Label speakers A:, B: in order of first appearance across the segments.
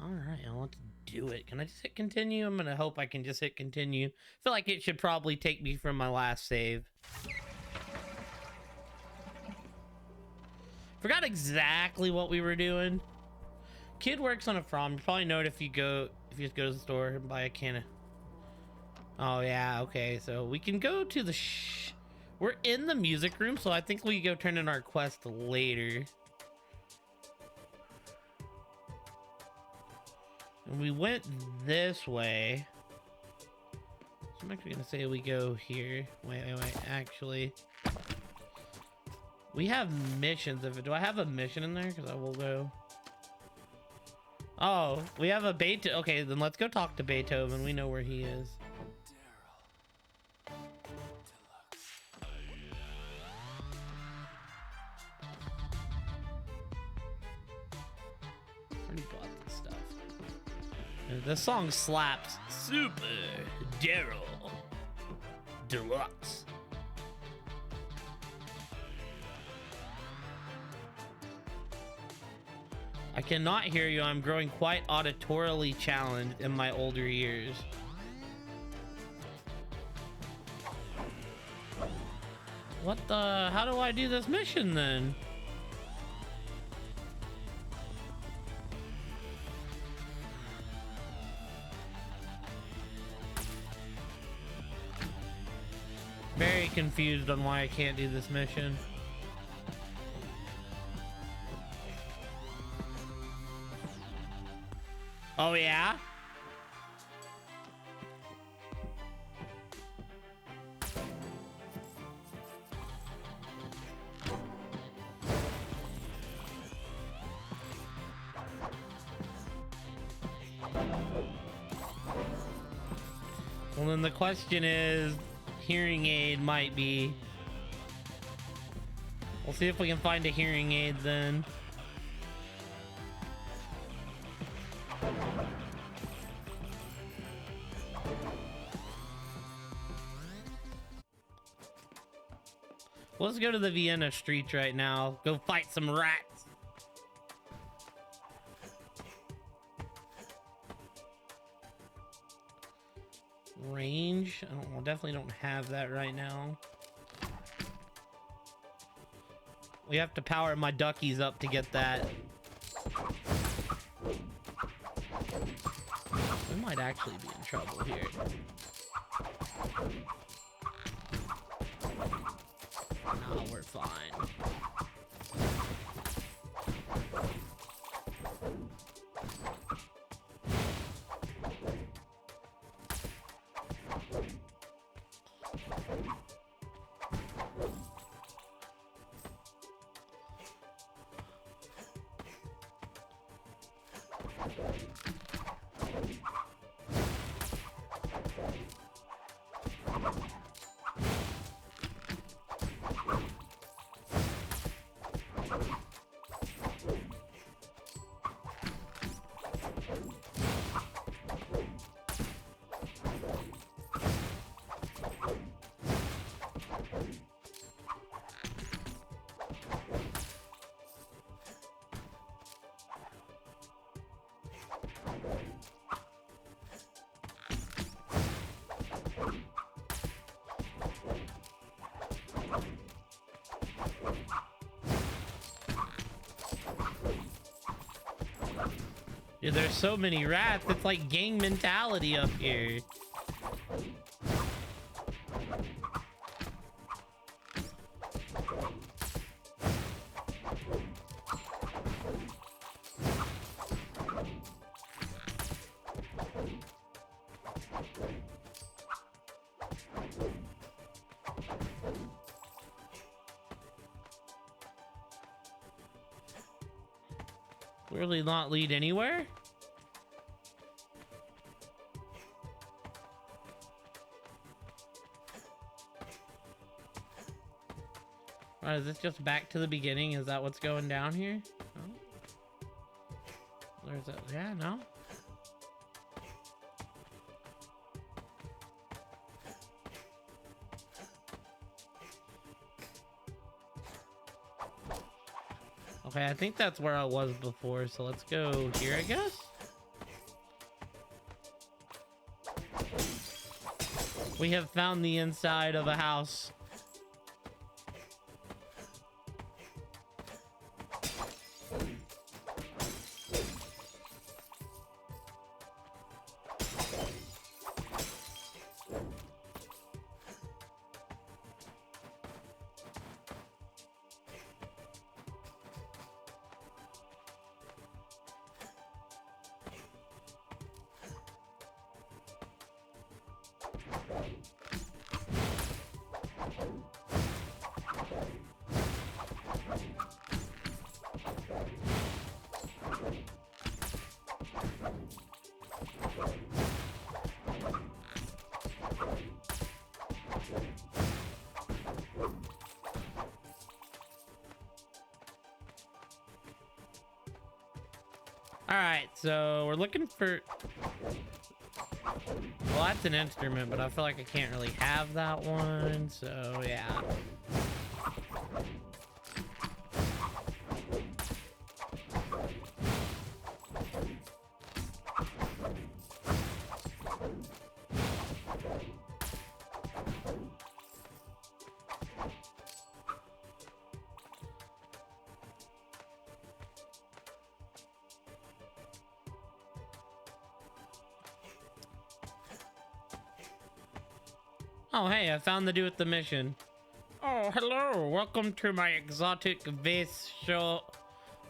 A: All right, I want to do it. Can I just hit continue? I'm gonna hope I can just hit continue. Feel like it should probably take me from my last save. Forgot exactly what we were doing. Kid works on a farm. You probably know it if you just go to the store and buy a can of. Oh yeah, okay. So we can go to the. We're in the music room, so I think we go turn in our quest later. And we went this way. So I'm actually gonna say we go here. Wait. Actually, we have missions. Do I have a mission in there? Because I will go. Oh, we have a Beethoven. Okay, then let's go talk to Beethoven. We know where he is. Already bought this stuff. This song slaps. Super Daryl Deluxe. I cannot hear you. I'm growing quite auditorily challenged in my older years. What the? How do I do this mission then? Very confused on why I can't do this mission. Oh yeah? Well, then the question is, hearing aid might be. We'll see if we can find a hearing aid then. Let's go to the Vienna streets right now. Go fight some rats. Range? I definitely don't have that right now. We have to power my duckies up to get that. We might actually be in trouble here. No, we're fine. Dude, there's so many rats. It's like gang mentality up here. Really not lead anywhere? Right, is this just back to the beginning? Is that what's going down here? No? There's that. Yeah, no? Okay, I think that's where I was before, so let's go here, I guess? We have found the inside of a house. All right, so we're looking for... Well, that's an instrument, but I feel like I can't really have that one, so yeah. Oh, hey, I found the dude with the mission. Oh, hello. Welcome to my exotic vase show.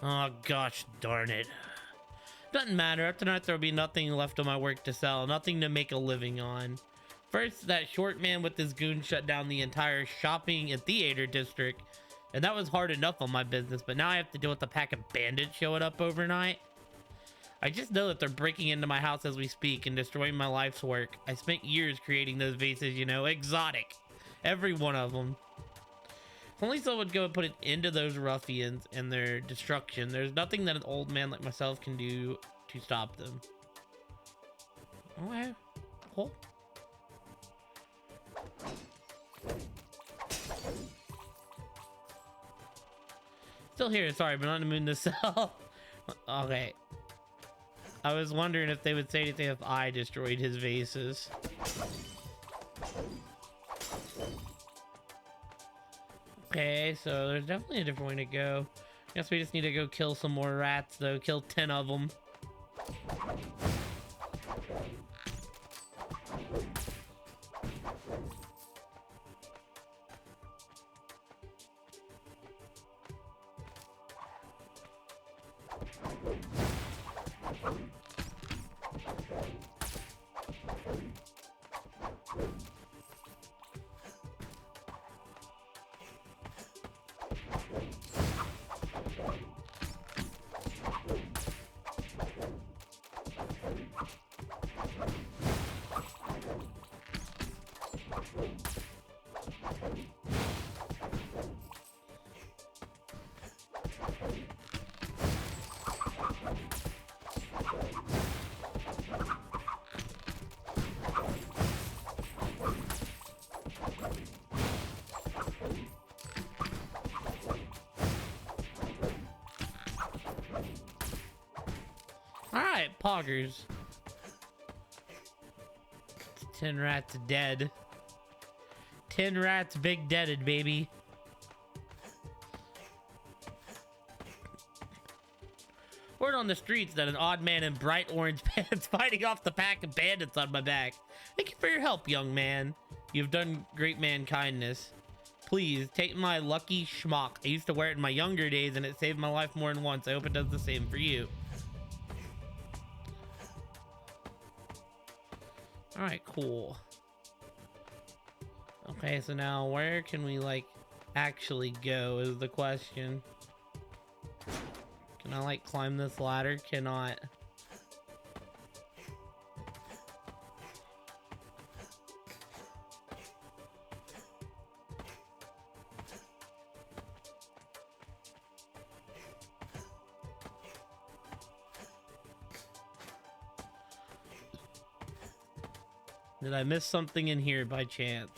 A: Oh, gosh darn it. Doesn't matter. After tonight, there'll be nothing left of my work to sell. Nothing to make a living on. First, that short man with his goon shut down the entire shopping and theater district. And that was hard enough on my business. But now I have to deal with a pack of bandits showing up overnight. I just know that they're breaking into my house as we speak and destroying my life's work. I spent years creating those vases, you know, exotic. Every one of them. If only someone would go and put an end to those ruffians and their destruction. There's nothing that an old man like myself can do to stop them. Okay. Cool. Still here, sorry, but not in the mood to sell. Okay. I was wondering if they would say anything if I destroyed his vases. Okay, so there's definitely a different way to go. Guess we just need to go kill some more rats, though. Kill 10 of them. Alright, poggers. 10 rats dead. 10 rats big deaded, baby. Word on the streets that an odd man in bright orange pants fighting off the pack of bandits on my back. Thank you for your help, young man. You've done great mankindness. Please, take my lucky schmuck. I used to wear it in my younger days and it saved my life more than once. I hope it does the same for you. Alright, cool. Okay, so now where can we, like, actually go is the question. Can I, like, climb this ladder? Cannot. Did I miss something in here by chance?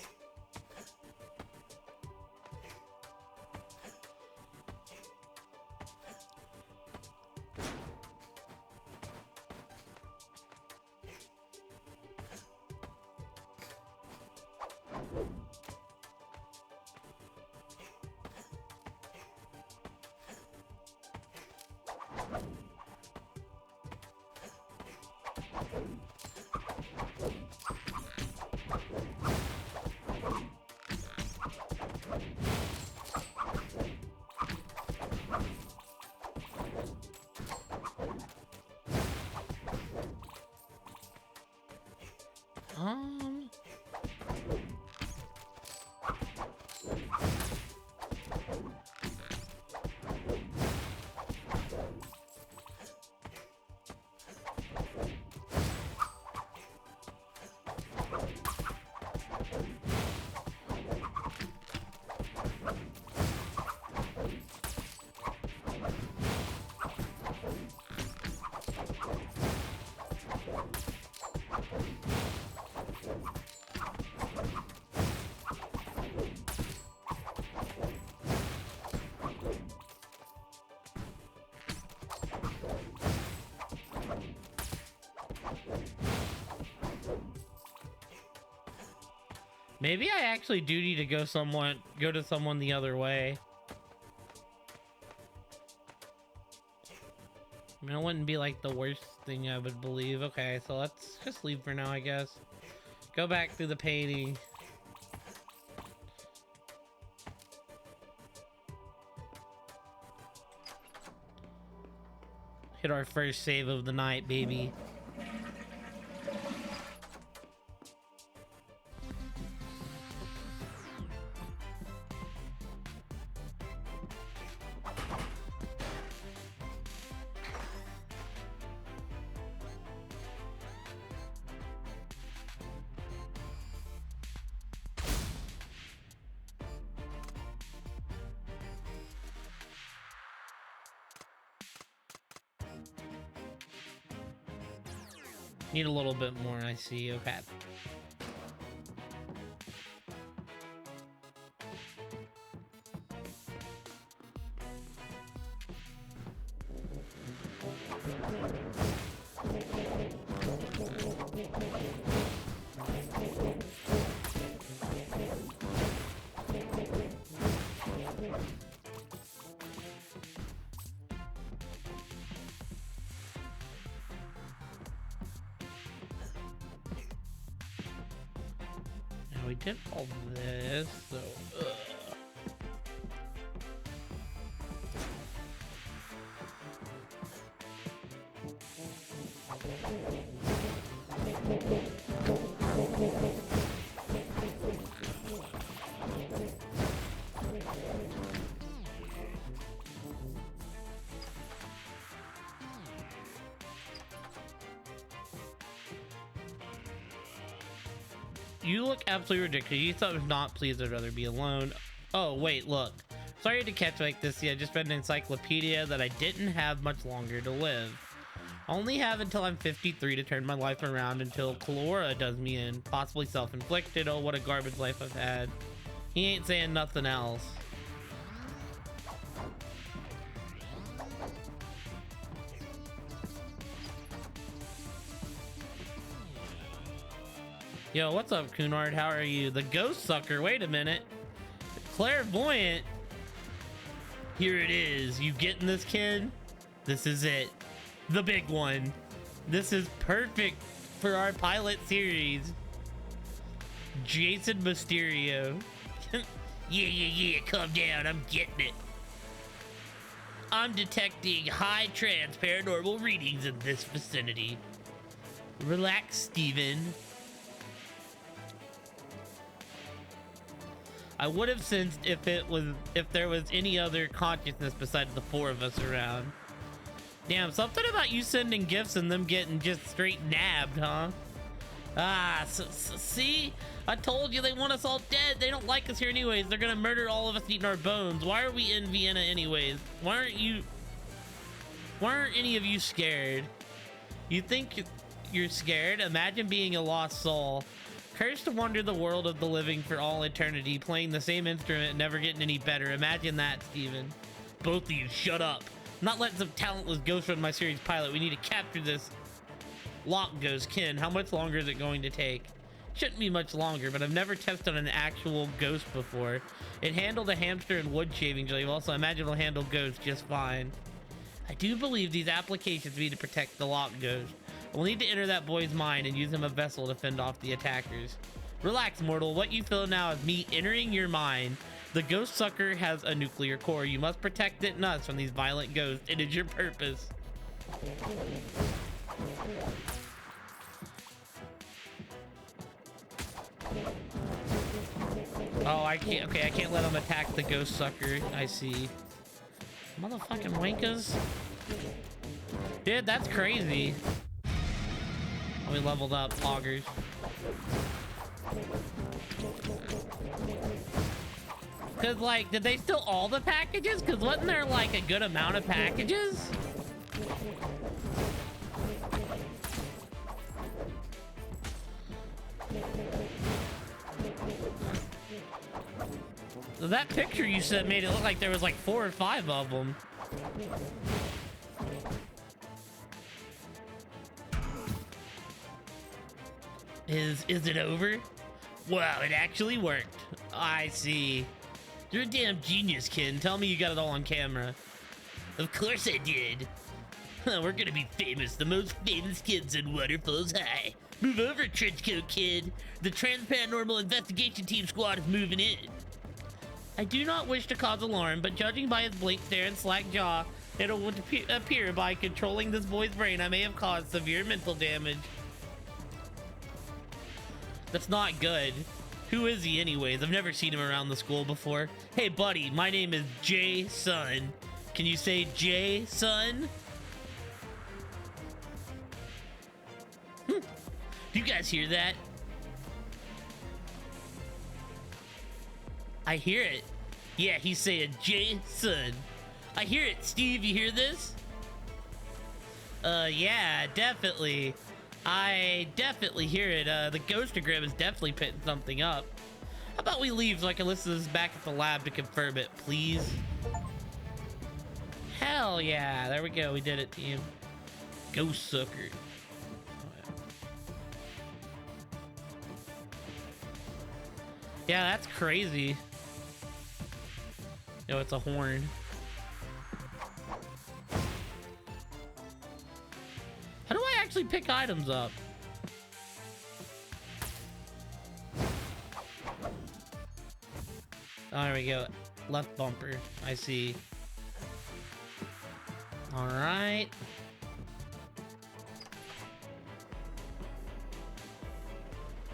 A: Maybe I actually do need to go to someone the other way. I mean, it wouldn't be like the worst thing I would believe. Okay, so let's just leave for now, I guess. Go back through the painting. Hit our first save of the night, baby. Need a little bit more, I see. Okay. We did all this, so you look absolutely ridiculous. You thought I was not pleased. I'd rather be alone. Oh, wait, look. Sorry to catch like this. Yeah, I just read an encyclopedia that I didn't have much longer to live. I only have until I'm 53 to turn my life around until Kalora does me in. Possibly self-inflicted. Oh, what a garbage life I've had. He ain't saying nothing else. Yo, what's up, Cunard? How are you? The ghost sucker. Wait a minute. Clairvoyant. Here it is. You getting this, kid? This is it. The big one. This is perfect for our pilot series. Jason Mysterio. Yeah. Calm down. I'm getting it. I'm detecting high trance paranormal readings in this vicinity. Relax, Steven. I would have sensed if there was any other consciousness besides the four of us around. Damn, something about you sending gifts and them getting just straight nabbed, huh? Ah, see? I told you they want us all dead. They don't like us here anyways. They're gonna murder all of us, eating our bones. Why are we in Vienna anyways? Why aren't any of you scared? You think you're scared? Imagine being a lost soul. Cursed to wander the world of the living for all eternity, playing the same instrument and never getting any better. Imagine that, Steven. Both of you, shut up. I'm not letting some talentless ghost run my series pilot. We need to capture this lock ghost. Ken, how much longer is it going to take? Shouldn't be much longer, but I've never tested an actual ghost before. It handled a hamster and wood shaving jelly. Also, I imagine it'll handle ghosts just fine. I do believe these applications need to protect the lock ghost. We'll need to enter that boy's mind and use him a vessel to fend off the attackers. Relax, mortal. What you feel now is me entering your mind. The ghost sucker has a nuclear core. You must protect it and us from these violent ghosts. It is your purpose. Oh, I can't. Okay, I can't let him attack the ghost sucker. I see. Motherfucking wankers. Dude, that's crazy. We leveled up, poggers. Cause like, did they steal all the packages? Cause wasn't there like a good amount of packages? So that picture you sent made it look like there was like 4 or 5 of them. Is it over? Wow, it actually worked. I see. You're a damn genius, kid. Tell me you got it all on camera. Of course I did. We're gonna be famous, the most famous kids in Waterfalls High. Move over, Trenchcoat Kid. The Paranormal Investigation Team squad is moving in. I do not wish to cause alarm, but judging by his blank stare and slack jaw, it would appear by controlling this boy's brain, I may have caused severe mental damage. That's not good. Who is he anyways? I've never seen him around the school before. Hey buddy, my name is Jay-Sun. Can you say Jay-Sun? Do you guys hear that? I hear it. Yeah, he's saying Jay-Sun. I hear it. Steve, you hear this? Yeah, definitely. I definitely hear it. The ghostogram is definitely putting something up. How about we leave so I can listen to this back at the lab to confirm it, please? Hell yeah. There we go. We did it, team. Ghost sucker. Yeah, that's crazy. Yo, it's a horn. How do I actually pick items up? Oh, there we go. Left bumper. I see. All right.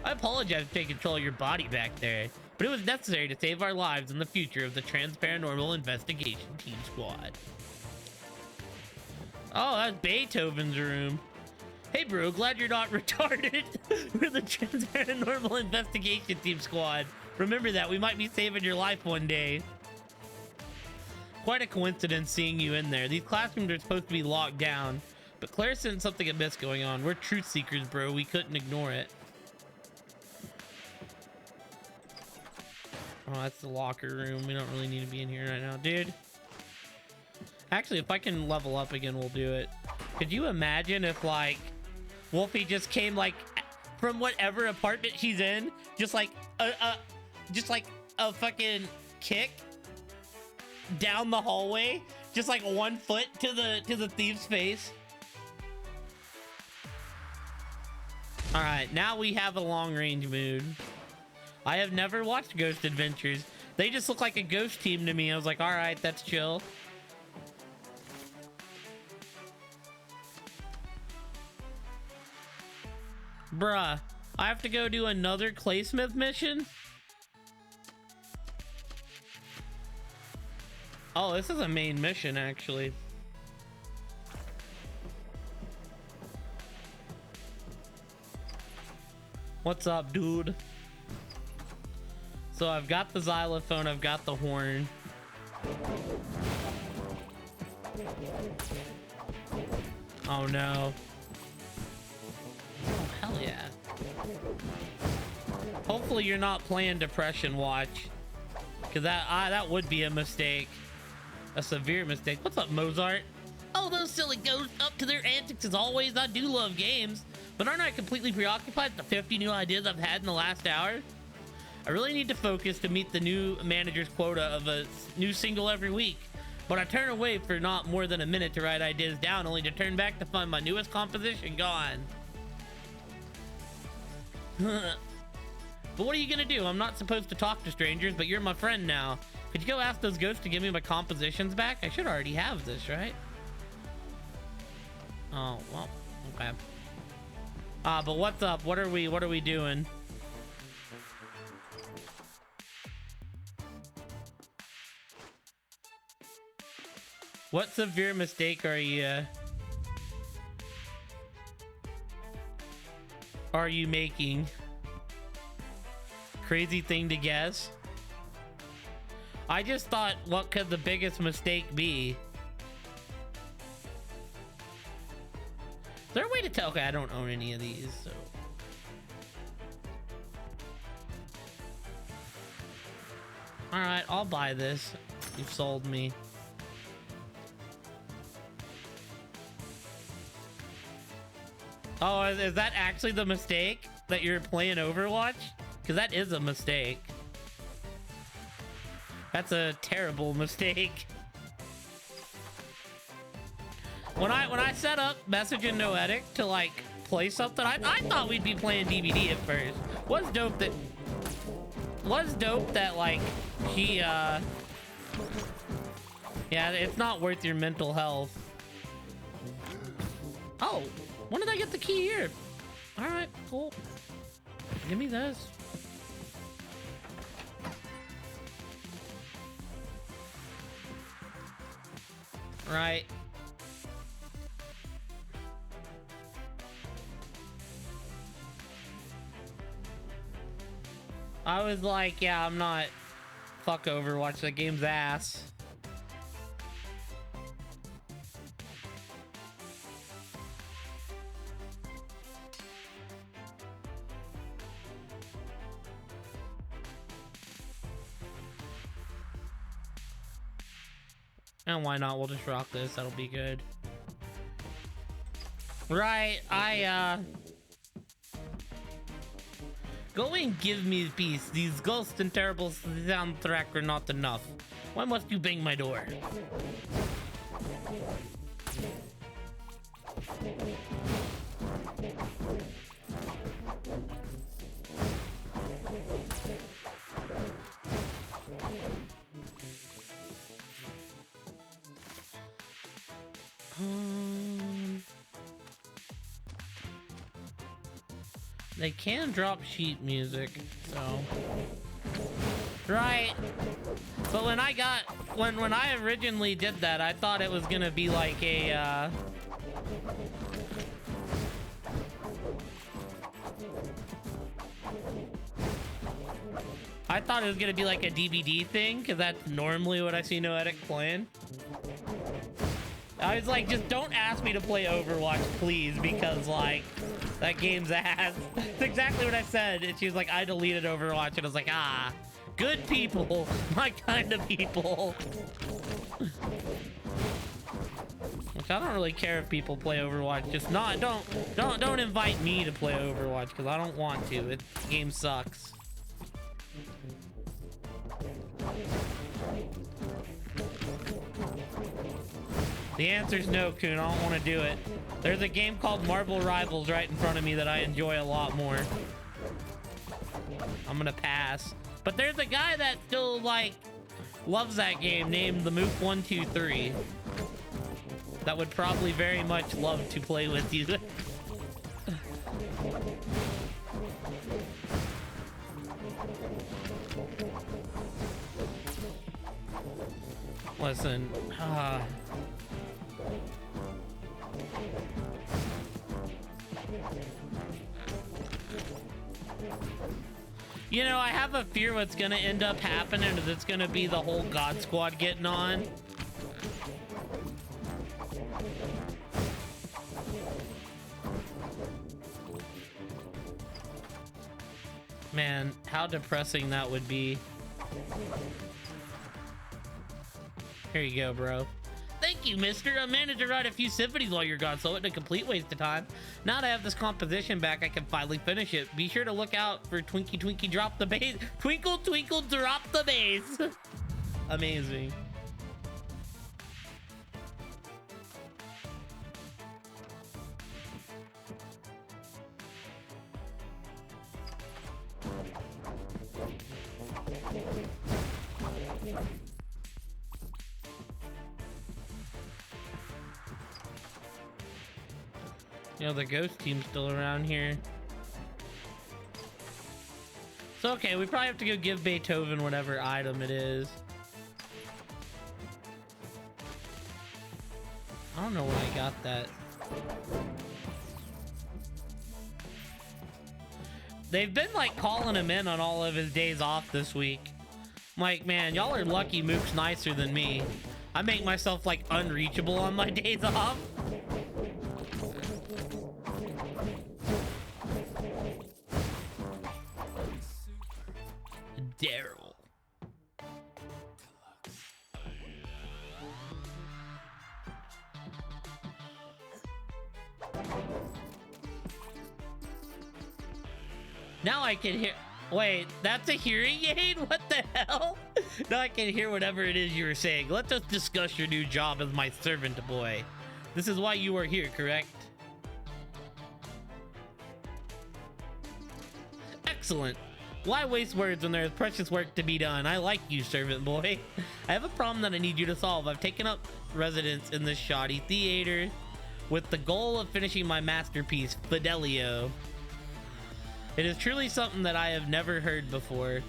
A: I apologize for taking control of your body back there, but it was necessary to save our lives in the future of the Paranormal Investigation Team squad. Oh, that's Beethoven's room. Hey bro, glad you're not retarded. We're the Paranormal Investigation Team squad. Remember that, we might be saving your life one day. Quite a coincidence seeing you in there. These classrooms are supposed to be locked down, but Claire sensed something amiss going on. We're truth seekers, bro. We couldn't ignore it. Oh, that's the locker room. We don't really need to be in here right now, dude. Actually, if I can level up again, we'll do it. Could you imagine if, like, Wolfie just came, like, from whatever apartment she's in, just like a fucking kick down the hallway, just like 1 foot to the thief's face. All right, now we have a long-range mood. I have never watched Ghost Adventures. They just look like a ghost team to me. I was like, all right, that's chill. Bruh, I have to go do another Claysmith mission? Oh, this is a main mission, actually. What's up, dude? So I've got the xylophone, I've got the horn. Oh no. Oh, hell yeah. Hopefully you're not playing Depression Watch, because that would be a mistake. A severe mistake. What's up, Mozart? Oh, those silly ghosts up to their antics as always. I do love games, but aren't I completely preoccupied with the 50 new ideas I've had in the last hour? I really need to focus to meet the new manager's quota of a new single every week, but I turn away for not more than a minute to write ideas down, only to turn back to find my newest composition gone. But what are you gonna do? I'm not supposed to talk to strangers, but you're my friend now. Could you go ask those ghosts to give me my compositions back? I should already have this, right? Oh, well, okay. But what's up? What are we doing? What severe mistake are you making? Crazy thing to guess. I just thought, what could the biggest mistake be? Is there a way to tell? Okay, I don't own any of these, so. All right, I'll buy this. You've sold me. Oh, is that actually the mistake? That you're playing Overwatch? Because that is a mistake. That's a terrible mistake. When I set up messaging Noetic to like play something, I thought we'd be playing DVD at first. Was dope that like he yeah, it's not worth your mental health. Oh, when did I get the key here? All right, cool. Give me this. Right. I was like, yeah, I'm not. Fuck Overwatch, that game's ass. And why not? We'll just rock this. That'll be good. Right, Go and give me peace. These ghosts and terrible soundtrack are not enough. Why must you bang my door? They can drop sheet music, so right. But when I originally did that, I thought it was gonna be like a I thought it was gonna be like a DVD thing, because that's normally what I see Noetic playing. I was like, just don't ask me to play Overwatch, please, because like that game's ass. That's exactly what I said. And she was like, I deleted Overwatch, and I was like, ah, good people, my kind of people. Which I don't really care if people play Overwatch. Just not, don't invite me to play Overwatch, because I don't want to. The game sucks. The answer's no, Kun. I don't want to do it. There's a game called Marvel Rivals right in front of me that I enjoy a lot more. I'm gonna pass. But there's a guy that still, like, loves that game named the Mook123 that would probably very much love to play with you. Listen, you know, I have a fear what's gonna end up happening is it's gonna be the whole God Squad getting on. Man, how depressing that would be. Here you go, bro. Thank you, mister. I managed to write a few symphonies while you're gone, so it wasn't a complete waste of time. Now that I have this composition back, I can finally finish it. Be sure to look out for Twinkie Twinkie Drop the Bass. Twinkle Twinkle Drop the Bass. Amazing. You know, the ghost team's still around here. So, okay, we probably have to go give Beethoven whatever item it is. I don't know where I got that. They've been, like, calling him in on all of his days off this week. I'm like, man, y'all are lucky Mook's nicer than me. I make myself, like, unreachable on my days off. Daryl. Now I can hear. Wait, that's a hearing aid? What the hell? Now I can hear whatever it is you were saying. Let us discuss your new job as my servant boy. This is why you are here, correct? Excellent. Why waste words when there is precious work to be done? I like you, servant boy. I have a problem that I need you to solve. I've taken up residence in this shoddy theater with the goal of finishing my masterpiece, Fidelio. It is truly something that I have never heard before.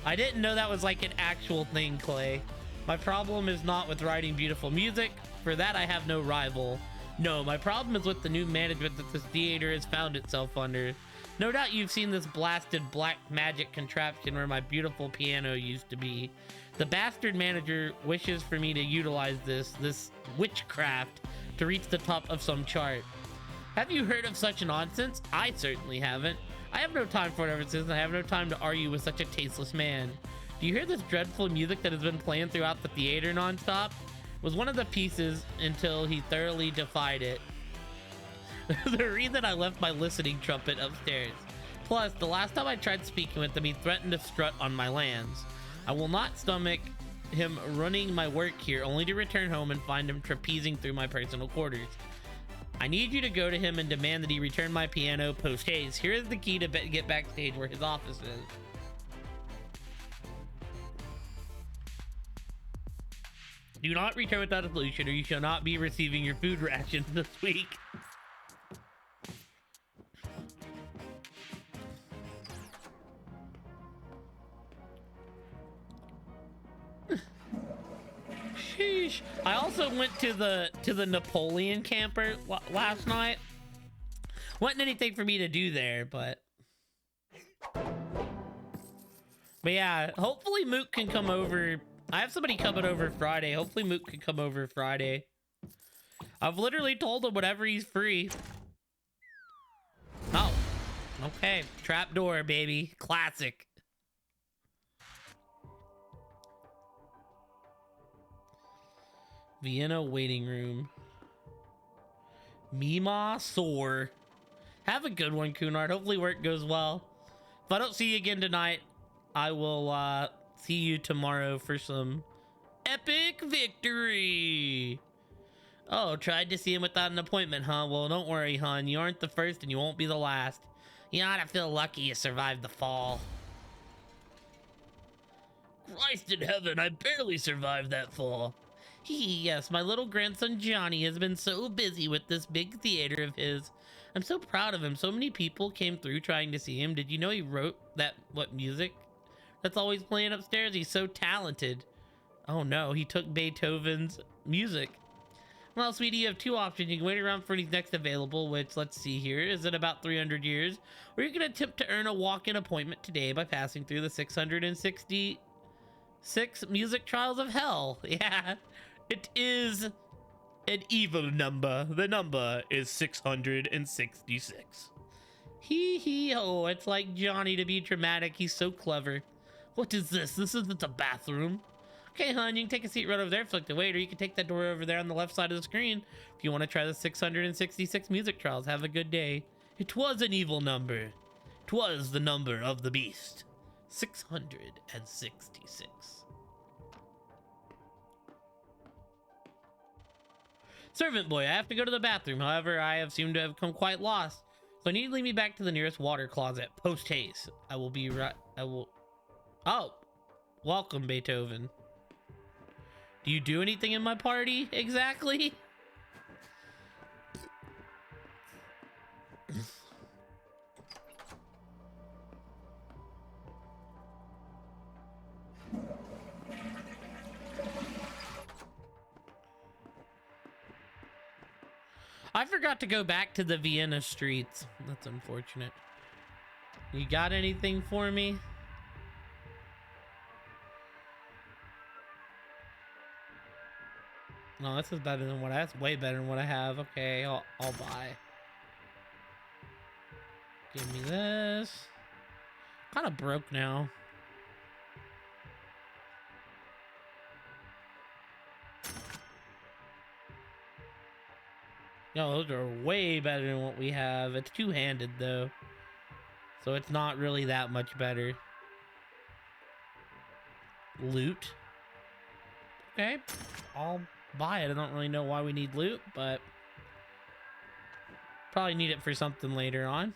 A: I didn't know that was like an actual thing, Clay. My problem is not with writing beautiful music. For that, I have no rival. No, my problem is with the new management that this theater has found itself under. No doubt you've seen this blasted black magic contraption where my beautiful piano used to be. The bastard manager wishes for me to utilize this witchcraft to reach the top of some chart. Have you heard of such nonsense? I certainly haven't. I have no time for whatever it is, and I have no time to argue with such a tasteless man. Do you hear this dreadful music that has been playing throughout the theater nonstop? It was one of the pieces until he thoroughly defied it. The reason I left my listening trumpet upstairs. Plus, the last time I tried speaking with him, he threatened to strut on my lands. I will not stomach him running my work here, only to return home and find him trapezing through my personal quarters. I need you to go to him and demand that he return my piano post haste. Here is the key to get backstage where his office is. Do not return without a solution, or you shall not be receiving your food ration this week. Sheesh. I also went to the Napoleon camper last night. Wasn't anything for me to do there, but yeah, hopefully Mook can come over. I have somebody coming over Friday. Hopefully Mook can come over Friday. I've literally told him whenever he's free. Oh, okay. Trapdoor, baby. Classic. Vienna waiting room. Mima sore. Have a good one, Cunard. Hopefully work goes well. If I don't see you again tonight, I will see you tomorrow for some epic victory. Oh, tried to see him without an appointment, huh? Well, don't worry, hon. You aren't the first and you won't be the last. You ought to feel lucky you survived the fall. Christ in heaven, I barely survived that fall. Yes, my little grandson Johnny has been so busy with this big theater of his. I'm so proud of him. So many people came through trying to see him. Did you know he wrote what music that's always playing upstairs? He's so talented. Oh no, he took Beethoven's music. Well, sweetie, you have two options. You can wait around for his next available, which, let's see here, is it about 300 years? Or you can attempt to earn a walk-in appointment today by passing through the 666 music trials of hell. Yeah. It is an evil number. The number is 666. Hee hee ho, it's like Johnny to be dramatic. He's so clever. What is this? This isn't a bathroom. Okay, hon, you can take a seat right over there, flick the wait, or you can take that door over there on the left side of the screen if you want to try the 666 music trials. Have a good day. It was an evil number. It was the number of the beast. 666. Servant boy, I have to go to the bathroom. However, I have seemed to have come quite lost. So I need to lead me back to the nearest water closet. Post haste. I will be right. Oh, welcome, Beethoven. Do you do anything in my party exactly? I forgot to go back to the Vienna streets. That's unfortunate. You got anything for me? No, this is better than what that's way better than what I have. Okay, I'll buy. Give me this. Kind of broke now. No, those are way better than what we have. It's two-handed though. So it's not really that much better. Loot. Okay, I'll buy it. I don't really know why we need loot, but probably need it for something later on.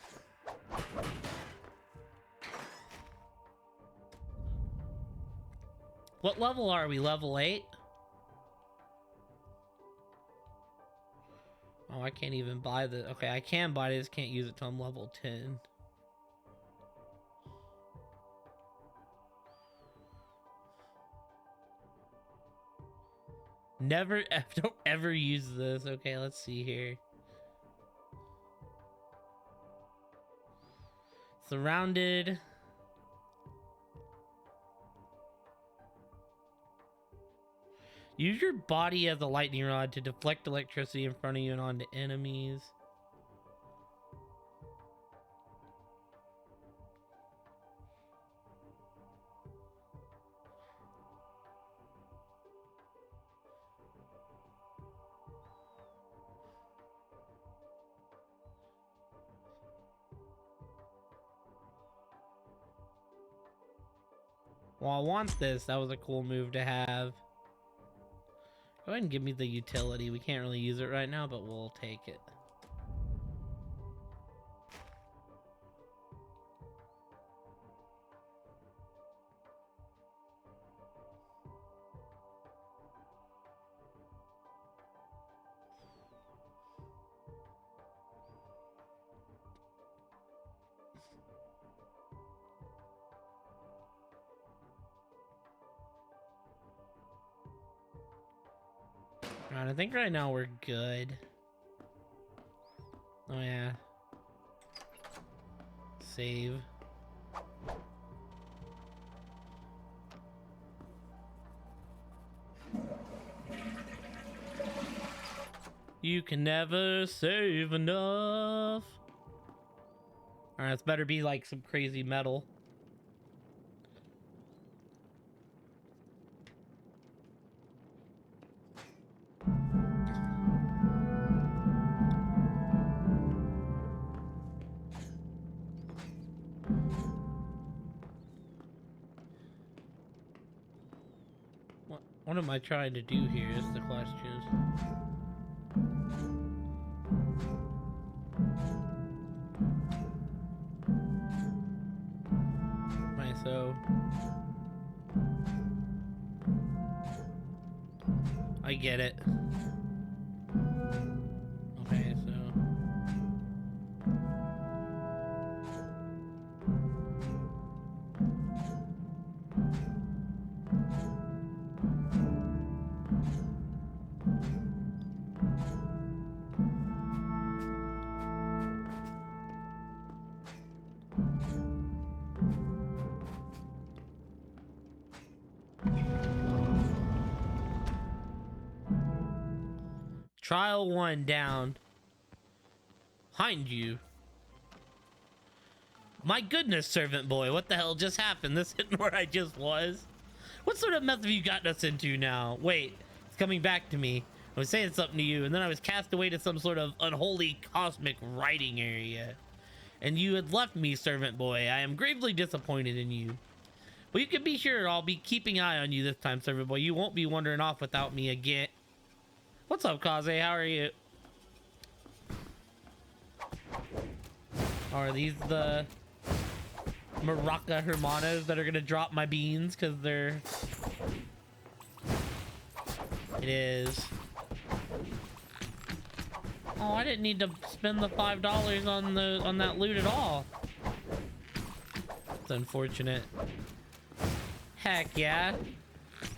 A: What level are we? Level 8? Oh, I can't even buy the... Okay, I can buy it, I just can't use it till I'm level 10. Never, don't ever use this. Okay, let's see here. Surrounded. Use your body as a lightning rod to deflect electricity in front of you and onto enemies. Well, I want this. That was a cool move to have. Go ahead and give me the utility. We can't really use it right now, but we'll take it. Alright, I think right now we're good. Oh yeah. Save. You can never save enough. Alright, this better be like some crazy metal. What am I trying to do here is the question. Right, so I get it. Okay, so Trial 1 down. Behind you. My goodness, servant boy, what the hell just happened? This isn't where I just was. What sort of mess have you gotten us into now? Wait, it's coming back to me. I was saying something to you, and then I was cast away to some sort of unholy cosmic writing area. And you had left me, servant boy. I am gravely disappointed in you. Well, you can be sure I'll be keeping an eye on you this time, servant boy. You won't be wandering off without me again. What's up, Kaze? How are you? Are these the Maraca Hermanas that are gonna drop my beans because they're... It is. Oh, I didn't need to spend the $5 on that loot at all. It's unfortunate. Heck yeah.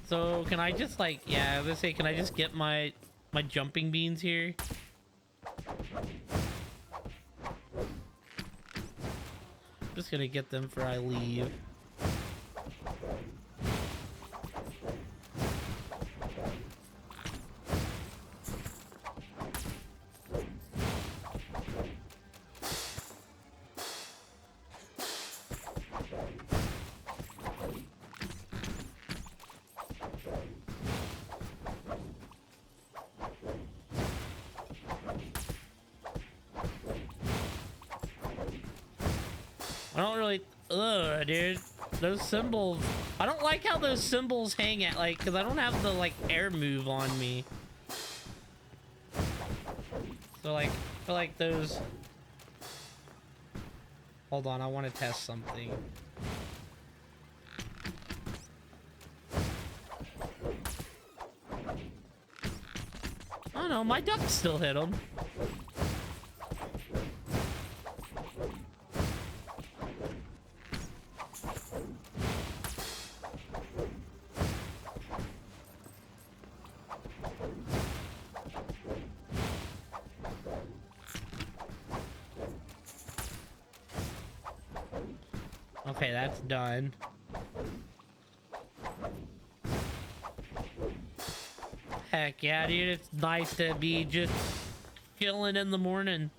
A: So can I just like, yeah, I was gonna say, can I just get my jumping beans here? Just gonna get them before I leave. I don't really, ugh, dude. Those symbols, I don't like how those symbols hang at, like, because I don't have the, like, air move on me. So, like, I feel like those... Hold on, I want to test something. Oh no, my duck still hit him. Okay, that's done. Heck yeah, dude. It's nice to be just chilling in the morning.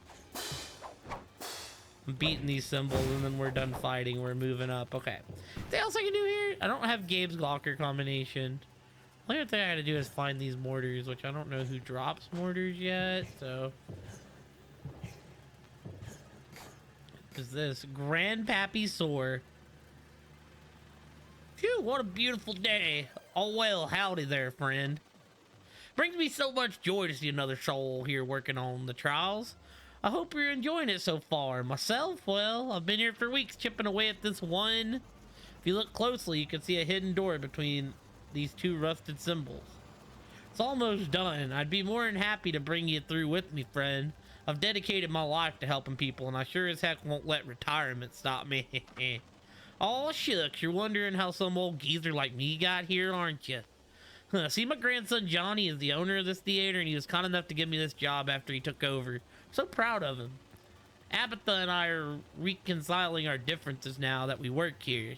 A: I'm beating these symbols and then we're done fighting. We're moving up. Okay. Anything else I can do here? I don't have Gabe's locker combination. The only thing I gotta do is find these mortars, which I don't know who drops mortars yet, so... What is this? Grandpappy Sore. Phew, what a beautiful day. Oh well, howdy there, friend. Brings me so much joy to see another soul here working on the trials. I hope you're enjoying it so far. Myself, well, I've been here for weeks chipping away at this one. If you look closely, you can see a hidden door between these two rusted symbols. It's almost done. I'd be more than happy to bring you through with me, friend. I've dedicated my life to helping people, and I sure as heck won't let retirement stop me. Aw, shucks, you're wondering how some old geezer like me got here, aren't you? See, my grandson Johnny is the owner of this theater, and he was kind enough to give me this job after he took over. So proud of him. Abatha and I are reconciling our differences now that we work here.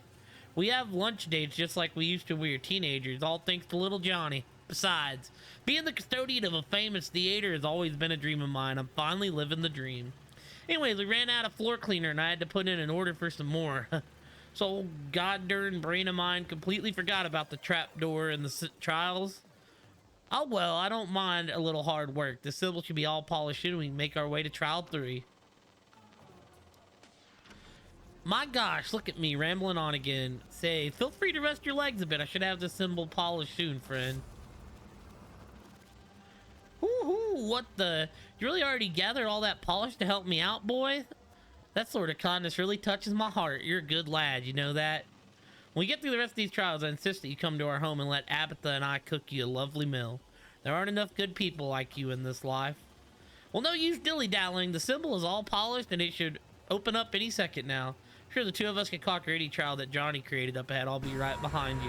A: We have lunch dates just like we used to when we were teenagers, all thanks to little Johnny. Besides, being the custodian of a famous theater has always been a dream of mine. I'm finally living the dream. Anyways, we ran out of floor cleaner and I had to put in an order for some more. So old god-darn brain of mine completely forgot about the trapdoor and the trials. Oh well, I don't mind a little hard work. The symbol should be all polished in and we can make our way to trial 3. My gosh, look at me rambling on again. Say, feel free to rest your legs a bit. I should have the symbol polished soon, friend. Woohoo, what the? You really already gathered all that polish to help me out, boy? That sort of kindness really touches my heart. You're a good lad, you know that? When we get through the rest of these trials, I insist that you come to our home and let Abatha and I cook you a lovely meal. There aren't enough good people like you in this life. Well, no use dilly-dallying. The symbol is all polished and it should open up any second now. Sure, the two of us can conquer any trial that Johnny created up ahead. I'll be right behind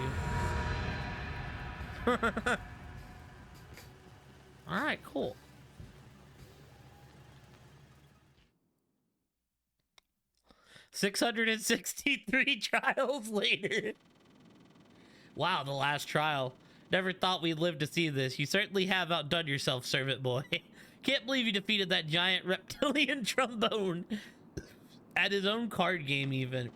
A: you. Alright, cool. $663 trials later. Wow, the last trial. Never thought we'd live to see this. You certainly have outdone yourself, servant boy. Can't believe you defeated that giant reptilian trombone. At his own card game, even.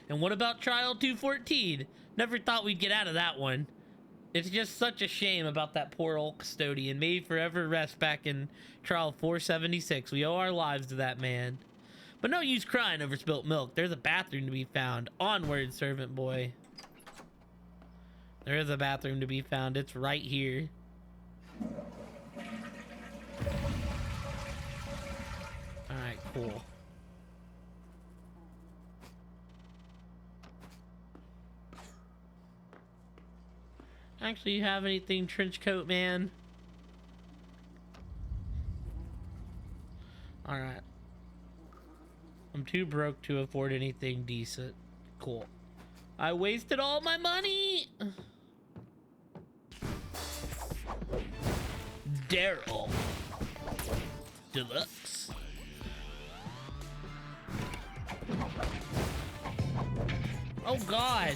A: And what about trial 214? Never thought we'd get out of that one. It's just such a shame about that poor old custodian. May he forever rest back in trial 476. We owe our lives to that man. But no use crying over spilt milk. There's a bathroom to be found. Onward, servant boy. There is a bathroom to be found. It's right here. Alright, cool. Actually, you have anything, trench coat man? Alright. I'm too broke to afford anything decent. Cool. I wasted all my money! Daryl Deluxe. Oh god!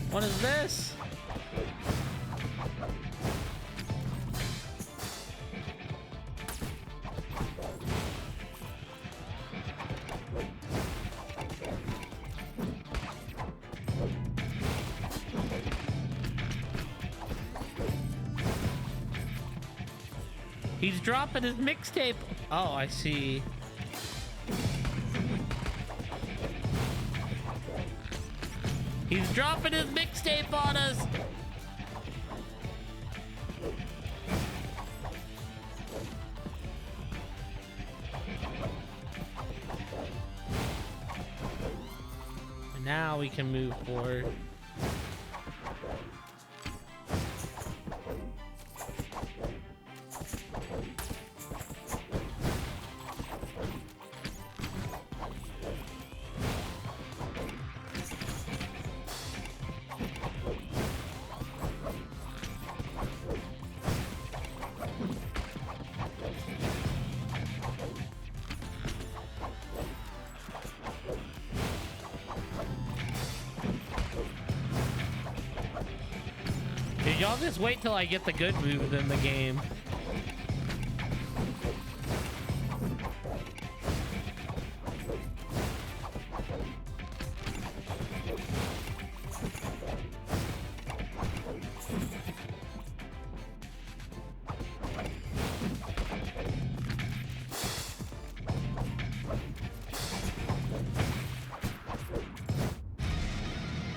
A: What is this? He's dropping his mixtape. Oh, I see. He's dropping his mixtape on us. And now we can move forward. Y'all just wait till I get the good moves in the game.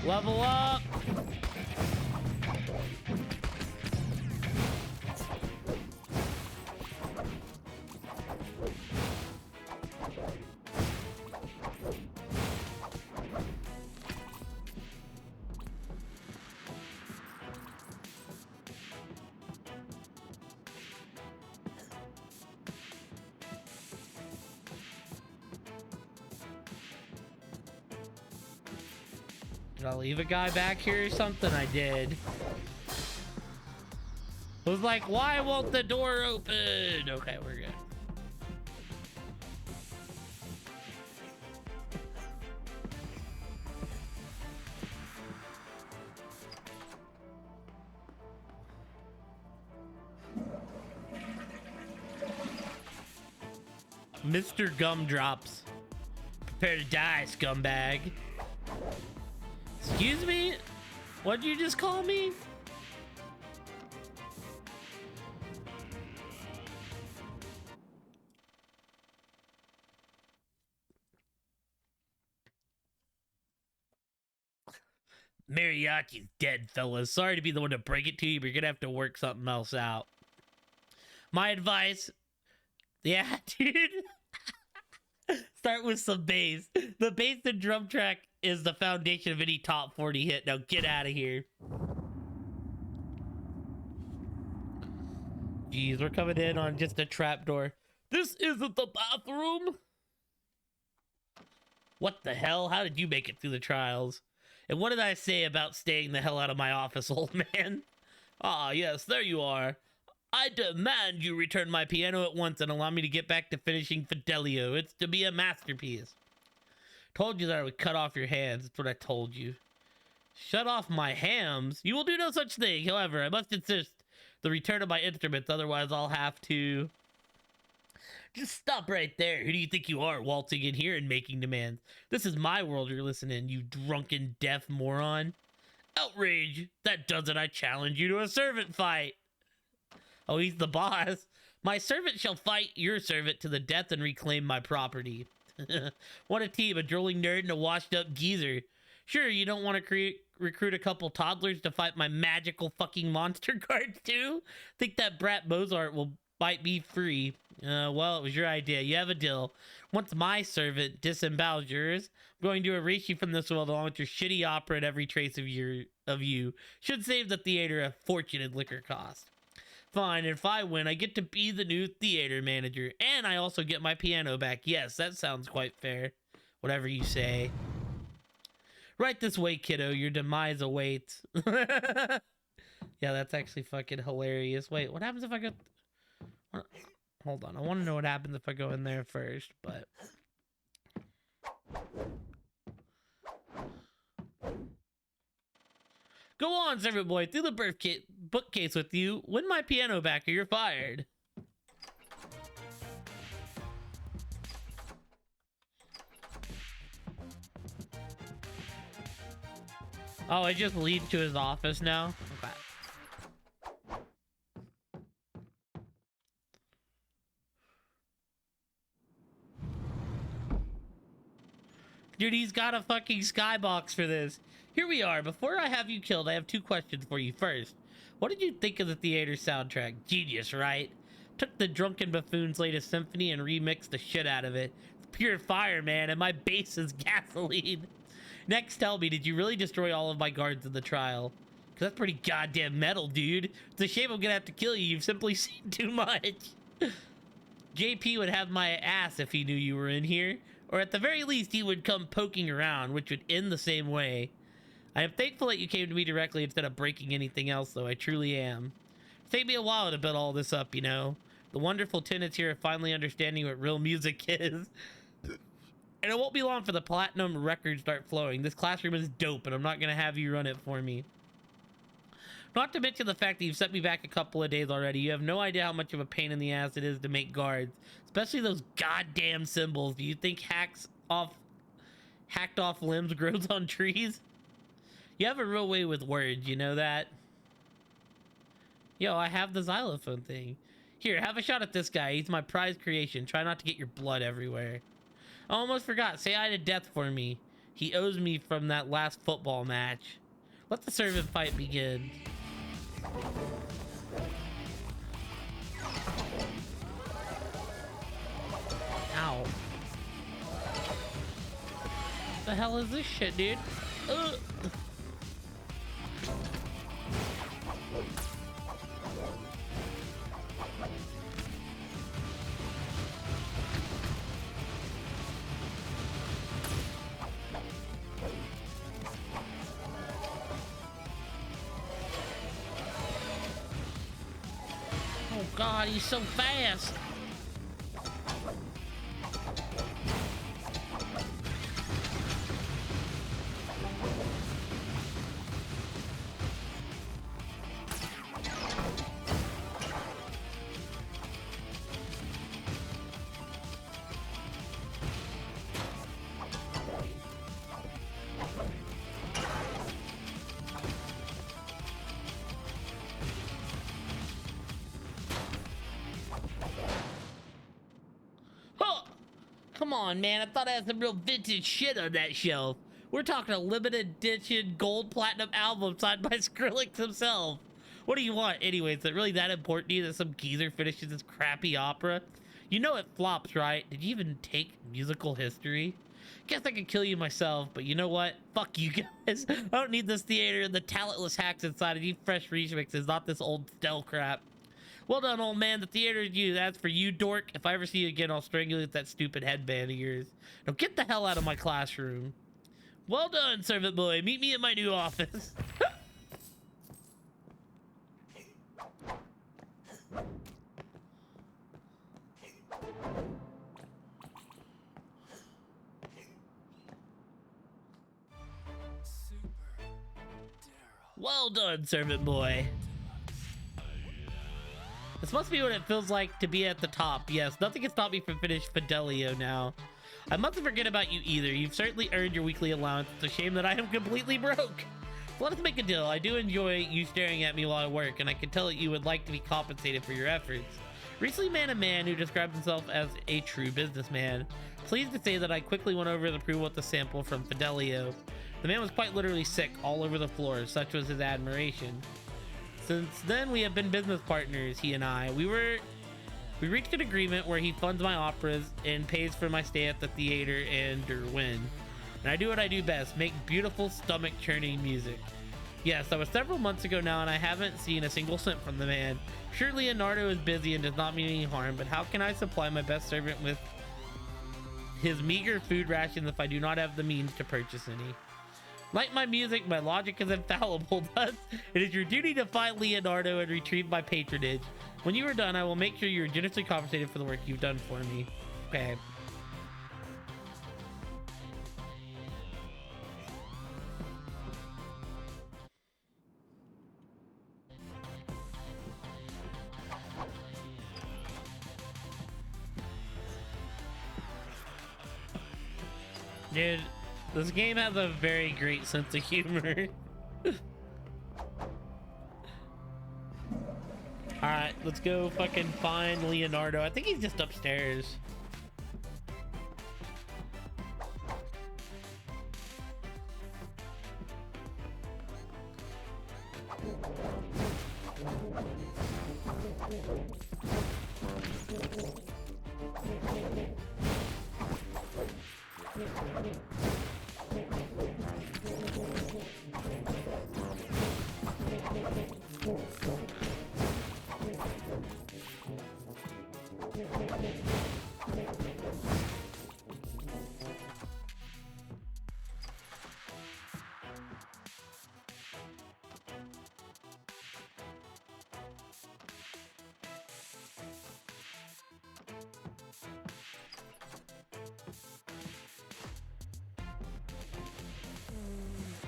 A: Level up. Did I leave a guy back here or something? I did. I was like, why won't the door open? Okay, we're good. Mr. Gumdrops. Prepare to die, scumbag. Excuse me? What'd you just call me? Mariachi's dead, fellas. Sorry to be the one to break it to you, but you're gonna have to work something else out. My advice... Yeah, dude. Start with some bass. The bass and drum track is the foundation of any top 40 hit. Now get out of here. Jeez, we're coming in on just a trapdoor. This isn't the bathroom. What the hell? How did you make it through the trials? And what did I say about staying the hell out of my office, old man? Ah, yes, there you are. I demand you return my piano at once and allow me to get back to finishing Fidelio. It's to be a masterpiece. Told you that I would cut off your hands. That's what I told you. Shut off my hams? You will do no such thing. However, I must insist the return of my instruments. Otherwise, I'll have to... Just stop right there. Who do you think you are, waltzing in here and making demands? This is my world you're listening, you drunken deaf moron. Outrage. That does it. I challenge you to a servant fight. Oh, he's the boss. My servant shall fight your servant to the death and reclaim my property. What a team, a drooling nerd and a washed-up geezer. Sure, you don't want to recruit a couple toddlers to fight my magical fucking monster guards too? Think that brat Mozart will bite me free. Well, it was your idea. You have a deal. Once my servant disembowels yours, I'm going to erase you from this world along with your shitty opera and every trace of you. Should save the theater a fortune in liquor cost. Fine, if I win, I get to be the new theater manager. And I also get my piano back. Yes, that sounds quite fair. Whatever you say. Right this way, kiddo. Your demise awaits. Yeah, that's actually fucking hilarious. Wait, what happens if I go... Hold on. I want to know what happens if I go in there first, but... Go on, servant boy. Through the bookcase with you. Win my piano back or you're fired. Oh, it just leads to his office now? Okay. Dude, he's got a fucking skybox for this. Here we are. Before I have you killed, I have 2 questions for you. First, what did you think of the theater soundtrack? Genius, right? Took the Drunken Buffoon's latest symphony and remixed the shit out of it. It's pure fire, man, and my bass is gasoline. Next, tell me, did you really destroy all of my guards in the trial? Because that's pretty goddamn metal, dude. It's a shame I'm gonna have to kill you. You've simply seen too much. JP would have my ass if he knew you were in here. Or at the very least, he would come poking around, which would end the same way. I am thankful that you came to me directly instead of breaking anything else, though. I truly am. It's taken me a while to build all this up, you know. The wonderful tenants here are finally understanding what real music is. And it won't be long for the platinum records start flowing. This classroom is dope, and I'm not going to have you run it for me. Not to mention the fact that you've sent me back a couple of days already. You have no idea how much of a pain in the ass it is to make guards. Especially those goddamn symbols. Do you think hacked off limbs grows on trees? You have a real way with words, you know that? Yo, I have the xylophone thing. Here, have a shot at this guy. He's my prized creation. Try not to get your blood everywhere. I almost forgot. Say hi to Death for me. He owes me from that last football match. Let the servant fight begin. Ow. What the hell is this shit, dude? Ugh. Oh God, he's so fast. Come on, man. I thought I had some real vintage shit on that shelf. We're talking a limited edition gold platinum album signed by Skrillex himself. What do you want? Anyways, is it really that important to you that some geezer finishes this crappy opera? You know it flops, right? Did you even take musical history? Guess I could kill you myself, but you know what? Fuck you guys. I don't need this theater and the talentless hacks inside of you fresh remixes, not this old stale crap. Well done, old man. The theater is you. That's for you, dork. If I ever see you again, I'll strangle you with that stupid headband of yours. Now get the hell out of my classroom. Well done, servant boy. Meet me in my new office. Well done, servant boy. This must be what it feels like to be at the top. Yes, nothing can stop me from finishing Fidelio now. I mustn't forget about you either. You've certainly earned your weekly allowance. It's a shame that I am completely broke. So let us make a deal. I do enjoy you staring at me while I work, and I can tell that you would like to be compensated for your efforts. Recently met a man who described himself as a true businessman. Pleased to say that I quickly went over the approval with the sample from Fidelio. The man was quite literally sick all over the floor, such was his admiration. Since then, we have been business partners, he and I. We reached an agreement where he funds my operas and pays for my stay at the theater and win. And I do what I do best, make beautiful stomach-churning music. Yes, that was several months ago now, and I haven't seen a single cent from the man. Sure, Leonardo is busy and does not mean any harm, but how can I supply my best servant with his meager food rations if I do not have the means to purchase any? Like my music, my logic is infallible. Thus, it is your duty to find Leonardo and retrieve my patronage. When you are done, I will make sure you are generously compensated for the work you've done for me. Okay. Dude, this game has a very great sense of humor. Alright, let's go fucking find Leonardo. I think he's just upstairs.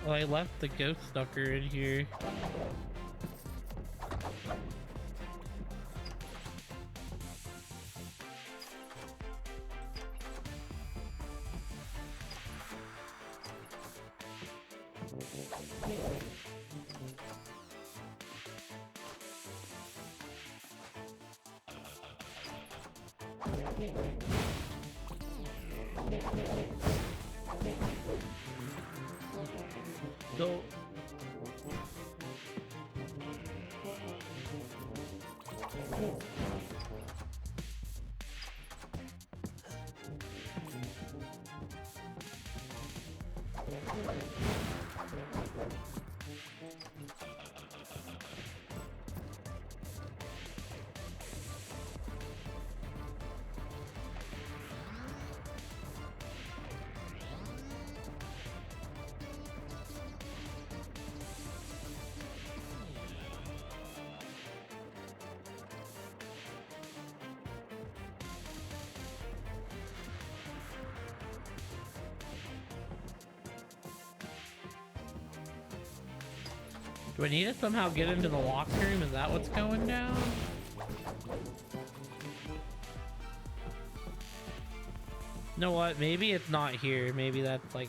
A: Oh, I left the ghost sucker in here. So do I need to somehow get into the locker room? Is that what's going down? You know what? Maybe it's not here. Maybe that's like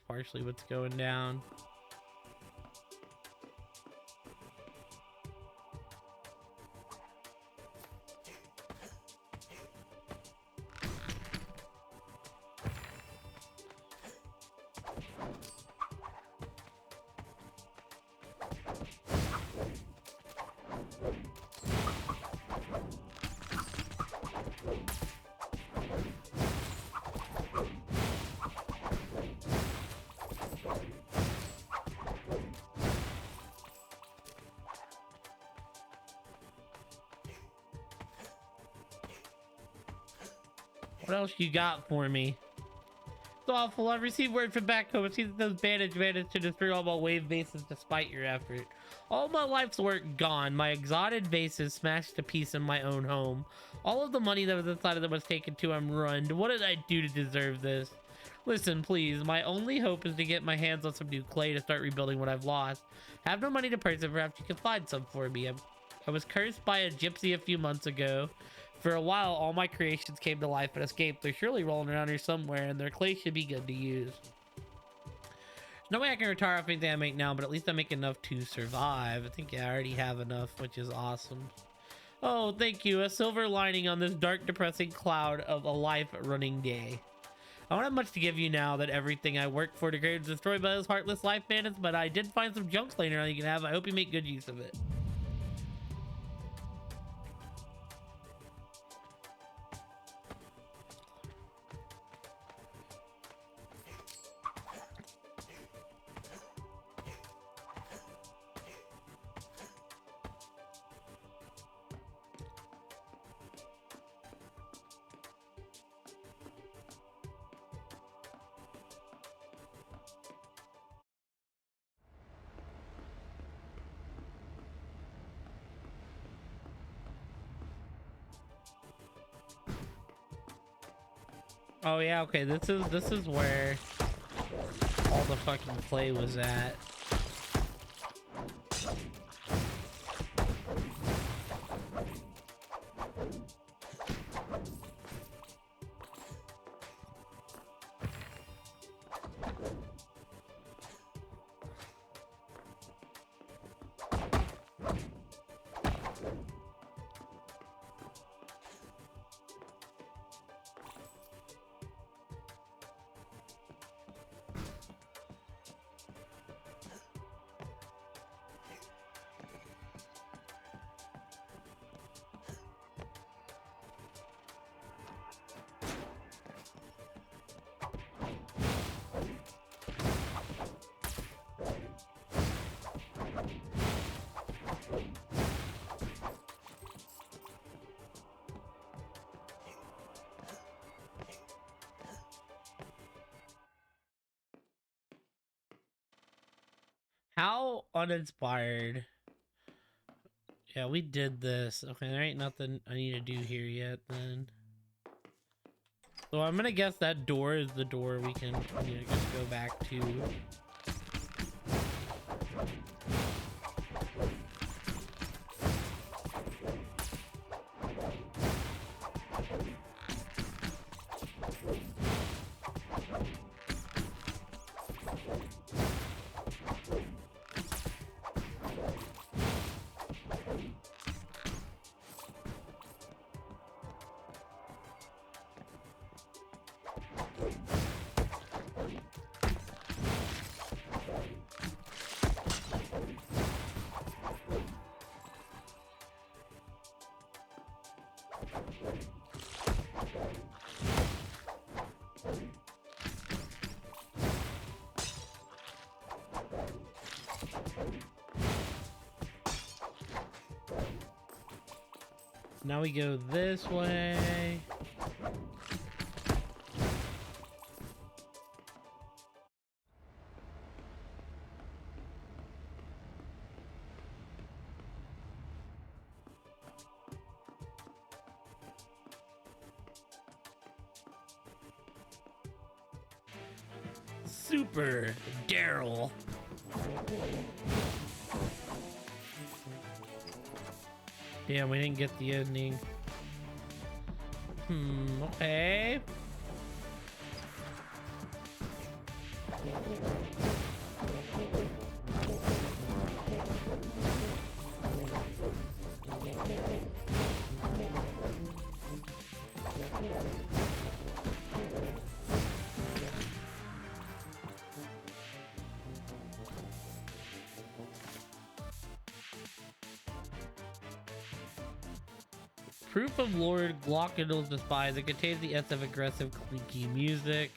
A: partially what's going down. What else you got for me? It's awful. I've received word from back home. It seems that those bandits managed to destroy all my wave bases despite your effort. All my life's work gone. My exotic vases smashed to pieces in my own home. All of the money that was inside of them was taken too. I'm ruined. What did I do to deserve this? Listen, please. My only hope is to get my hands on some new clay to start rebuilding what I've lost. I have no money to purchase. Perhaps you can find some for me. I was cursed by a gypsy a few months ago. For a while, all my creations came to life and escaped. They're surely rolling around here somewhere, and their clay should be good to use. There's no way I can retire off anything I make now, but at least I make enough to survive. I think I already have enough, which is awesome. Oh, thank you. A silver lining on this dark, depressing cloud of a life-running day. I don't have much to give you now that everything I worked for to create is destroyed by those heartless life bandits, but I did find some junk laying around you can have. I hope you make good use of it. Oh yeah, okay, this is where all the fucking play was at. How uninspired. Yeah, we did this. Okay, there ain't nothing I need to do here yet then. So I'm gonna guess that door is the door we need to just go back to. Now we go this way. Super Daryl. Damn, we didn't get the ending. Okay. Proof of Lord Glockendel's despise. It contains the S of aggressive, cliquey music.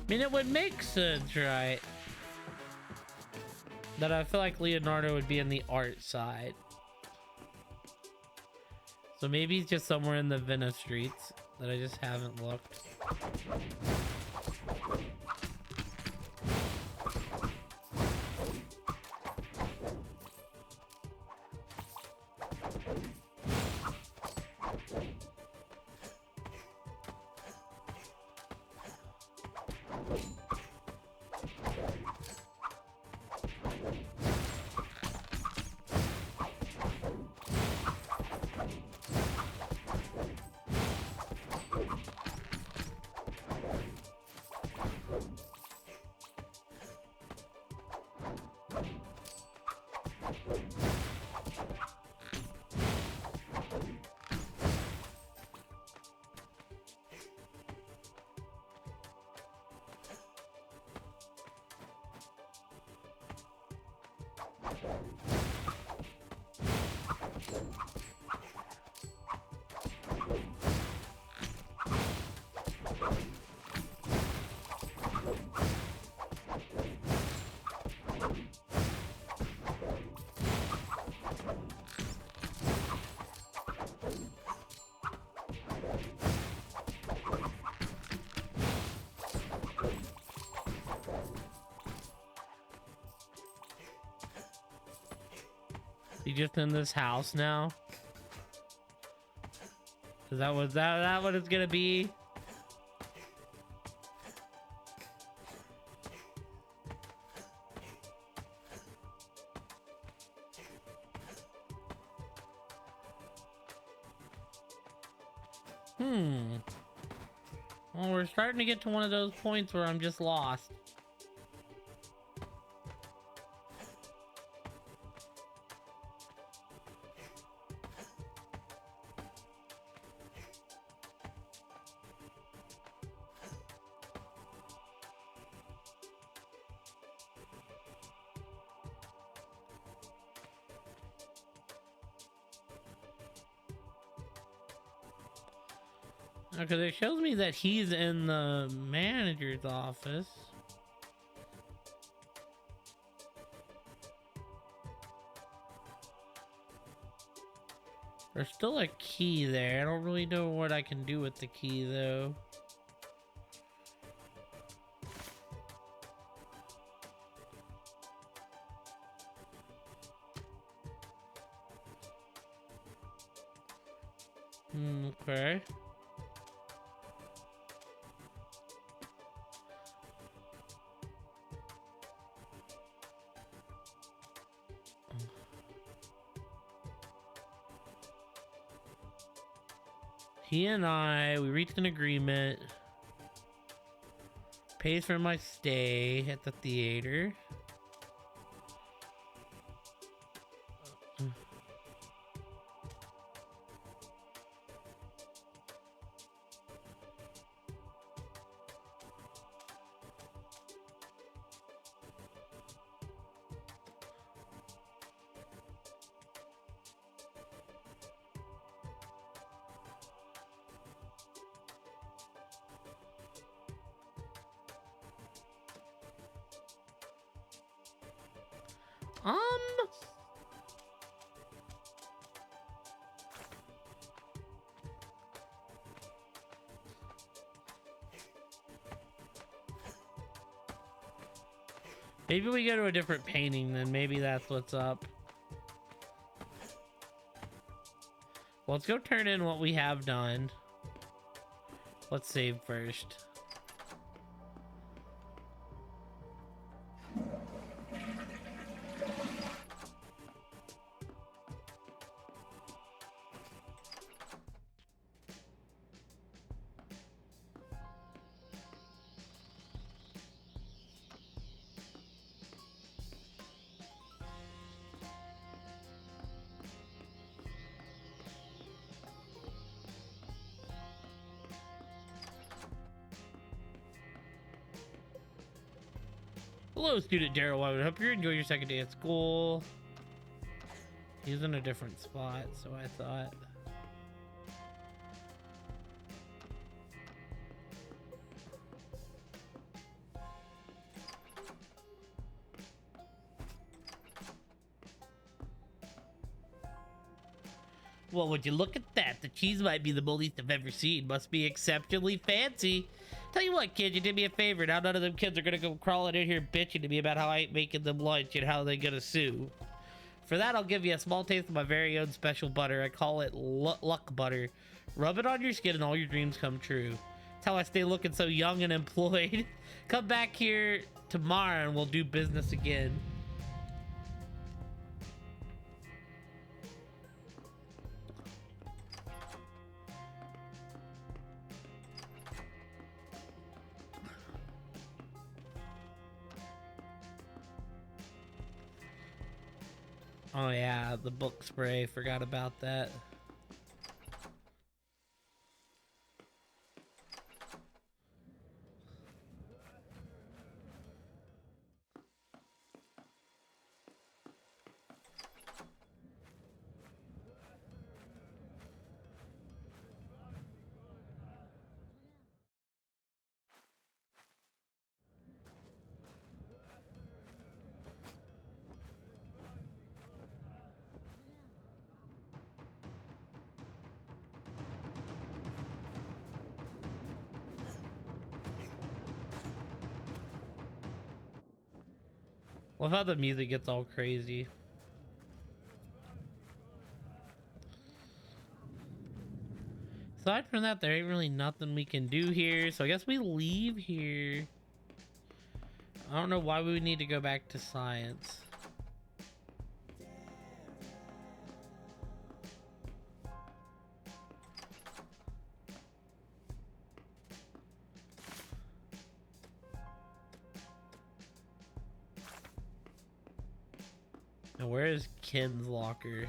A: I mean, it would make sense, right? That I feel like Leonardo would be in the art side. So maybe he's just somewhere in the Venice streets that I just haven't looked. You just in this house now? Is that what it's gonna be? Well, we're starting to get to one of those points where I'm just lost. Because it shows me that he's in the manager's office. There's still a key there. I don't really know what I can do with the key, though. Okay. He and we reached an agreement. Pays for my stay at the theater. Maybe we go to a different painting, then maybe that's what's up. Well, let's go turn in what we have done. Let's save first. Hello, student Daryl. I would hope you're enjoying your second day at school. He's in a different spot, so I thought. Well, would you look at that? The cheese might be the moldiest I've ever seen. Must be exceptionally fancy. Tell you what, kid, you did me a favor. Now none of them kids are gonna go crawling in here bitching to me about how I ain't making them lunch and how they gonna sue. For that, I'll give you a small taste of my very own special butter. I call it luck butter. Rub it on your skin and all your dreams come true. That's how I stay looking so young and employed. Come back here tomorrow and we'll do business again. Oh yeah, the book spray. Forgot about that. Love how the music gets all crazy. Aside from that, there ain't really nothing we can do here, so I guess we leave here. I don't know why we would need to go back to science. And where is Ken's locker?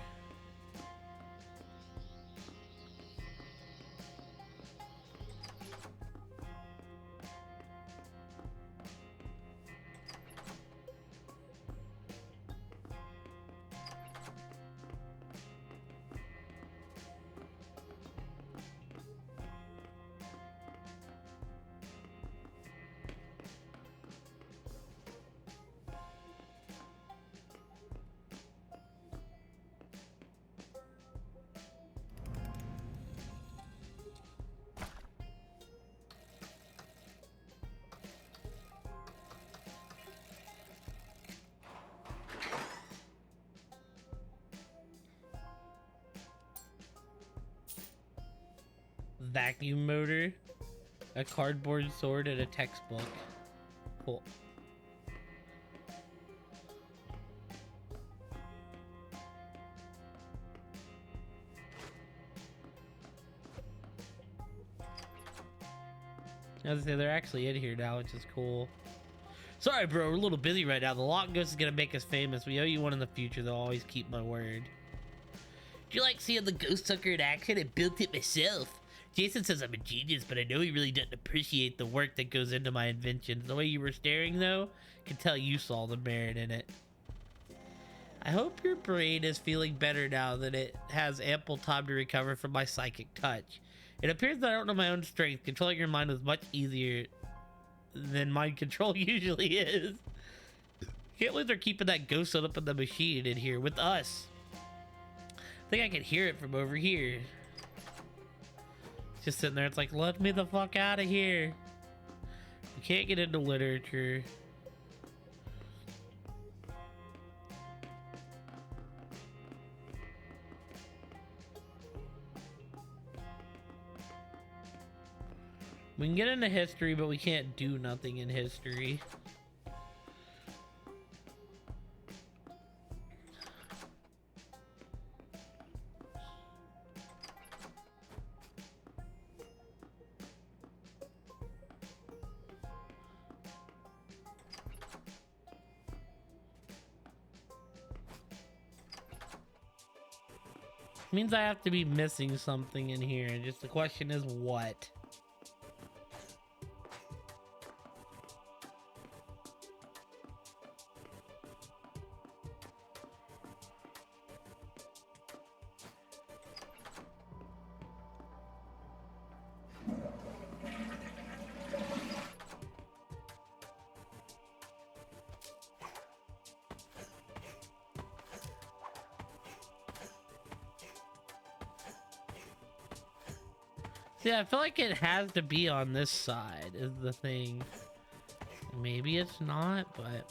A: vacuum motor, a cardboard sword, and a textbook. Cool. As I say, they're actually in here now, which is cool. Sorry, bro, we're a little busy right now. The Lock Ghost is gonna make us famous. We owe you one in the future, though. I'll always keep my word. Do you like seeing the Ghost Sucker in action? I built it myself. Jason says I'm a genius, but I know he really doesn't appreciate the work that goes into my inventions. The way you were staring, though, can tell you saw the merit in it. I hope your brain is feeling better now that it has ample time to recover from my psychic touch. It appears that I don't know my own strength. Controlling your mind was much easier than mind control usually is. Can't believe they're keeping that ghost set up in the machine in here with us. I think I can hear it from over here. It's just sitting there. It's like, let me the fuck out of here. We can't get into literature. We can get into history, but we can't do nothing in history. Means I have to be missing something in here. Just the question is what? Yeah, I feel like it has to be on this side is the thing. Maybe it's not, but...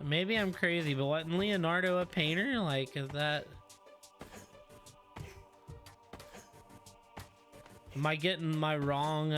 A: Maybe I'm crazy, but wasn't Leonardo a painter? Like, is that... Am I getting my wrong,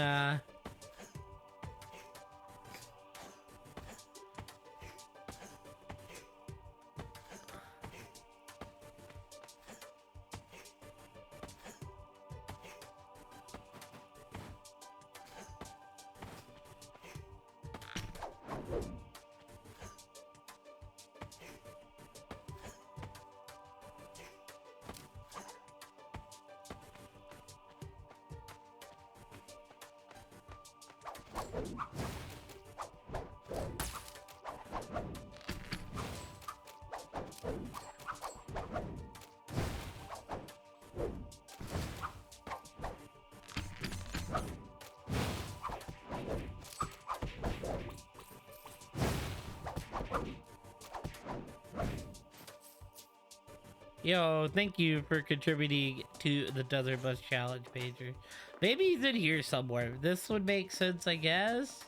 A: Yo, thank you for contributing to the Desert Bus Challenge, Pager. Maybe he's in here somewhere. This would make sense, I guess.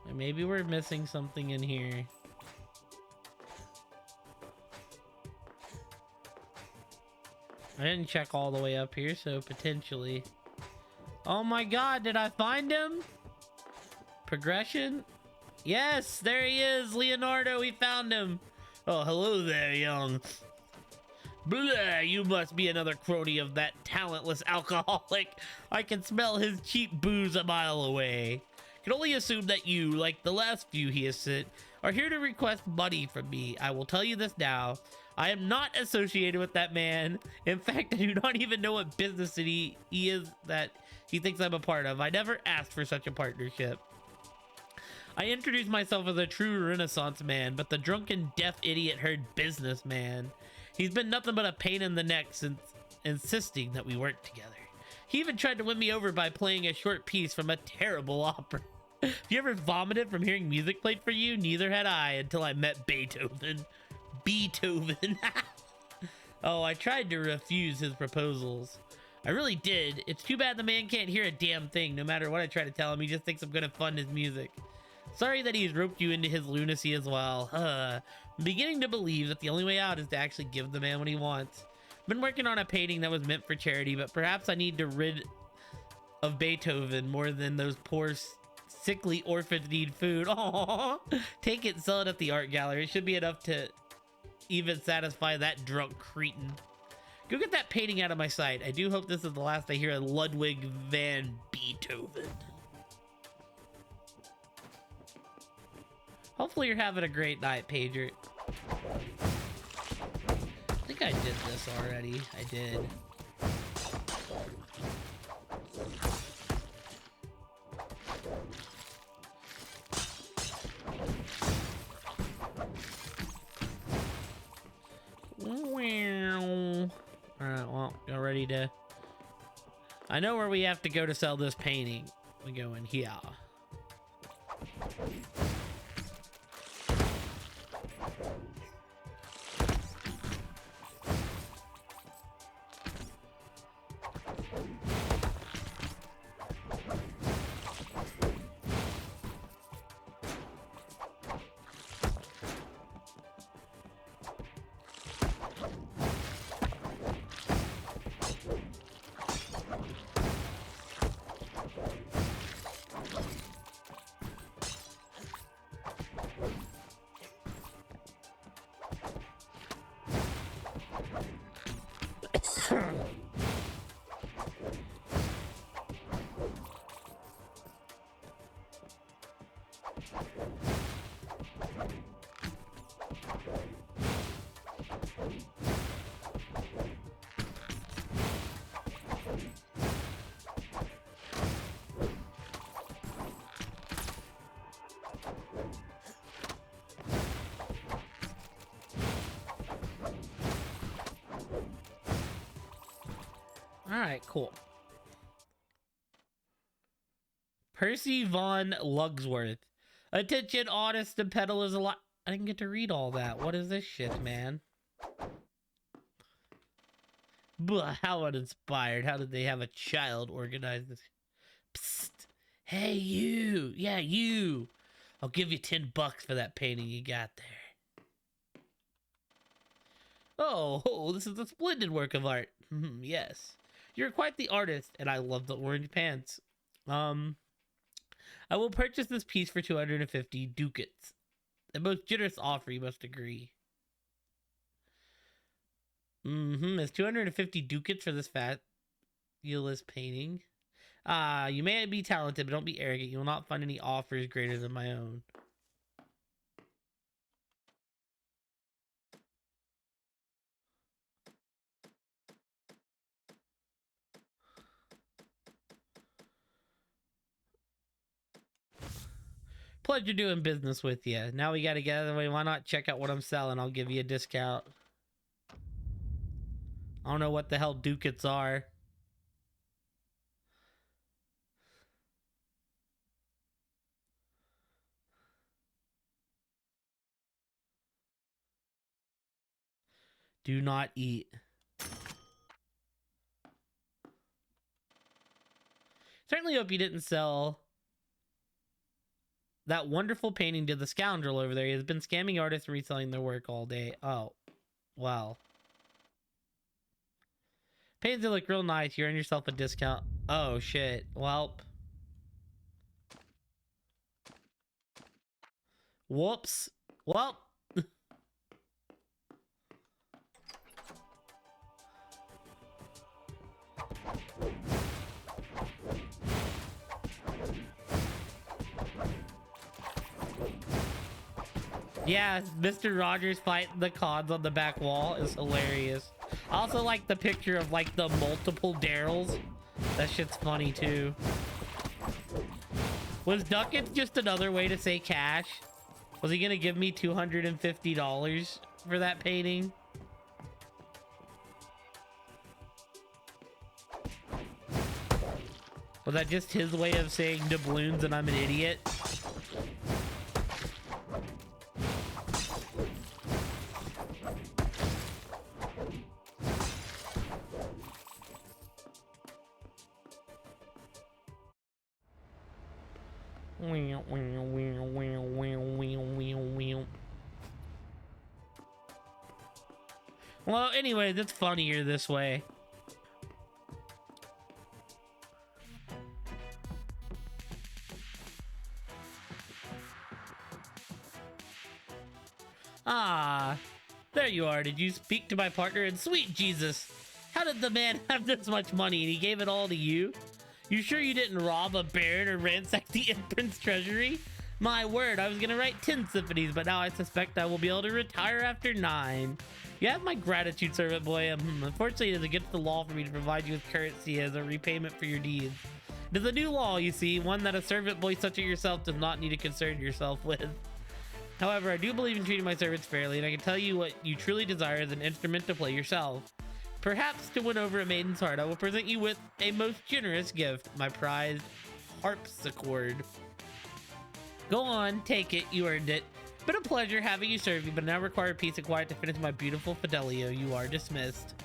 A: And maybe we're missing something in here. I didn't check all the way up here, so potentially. Oh my god, did I find him? Progression? Yes, there he is, Leonardo, we found him. Oh, hello there, young. Blah, you must be another crony of that talentless alcoholic. I can smell his cheap booze a mile away. Can only assume that you, like the last few he has sent, are here to request money from me. I will tell you this now. I am not associated with that man. In fact, I do not even know what business he is that he thinks I'm a part of. I never asked for such a partnership. I introduced myself as a true Renaissance man, but the drunken deaf idiot heard businessman. He's been nothing but a pain in the neck since insisting that we work together. He even tried to win me over by playing a short piece from a terrible opera. Have you ever vomited from hearing music played for you? Neither had I until I met Beethoven. Beethoven. Oh, I tried to refuse his proposals. I really did. It's too bad the man can't hear a damn thing. No matter what I try to tell him, he just thinks I'm gonna fund his music. Sorry that he's roped you into his lunacy as well. I'm beginning to believe that the only way out is to actually give the man what he wants. Been working on a painting that was meant for charity, but perhaps I need to rid of Beethoven more than those poor sickly orphans need food. Aww. Take it and sell it at the art gallery. It should be enough to even satisfy that drunk cretin. Go get that painting out of my sight. I do hope this is the last I hear of Ludwig van Beethoven. Hopefully you're having a great night, Pager. I think I did this already. I did. Alright, well, you're ready to... I know where we have to go to sell this painting. We go in here. Alright, cool. Percy von Lugsworth. Attention, artists and peddlers alike. I didn't get to read all that. What is this shit, man? Blah, how uninspired. How did they have a child organize this? Psst. Hey, you. Yeah, you. I'll give you $10 for that painting you got there. Oh, this is a splendid work of art. Yes. You're quite the artist, and I love the orange pants. I will purchase this piece for 250 ducats. The most generous offer, you must agree. It's 250 ducats for this fabulous painting. You may be talented, but don't be arrogant. You will not find any offers greater than my own. Pleasure doing business with you. Now we gotta get out of the way. Why not check out what I'm selling? I'll give you a discount. I don't know what the hell ducats are. Do not eat. Certainly hope you didn't sell that wonderful painting to the scoundrel over there. He has been scamming artists and reselling their work all day. Oh, wow. Paintings that look real nice. You earn yourself a discount. Oh, shit. Welp. Whoops. Welp. Yeah, Mr. Rogers fighting the cons on the back wall is hilarious. I also like the picture of like the multiple Daryls. That shit's funny too. Was ducats just another way to say cash? Was he gonna give me $250 for that painting? Was that just his way of saying doubloons and I'm an idiot? Well, anyway, that's funnier this way. Ah, there you are. Did you speak to my partner? And sweet Jesus, how did the man have this much money and he gave it all to you? You sure you didn't rob a baron or ransack the Emperor's treasury? My word, I was gonna write 10 symphonies, but now I suspect I will be able to retire after 9. You have my gratitude, servant boy. Unfortunately, it is against the law for me to provide you with currency as a repayment for your deeds. It is a new law, you see, one that a servant boy such as yourself does not need to concern yourself with. However, I do believe in treating my servants fairly, and I can tell you what you truly desire is an instrument to play yourself. Perhaps to win over a maiden's heart, I will present you with a most generous gift, my prized harpsichord. Go on, take it, you earned it. Been a pleasure having you serve you, but now require peace and quiet to finish my beautiful Fidelio. You are dismissed.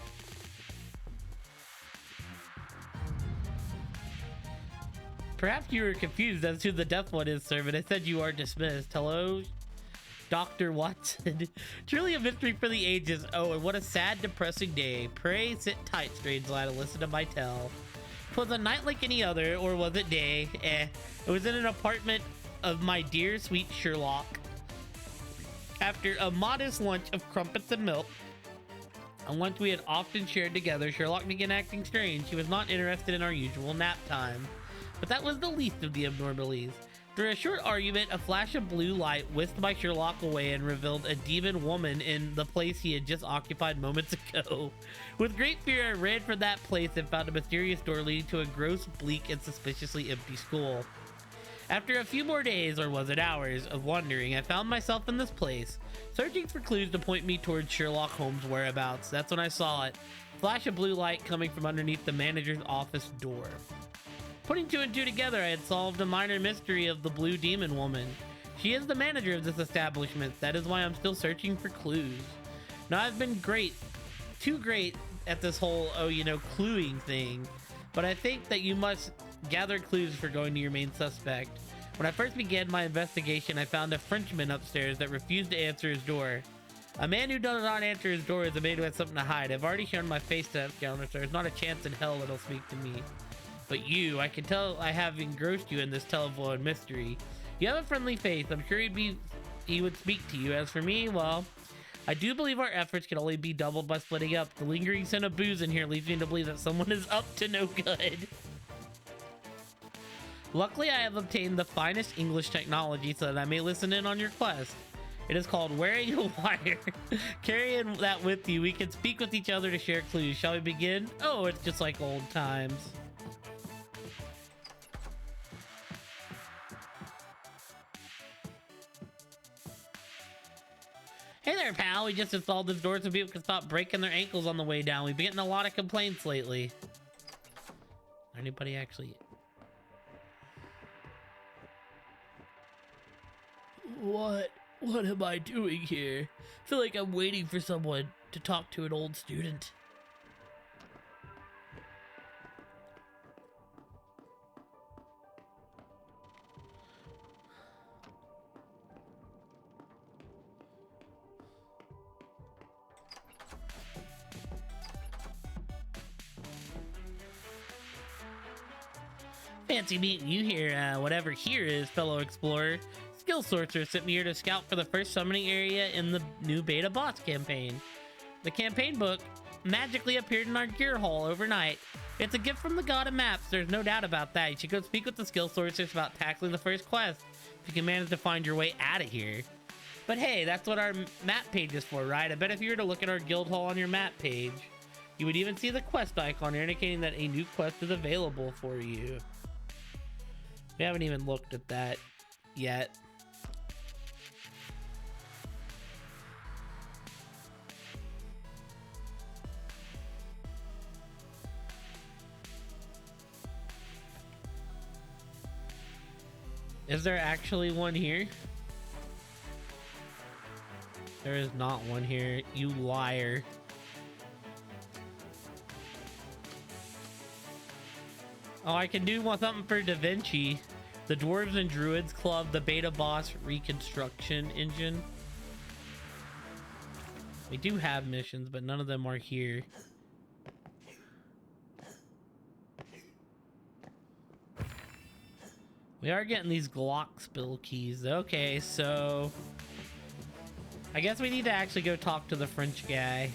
A: Perhaps you were confused as to who the deaf one is, servant. I said you are dismissed. Hello, Dr. Watson. Truly a mystery for the ages. Oh, and what a sad, depressing day. Pray sit tight, strange lad, and listen to my tale. 'Twas a night like any other, or was it day? It was in an apartment of my dear sweet Sherlock. After a modest lunch of crumpets and milk, a lunch we had often shared together, Sherlock began acting strange. He was not interested in our usual nap time. But that was the least of the abnormalities. Through a short argument, a flash of blue light whisked my Sherlock away and revealed a demon woman in the place he had just occupied moments ago. With great fear, I ran from that place and found a mysterious door leading to a gross, bleak, and suspiciously empty school. After a few more days, or was it hours, of wandering, I found myself in this place, searching for clues to point me towards Sherlock Holmes' whereabouts. That's when I saw it. Flash of blue light coming from underneath the manager's office door. Putting 2 and 2 together, I had solved a minor mystery of the blue demon woman. She is the manager of this establishment. That is why I'm still searching for clues. Now, I've been too great at this whole, cluing thing. But I think that you must gather clues for going to your main suspect. When I first began my investigation, I found a Frenchman upstairs that refused to answer his door. A man who does not answer his door is a man who has something to hide. I've already shown my face to that scoundrel, so there's not a chance in hell it'll speak to me. But you, I can tell I have engrossed you in this telephone mystery. You have a friendly face. I'm sure he would speak to you. As for me, well, I do believe our efforts can only be doubled by splitting up. The lingering scent of booze in here leads me to believe that someone is up to no good. Luckily, I have obtained the finest English technology so that I may listen in on your quest. It is called wearing a wire. Carrying that with you, we can speak with each other to share clues. Shall we begin? Oh, it's just like old times. Hey there, pal. We just installed this door so people can stop breaking their ankles on the way down. We've been getting a lot of complaints lately. Anybody actually... What am I doing here? I feel like I'm waiting for someone to talk to an old student. Fancy meeting you here, whatever here is, fellow explorer. Skill Sorcerer sent me here to scout for the first summoning area in the new beta boss campaign. The campaign book magically appeared in our gear hall overnight. It's a gift from the god of maps, there's no doubt about that. You should go speak with the Skill Sorcerers about tackling the first quest, if you can manage to find your way out of here. But hey, that's what our map page is for, right? I bet if you were to look at our guild hall on your map page, you would even see the quest icon here indicating that a new quest is available for you. We haven't even looked at that yet. Is there actually one here? There is not one here, you liar. Oh, I can do something for Da Vinci. The Dwarves and Druids Club, the Beta Boss Reconstruction Engine. We do have missions, but none of them are here. We are getting these Glock spill keys. Okay, so I guess we need to actually go talk to the French guy.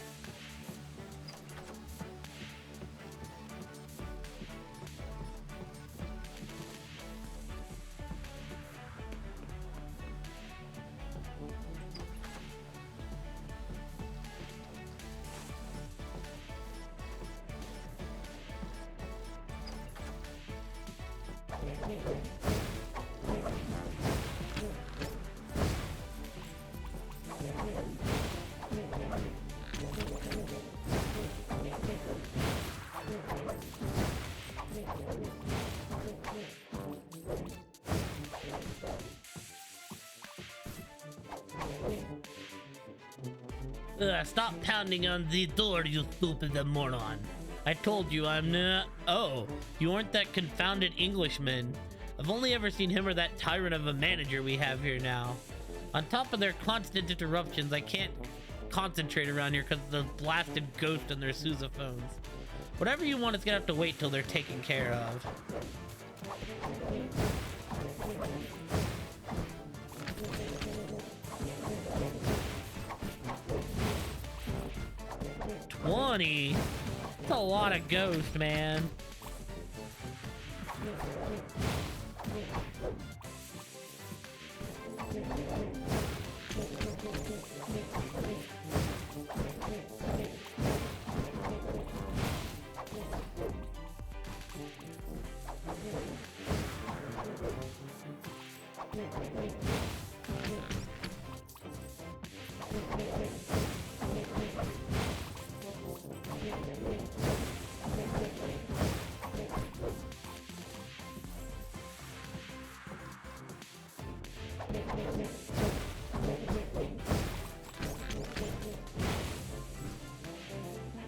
A: Stop pounding on the door, you stupid moron. I told you I'm not. Oh, you aren't that confounded Englishman. I've only ever seen him or that tyrant of a manager we have here now. On top of their constant interruptions, I can't concentrate around here because of the blasted ghost and their sousaphones. Whatever you want is gonna have to wait till they're taken care of. $20? That's a lot of ghosts, man.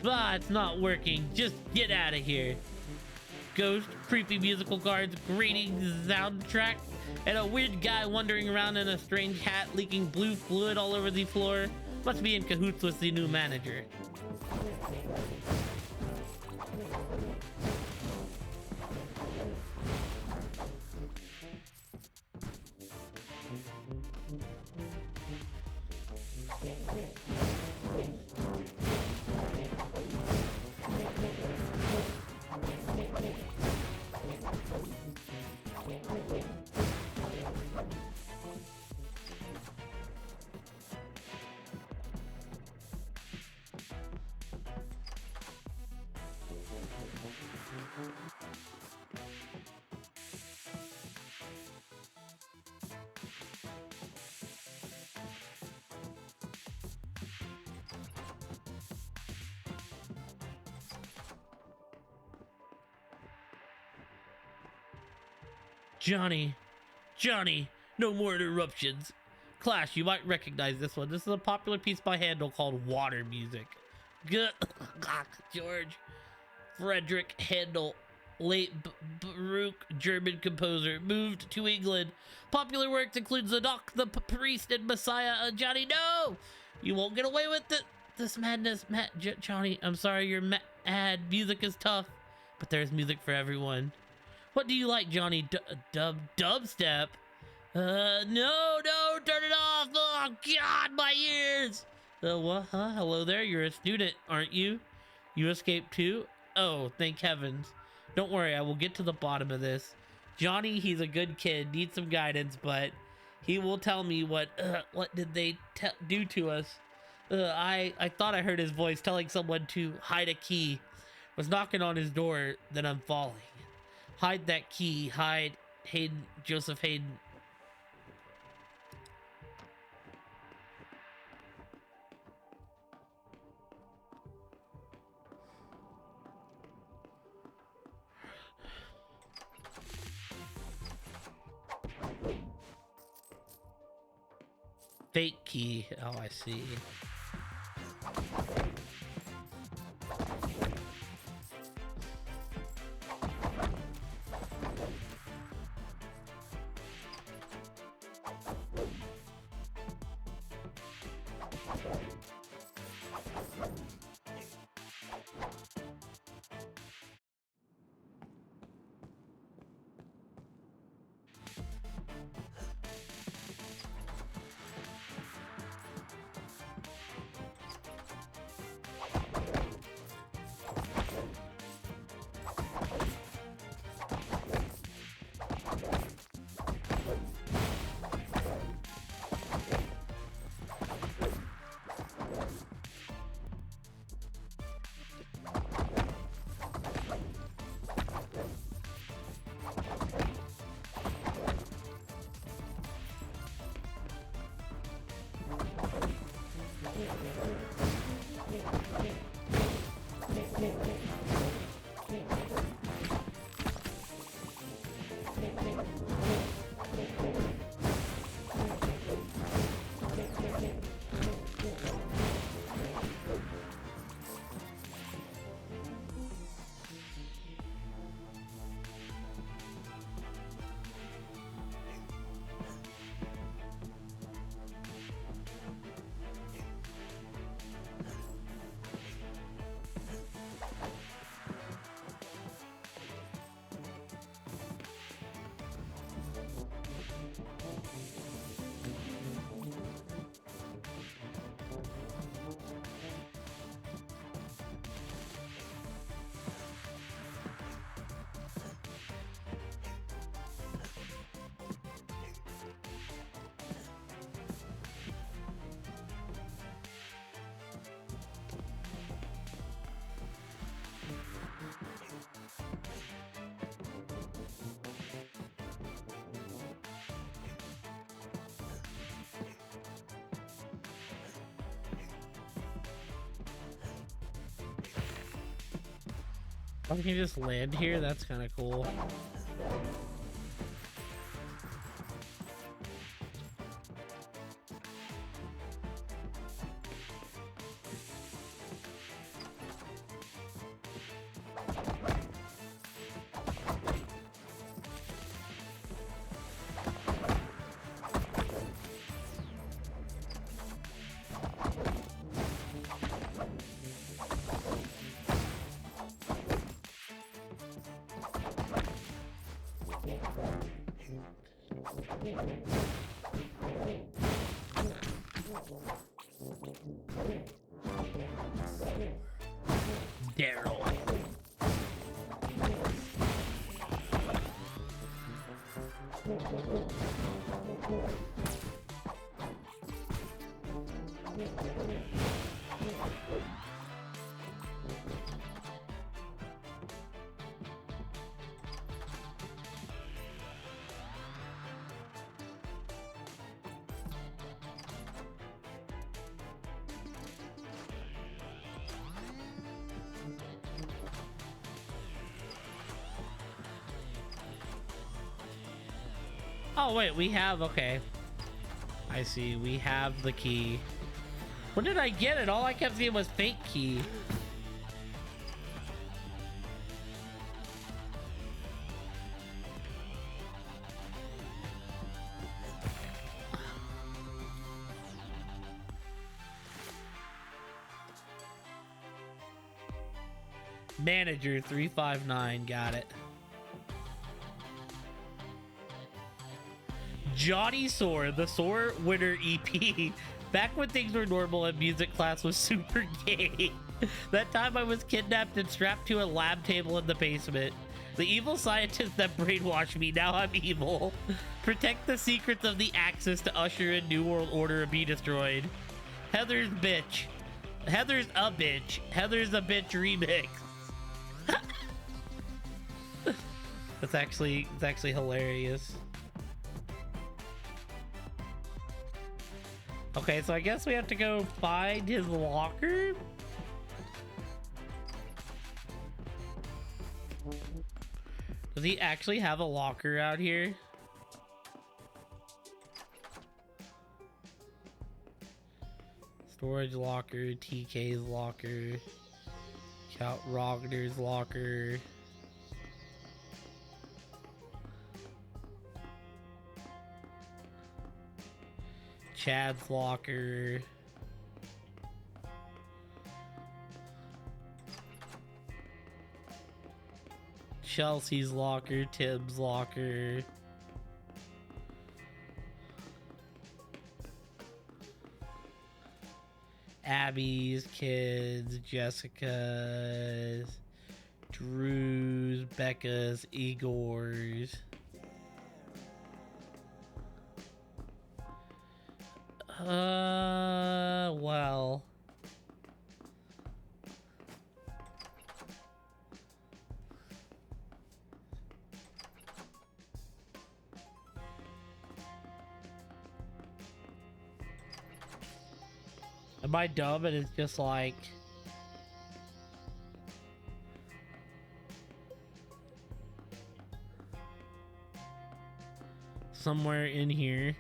A: Ah, it's not working. Just get out of here. Ghost, creepy musical cards, grating soundtrack, and a weird guy wandering around in a strange hat leaking blue fluid all over the floor. Must be in cahoots with the new manager. Johnny, no more interruptions. Clash, you might recognize this one. This is a popular piece by Handel called Water Music. George Frederick Handel, late Baroque German composer, moved to England. Popular works include Zadok, the Priest, and Messiah. Johnny, no! You won't get away with this madness. Johnny, I'm sorry you're mad. Music is tough, but there's music for everyone. What do you like, Johnny? Dubstep? No, turn it off! Oh, God, my ears! What? Huh? Hello there, you're a student, aren't you? You escaped too? Oh, thank heavens. Don't worry, I will get to the bottom of this. Johnny, he's a good kid, needs some guidance, but he will tell me what did they do to us. I thought I heard his voice telling someone to hide a key. Was knocking on his door, then I'm falling. Hide that key, hide. Hayden, Joseph Hayden. Fake key. Oh, I see. Oh, can you just land here? That's kind of cool. Daryl. Oh wait, we have, okay. I see, we have the key. When did I get it? All I kept seeing was fake key. Manager 359, got it. Johnny Soar, the Soar Winner EP. Back when things were normal and music class was super gay. That time I was kidnapped and strapped to a lab table in the basement. The evil scientist that brainwashed me, now I'm evil. Protect the secrets of the Axis to usher in New World Order and be destroyed. Heather's bitch. Heather's a bitch. Heather's a bitch remix. It's actually hilarious. Okay, so I guess we have to go find his locker. Does he actually have a locker out here? Storage locker, TK's locker, Count Rogner's locker. Chad's locker. Chelsea's locker, Tim's locker. Abby's, kids, Jessica's, Drew's, Becca's, Igor's. Well. Am I dumb and it's just like... somewhere in here?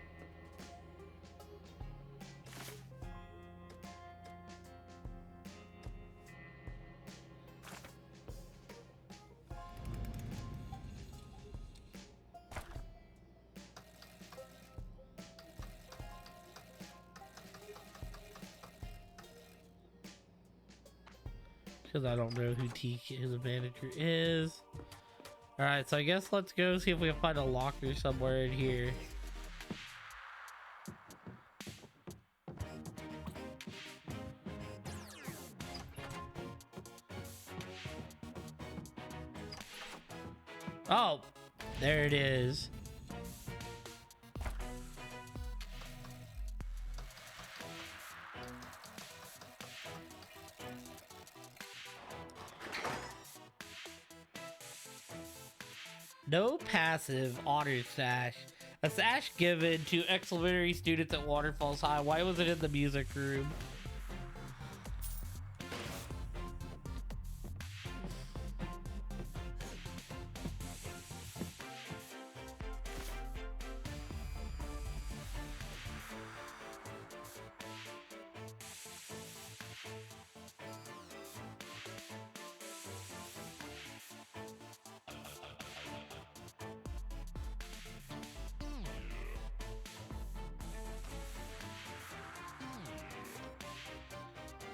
A: Because I don't know who his manager is. Alright, so I guess let's go see if we can find a locker somewhere in here. Oh, there it is. No passive honor sash. A sash given to ex-elementary students at Waterfalls High. Why was it in the music room?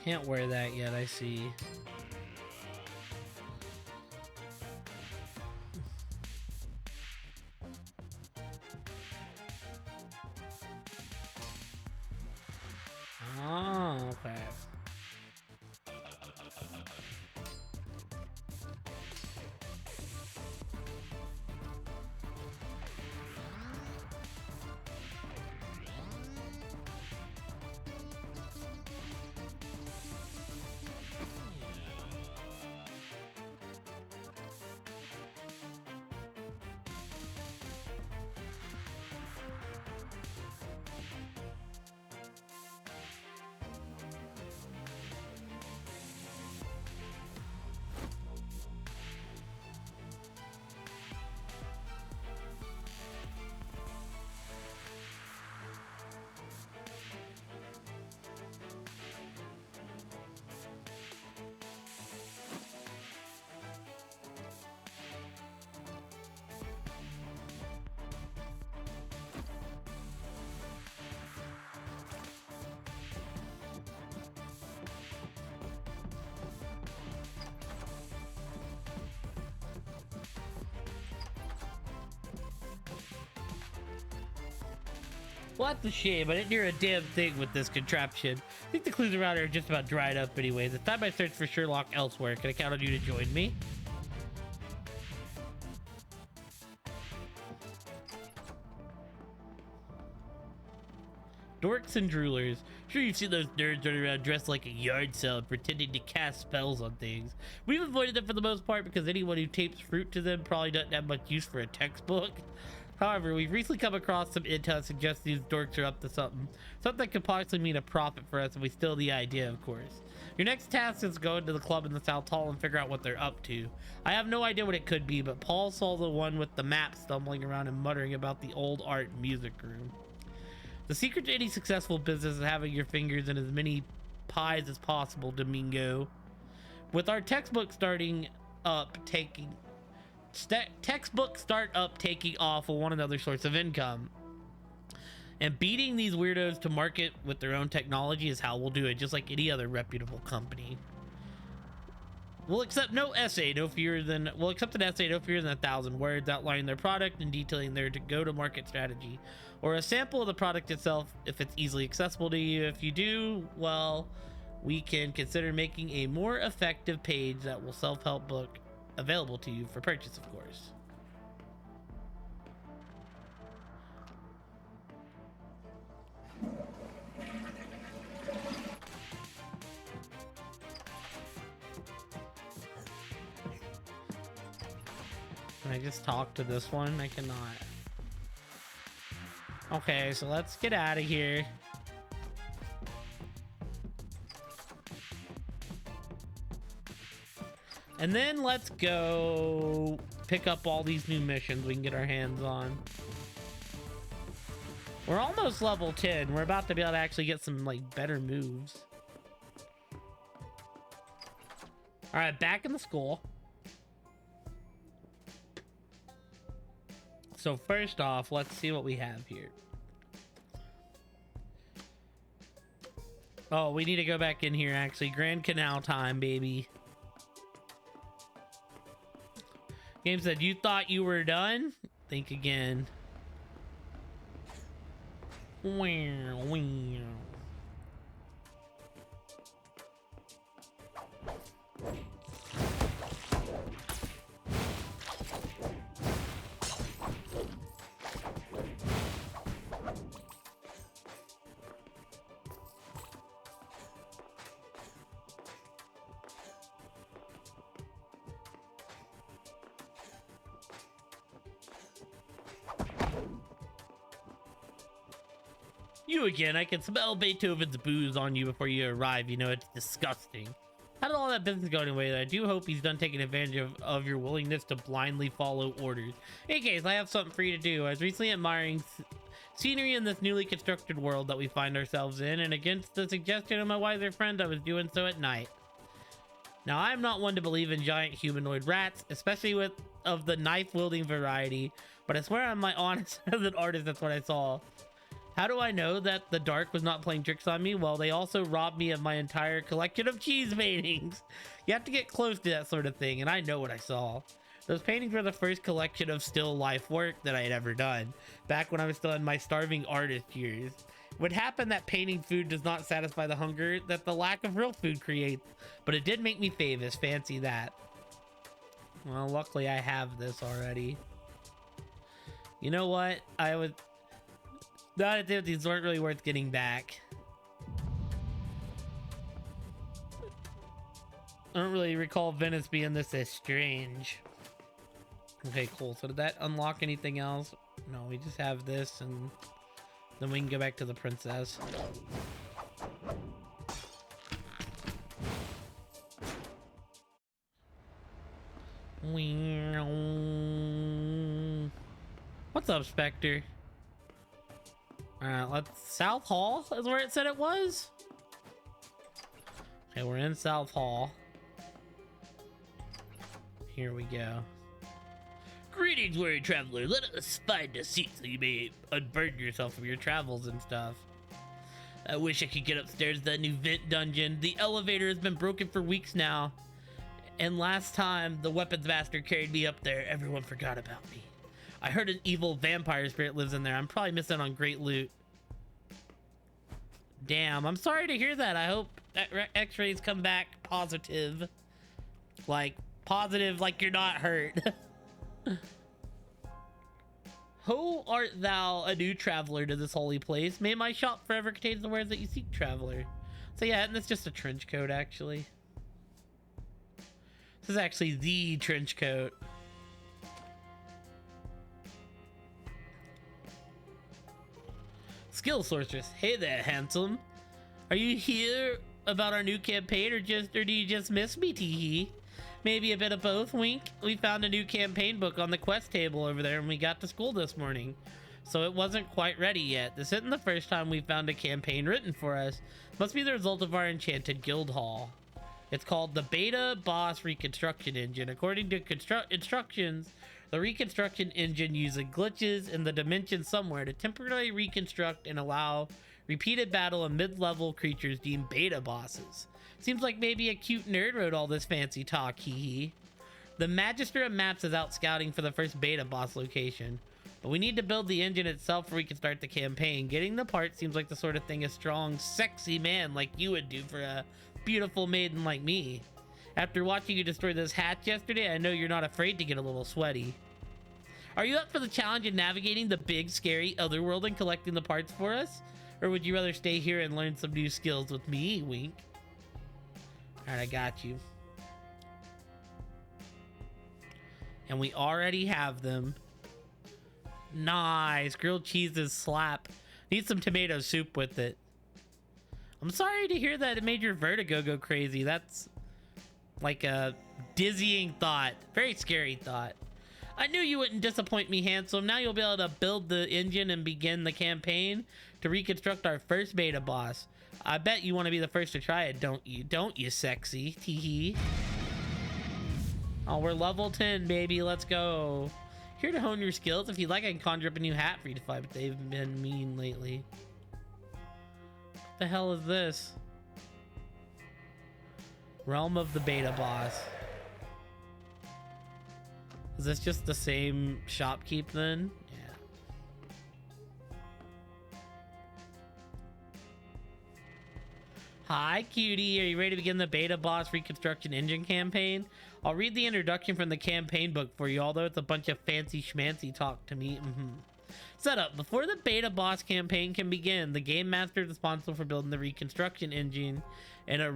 A: Can't wear that yet, I see. Oh, okay. Well, that's a shame. I didn't hear a damn thing with this contraption. I think the clues around here are just about dried up anyways. It's time I search for Sherlock elsewhere. Can I count on you to join me? Dorks and droolers. Sure, you've seen those nerds running around dressed like a yard sale pretending to cast spells on things. We've avoided them for the most part because anyone who tapes fruit to them probably doesn't have much use for a textbook. However, we've recently come across some intel suggests these dorks are up to something. Something that could possibly mean a profit for us if we steal the idea, of course. Your next task is go into the club in the South Hall and figure out what they're up to. I have no idea what it could be, but Paul saw the one with the map stumbling around and muttering about the old art music room. The secret to any successful business is having your fingers in as many pies as possible, Domingo. With our textbook starting up taking off will want another source of income. And beating these weirdos to market with their own technology is how we'll do it, just like any other reputable company. We'll accept an essay no fewer than 1,000 words outlining their product and detailing their go-to-market strategy, or a sample of the product itself if it's easily accessible to you. If you do, well, we can consider making a more effective page that will self-help book available to you for purchase, of course. Can I just talk to this one? I cannot. Okay, so let's get out of here. And then let's go pick up all these new missions we can get our hands on. We're almost level 10. We're about to be able to actually get some like better moves. All right, back in the school. So first off, let's see what we have here. Oh, we need to go back in here actually. Grand Canal time, baby. Game said, you thought you were done? Think again. Wow, wow. You again. I can smell Beethoven's booze on you before you arrive. You know, it's disgusting. How did all that business go anyway? I do hope he's done taking advantage of your willingness to blindly follow orders. In any case, I have something for you to do. I was recently admiring scenery in this newly constructed world that we find ourselves in, and against the suggestion of my wiser friend, I was doing so at night. Now, I'm not one to believe in giant humanoid rats, especially of the knife-wielding variety, but I swear on my honest as an artist, that's what I saw. How do I know that the dark was not playing tricks on me? Well, they also robbed me of my entire collection of cheese paintings. You have to get close to that sort of thing, and I know what I saw. Those paintings were the first collection of still life work that I had ever done, back when I was still in my starving artist years. It would happen that painting food does not satisfy the hunger that the lack of real food creates, but it did make me famous, fancy that. Well, luckily I have this already. You know what? These weren't really worth getting back. I don't really recall Venice being this strange. Okay, cool. So did that unlock anything else? No, we just have this, and then we can go back to the princess. What's up, Spectre? Alright, South Hall is where it said it was? Okay, we're in South Hall. Here we go. Greetings, weary traveler. Let us find a seat so you may unburden yourself from your travels and stuff. I wish I could get upstairs to that new vent dungeon. The elevator has been broken for weeks now. And last time the weapons master carried me up there, everyone forgot about me. I heard an evil vampire spirit lives in there. I'm probably missing on great loot. Damn, I'm sorry to hear that. I hope that x-rays come back positive. Like, positive like you're not hurt. Ho art thou, a new traveler to this holy place? May my shop forever contain the wares that you seek, traveler. So yeah, and it's just a trench coat, actually. This is actually the trench coat. Skill sorceress. Hey there, handsome. Are you here about our new campaign, or do you just miss me, teehee? Maybe a bit of both, wink. We found a new campaign book on the quest table over there when we got to school this morning, so it wasn't quite ready yet. This isn't the first time we found a campaign written for us. Must be the result of our enchanted guild hall. It's called the Beta Boss Reconstruction Engine. According to instructions, the reconstruction engine uses glitches in the dimension somewhere to temporarily reconstruct and allow repeated battle of mid-level creatures deemed beta bosses. Seems like maybe a cute nerd wrote all this fancy talk, hee hee. The Magister of Maps is out scouting for the first beta boss location, but we need to build the engine itself before we can start the campaign. Getting the part seems like the sort of thing a strong, sexy man like you would do for a beautiful maiden like me. After watching you destroy this hatch yesterday, I know you're not afraid to get a little sweaty. Are you up for the challenge of navigating the big, scary otherworld and collecting the parts for us? Or would you rather stay here and learn some new skills with me, wink? Alright, I got you. And we already have them. Nice. Grilled cheeses slap. Need some tomato soup with it. I'm sorry to hear that it made your vertigo go crazy. That's like a dizzying thought. Very scary thought. I knew you wouldn't disappoint me, handsome. Now you'll be able to build the engine and begin the campaign to reconstruct our first beta boss. I bet you want to be the first to try it, don't you? Don't you, sexy? Teehee. Oh, we're level 10, baby. Let's go. Here to hone your skills. If you'd like, I can conjure up a new hat for you to fight, but they've been mean lately. What the hell is this? Realm of the beta boss. Is this just the same shopkeep then? Yeah. Hi, cutie. Are you ready to begin the beta boss reconstruction engine campaign? I'll read the introduction from the campaign book for you, although it's a bunch of fancy schmancy talk to me. Setup. Before the beta boss campaign can begin, the game master is responsible for building the reconstruction engine in a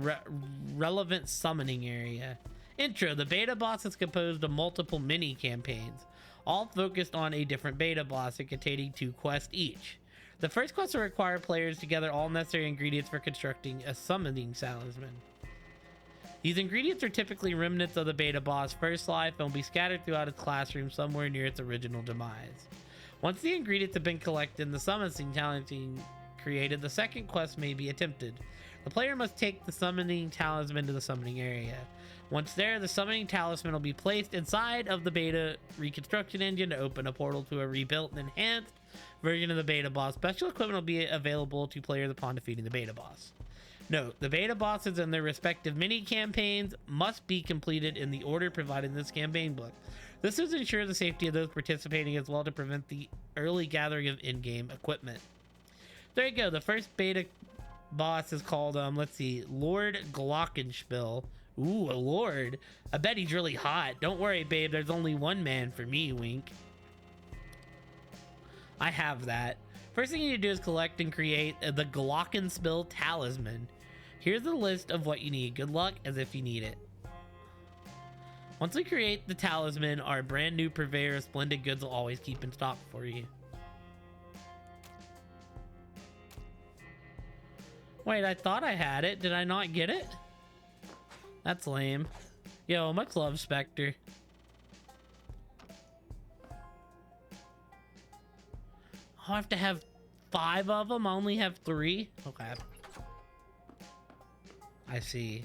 A: relevant summoning area. Intro. The beta boss is composed of multiple mini campaigns, all focused on a different beta boss and containing 2 quests each. The first quest will require players to gather all necessary ingredients for constructing a summoning talisman. These ingredients are typically remnants of the beta boss' first life and will be scattered throughout its classroom somewhere near its original demise. Once the ingredients have been collected and the summoning talisman created, the second quest may be attempted. The player must take the summoning talisman to the summoning area. Once there, the summoning talisman will be placed inside of the beta reconstruction engine to open a portal to a rebuilt and enhanced version of the beta boss. Special equipment will be available to players upon defeating the beta boss. Note, the beta bosses and their respective mini campaigns must be completed in the order provided in this campaign book. This is to ensure the safety of those participating as well to prevent the early gathering of in-game equipment. There you go. The first beta boss is called, let's see, Lord Glockenspiel. Ooh, a lord. I bet he's really hot. Don't worry, babe. There's only one man for me, wink. I have that. First thing you need to do is collect and create the Glockenspiel talisman. Here's the list of what you need. Good luck, as if you need it. Once we create the talisman, our brand new purveyor of splendid goods will always keep in stock for you. Wait, I thought I had it. Did I not get it? That's lame. Yo, much love, Spectre. I have to have 5 of them. I only have 3. Okay. I see.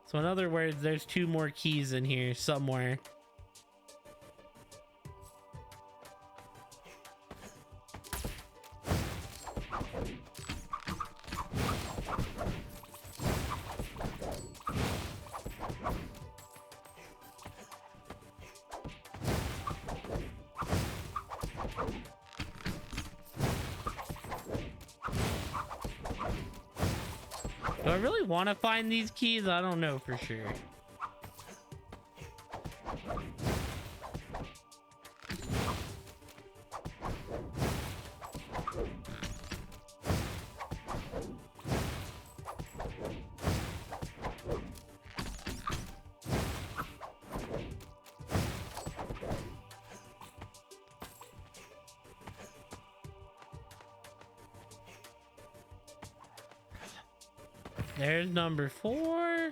A: So in other words, there's 2 more keys in here somewhere. Do I really want to find these keys? I don't know for sure. There's number 4.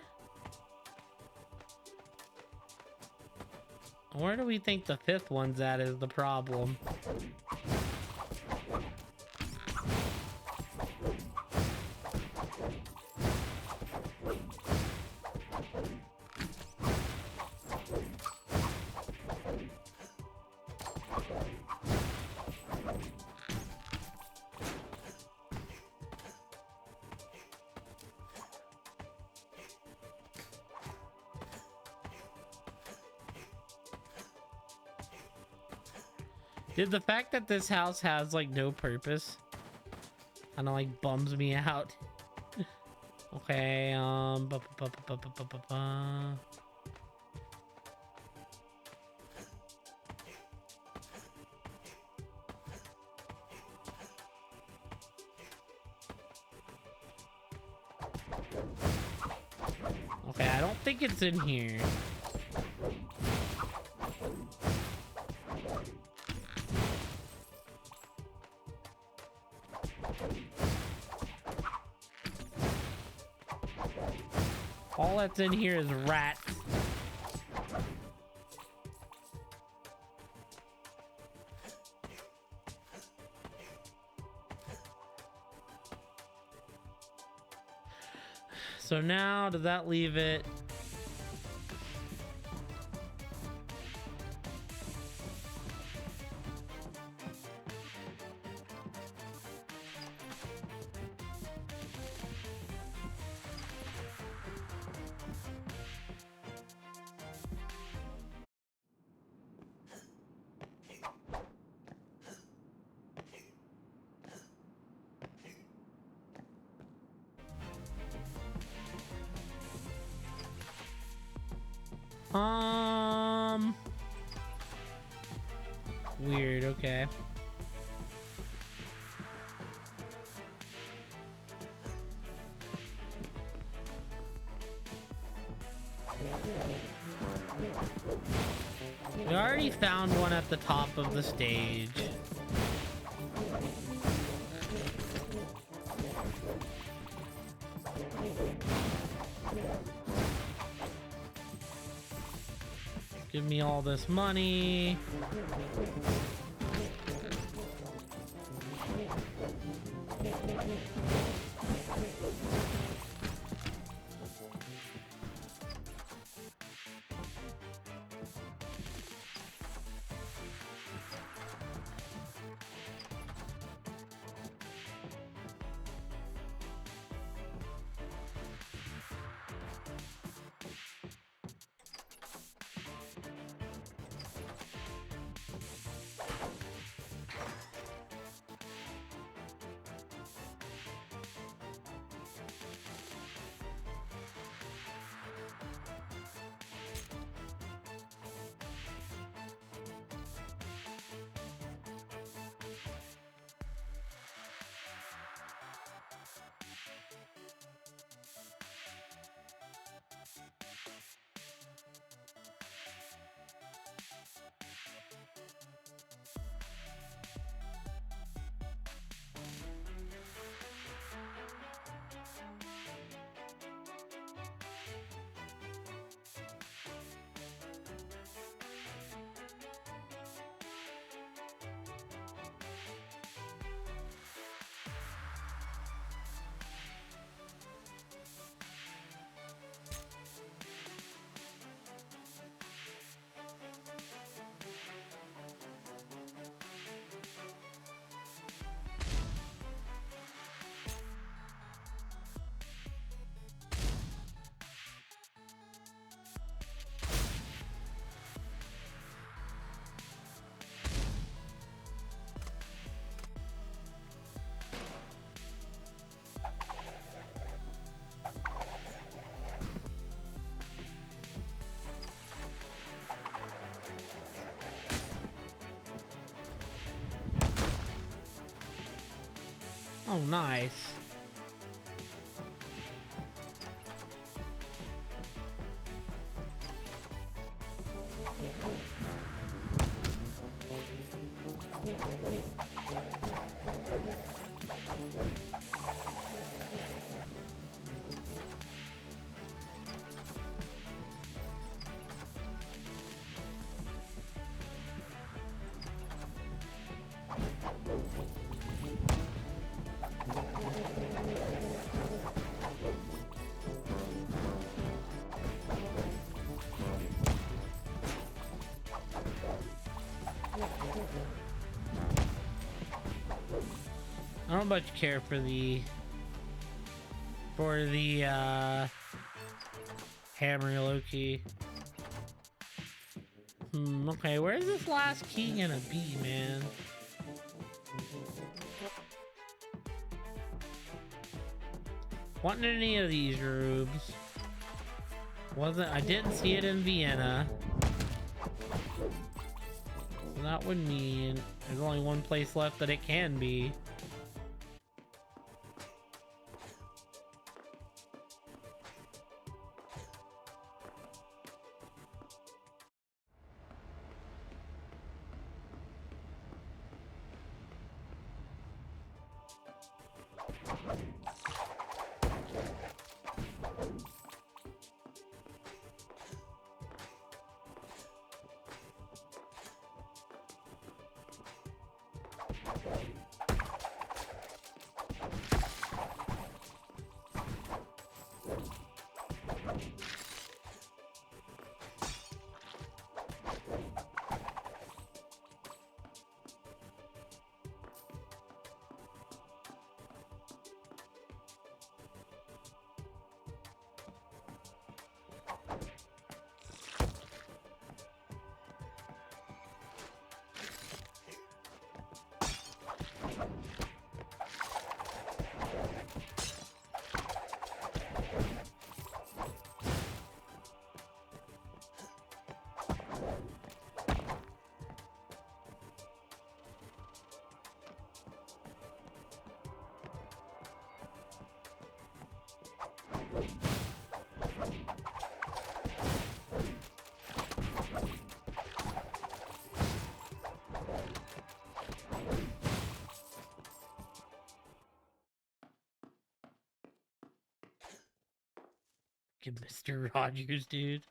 A: Where do we think the 5th one's at is the problem. Did the fact that this house has like no purpose kind of like bums me out. Okay, okay, I don't think it's in here. All that's in here is rats. So now, does that leave it? Weird, okay. We already found one at the top of the stage. Give me all this money. Oh, nice. I don't much care for the hammer low-key. Okay, where's this last key gonna be, man? Wasn't in any of these rooms. I didn't see it in Vienna. So that would mean there's only one place left that it can be. Mr. Rogers, dude.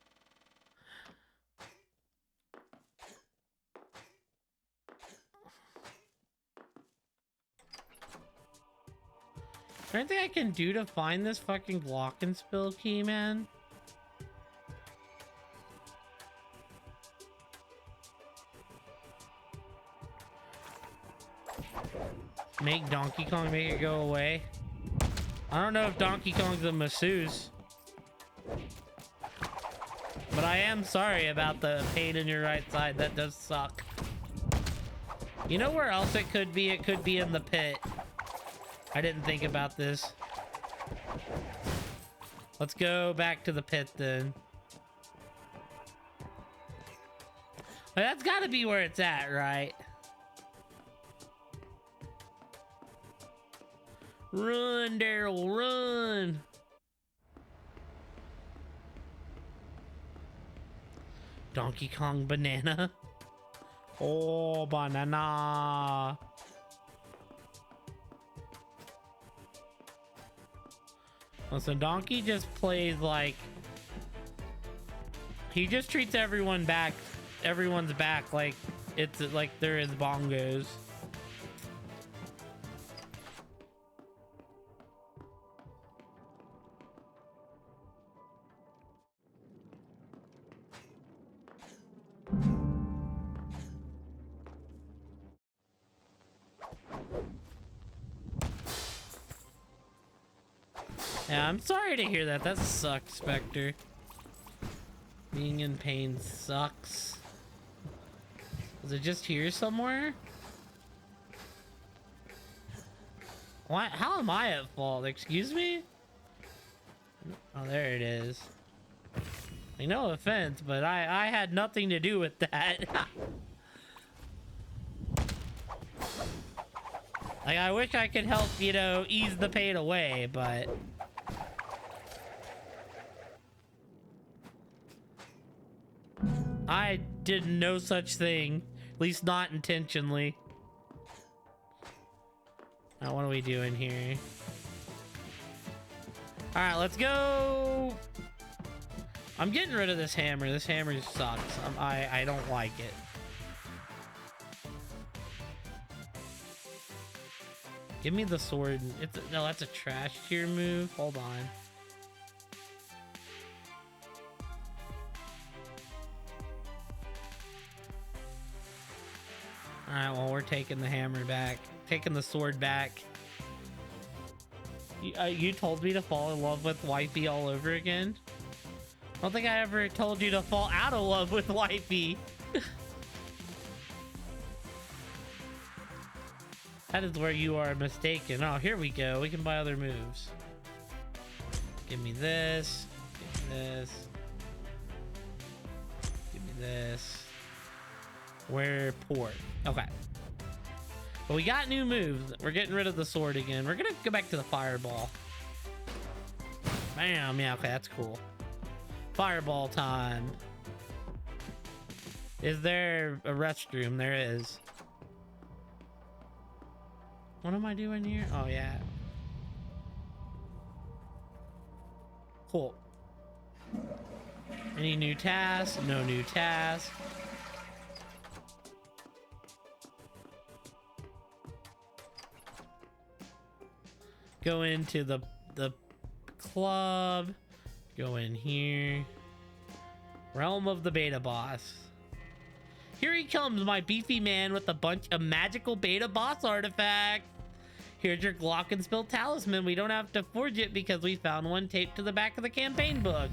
A: Is there anything I can do to find this fucking glockenspiel key, man? Make Donkey Kong make it go away? I don't know if Donkey Kong's a masseuse. But I am sorry about the pain in your right side. That does suck. You know where else it could be? It could be in the pit. I didn't think about this. Let's go back to the pit then. But that's gotta be where it's at, right? Run, Daryl, run! Donkey Kong banana. Oh, banana. Listen, Donkey just plays like... He just treats everyone's back like it's like they're his bongos. Yeah, I'm sorry to hear that. That sucks, Spectre. Being in pain sucks. Was it just here somewhere? Why? How am I at fault? Excuse me? Oh, there it is. Like, no offense, but I had nothing to do with that. Like, I wish I could help, you know, ease the pain away, but... I did no such thing. At least not intentionally. Now, what are we doing here? Alright, let's go. I'm getting rid of this hammer. This hammer sucks. I don't like it. Give me the sword. No, that's a trash tier move. Hold on. Alright, well, we're taking the hammer back. Taking the sword back. You told me to fall in love with Wifey all over again? I don't think I ever told you to fall out of love with Wifey. That is where you are mistaken. Oh, here we go. We can buy other moves. Give me this. Give me this. Give me this. We're poor. Okay. But we got new moves. We're getting rid of the sword again. We're gonna go back to the fireball. Bam. Yeah, okay, that's cool. Fireball time. Is there a restroom? There is. What am I doing here? Oh, yeah. Cool. Any new tasks? No new tasks. Go into the club. Go in here. Realm of the beta boss. Here he comes, my beefy man with a bunch of magical beta boss artifacts. Here's your Glockenspiel talisman. We don't have to forge it because we found one taped to the back of the campaign book.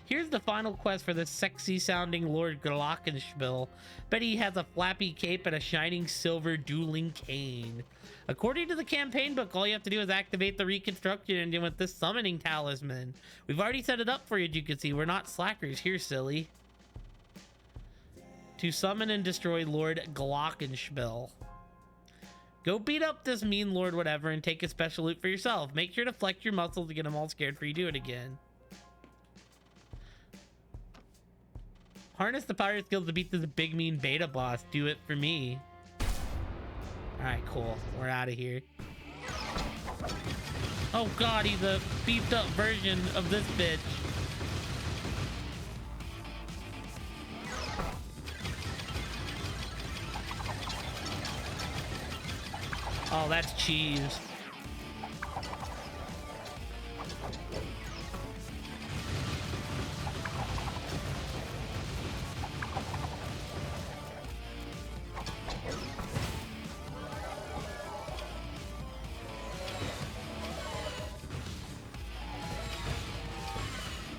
A: Here's the final quest for this sexy sounding Lord Glockenspiel. Bet he has a flappy cape and a shining silver dueling cane. According to the campaign book, all you have to do is activate the reconstruction engine with this summoning talisman. We've already set it up for you, as you can see. We're not slackers here, silly. To summon and destroy Lord Glockenspiel. Go beat up this mean lord whatever and take a special loot for yourself. Make sure to flex your muscles to get them all scared before you do it again. Harness the power skills to beat this big mean beta boss. Do it for me. Alright, cool. We're out of here. Oh god, he's a beefed up version of this bitch. Oh, that's cheese.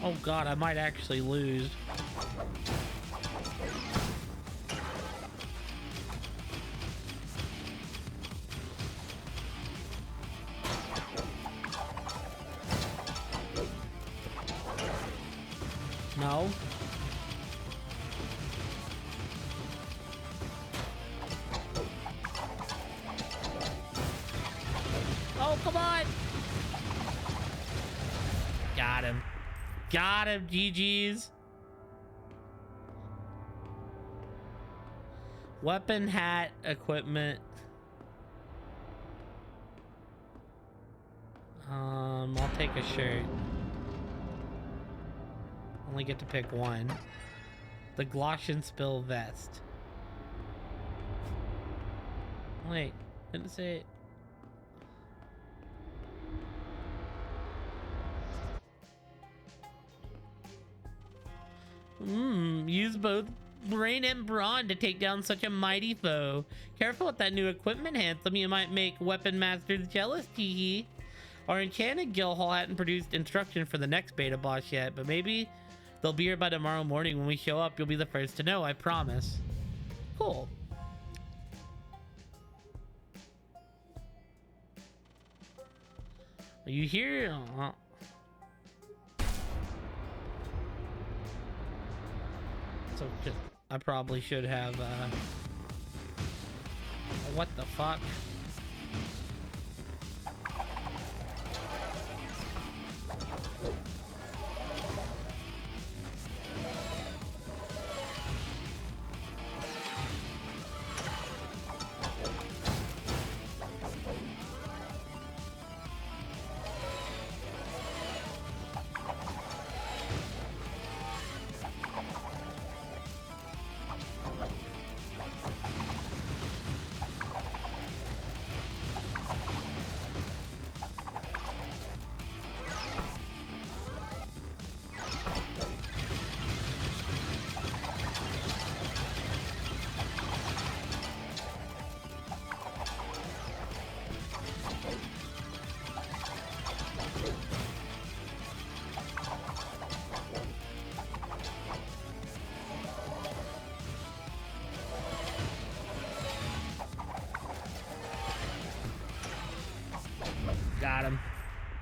A: Oh god, I might actually lose. No. Oh, come on. Got him. Got him, GG's. Weapon, hat, equipment. I'll take a shirt. Only get to pick one. The Glockenspiel vest. Wait, didn't say it. Use both brain and brawn to take down such a mighty foe. Careful with that new equipment, handsome. You might make weapon masters jealous, teehee. Our enchanted guild hall hadn't produced instruction for the next beta boss yet, but maybe they'll be here by tomorrow morning. When we show up, you'll be the first to know, I promise. Cool. Are you here? So I probably should have, what the fuck?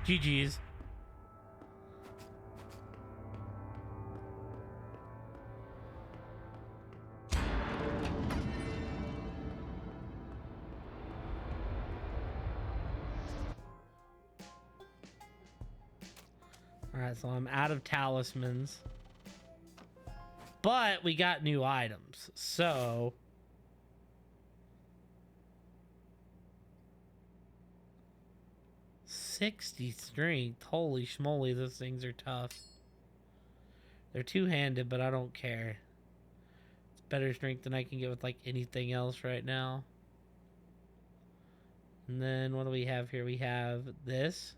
A: GG's. Alright, so I'm out of talismans. But we got new items, so... 60 strength. Holy schmoly, those things are tough. They're two-handed, but I don't care. It's better strength than I can get with like anything else right now. And then what do we have here? We have this.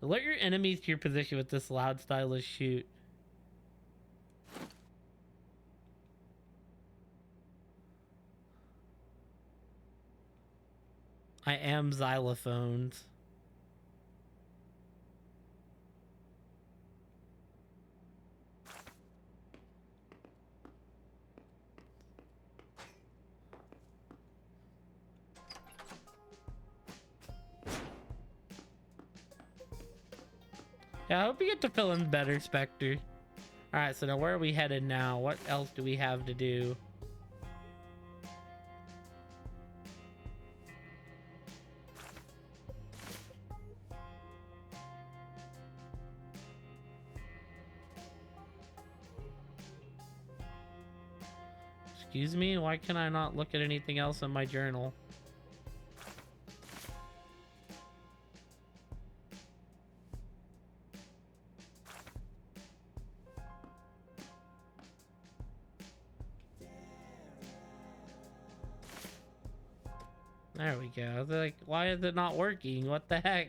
A: Alert your enemies to your position with this loud, stylish shoot. I am xylophones. Yeah, I hope you get to fill in better, Spectre. Alright, so now where are we headed now? What else do we have to do? Excuse me? Why can I not look at anything else in my journal? There we go. They're like, why is it not working? What the heck?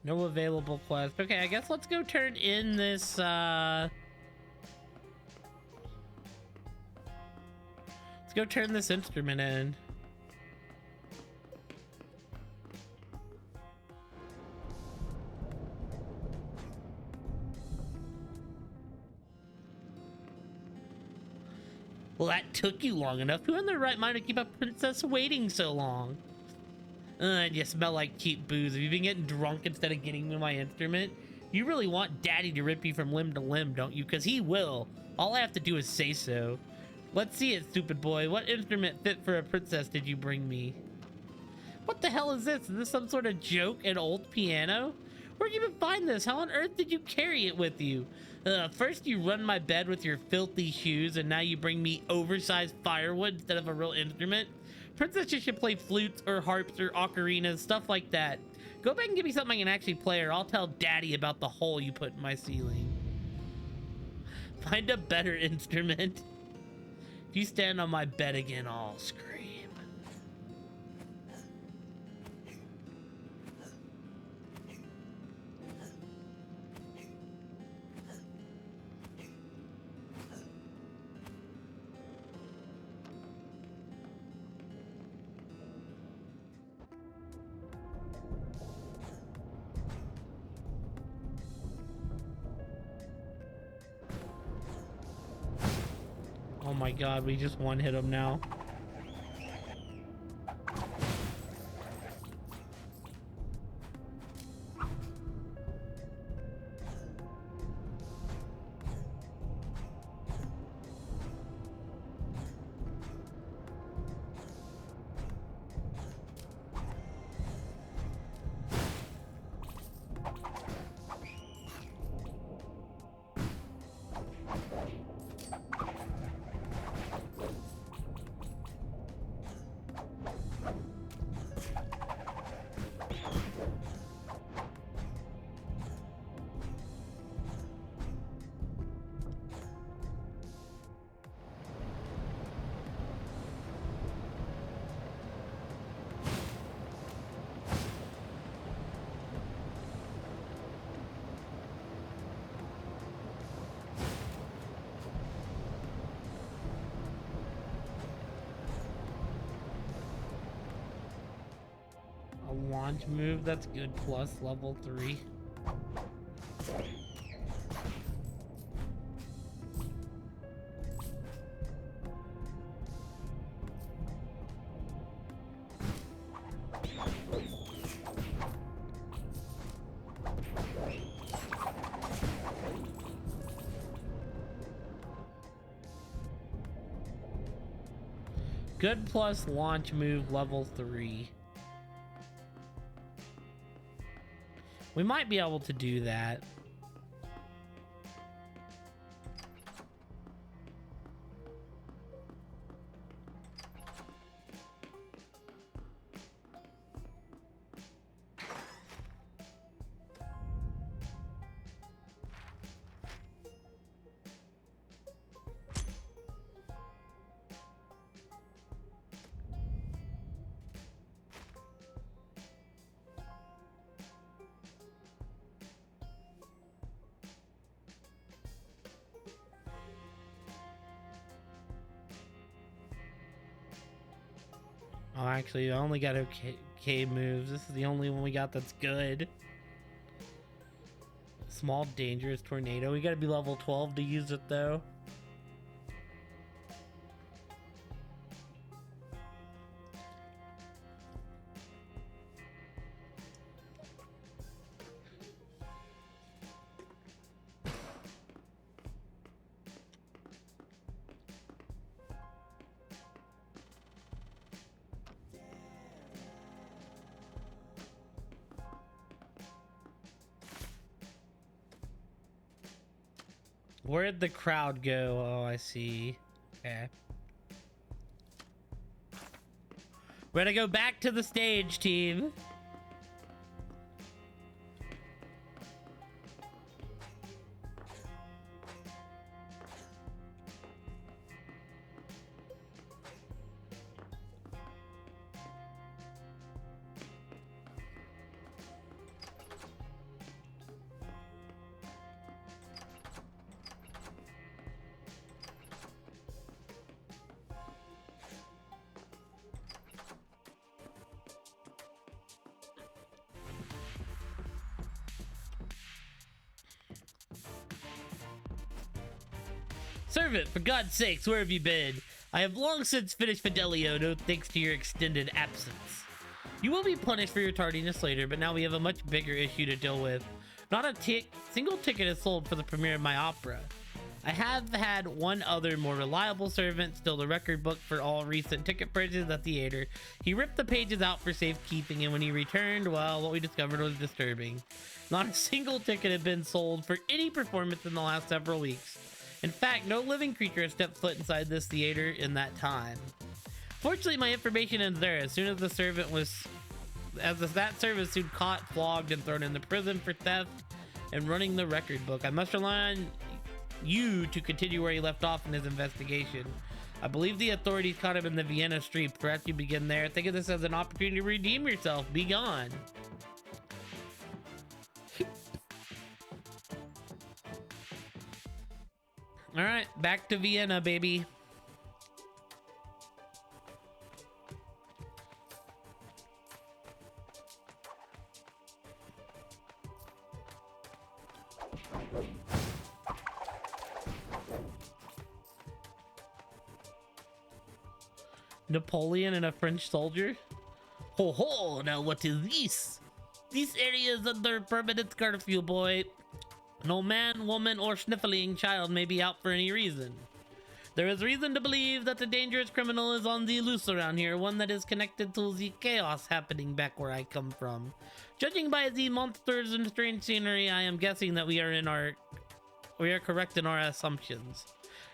A: No available quest. Okay, I guess let's go turn in this, let's go turn this instrument in. Well, that took you long enough. Who in their right mind to keep a princess waiting so long? You smell like cheap booze. Have you been getting drunk instead of getting me my instrument? You really want Daddy to rip you from limb to limb, don't you? Because he will. All I have to do is say so. Let's see it, stupid boy. What instrument fit for a princess did you bring me? What the hell is this? Is this some sort of joke? An old piano? Where'd you even find this? How on earth did you carry it with you? First you run my bed with your filthy shoes, and now you bring me oversized firewood instead of a real instrument? Princesses should play flutes or harps or ocarinas, stuff like that. Go back and give me something I can actually play, or I'll tell Daddy about the hole you put in my ceiling. Find a better instrument. If you stand on my bed again, I'll scream. Oh my god, we just one hit him now. A launch move, that's good, plus level 3. Good plus launch move level 3. We might be able to do that. Oh, actually, I only got okay moves. This is the only one we got that's good. Small, dangerous tornado. We gotta be level 12 to use it, though. Where'd the crowd go? Oh, I see. Okay. We're gonna go back to the stage, team. Servant, for God's sakes, where have you been? I have long since finished Fidelio, no thanks to your extended absence. You will be punished for your tardiness later, but now we have a much bigger issue to deal with. Not a single ticket is sold for the premiere of my opera. I have had one other more reliable servant steal the record book for all recent ticket purchases at the theater. He ripped the pages out for safekeeping, and when he returned, well, what we discovered was disturbing. Not a single ticket had been sold for any performance in the last several weeks. In fact, no living creature has stepped foot inside this theater in that time. Fortunately, my information ends there. As soon as the servant was... that servant soon caught, flogged, and thrown into prison for theft and running the record book. I must rely on you to continue where he left off in his investigation. I believe the authorities caught him in the Vienna street. Perhaps you begin there. Think of this as an opportunity to redeem yourself. Be gone. All right, back to Vienna, baby. Napoleon and a French soldier? Ho ho, now what is this? This area is under permanent curfew, boy. No man, woman, or sniffling child may be out for any reason. There is reason to believe that the dangerous criminal is on the loose around here, one that is connected to the chaos happening back where I come from. Judging by the monsters and strange scenery, I am guessing that we are correct in our assumptions.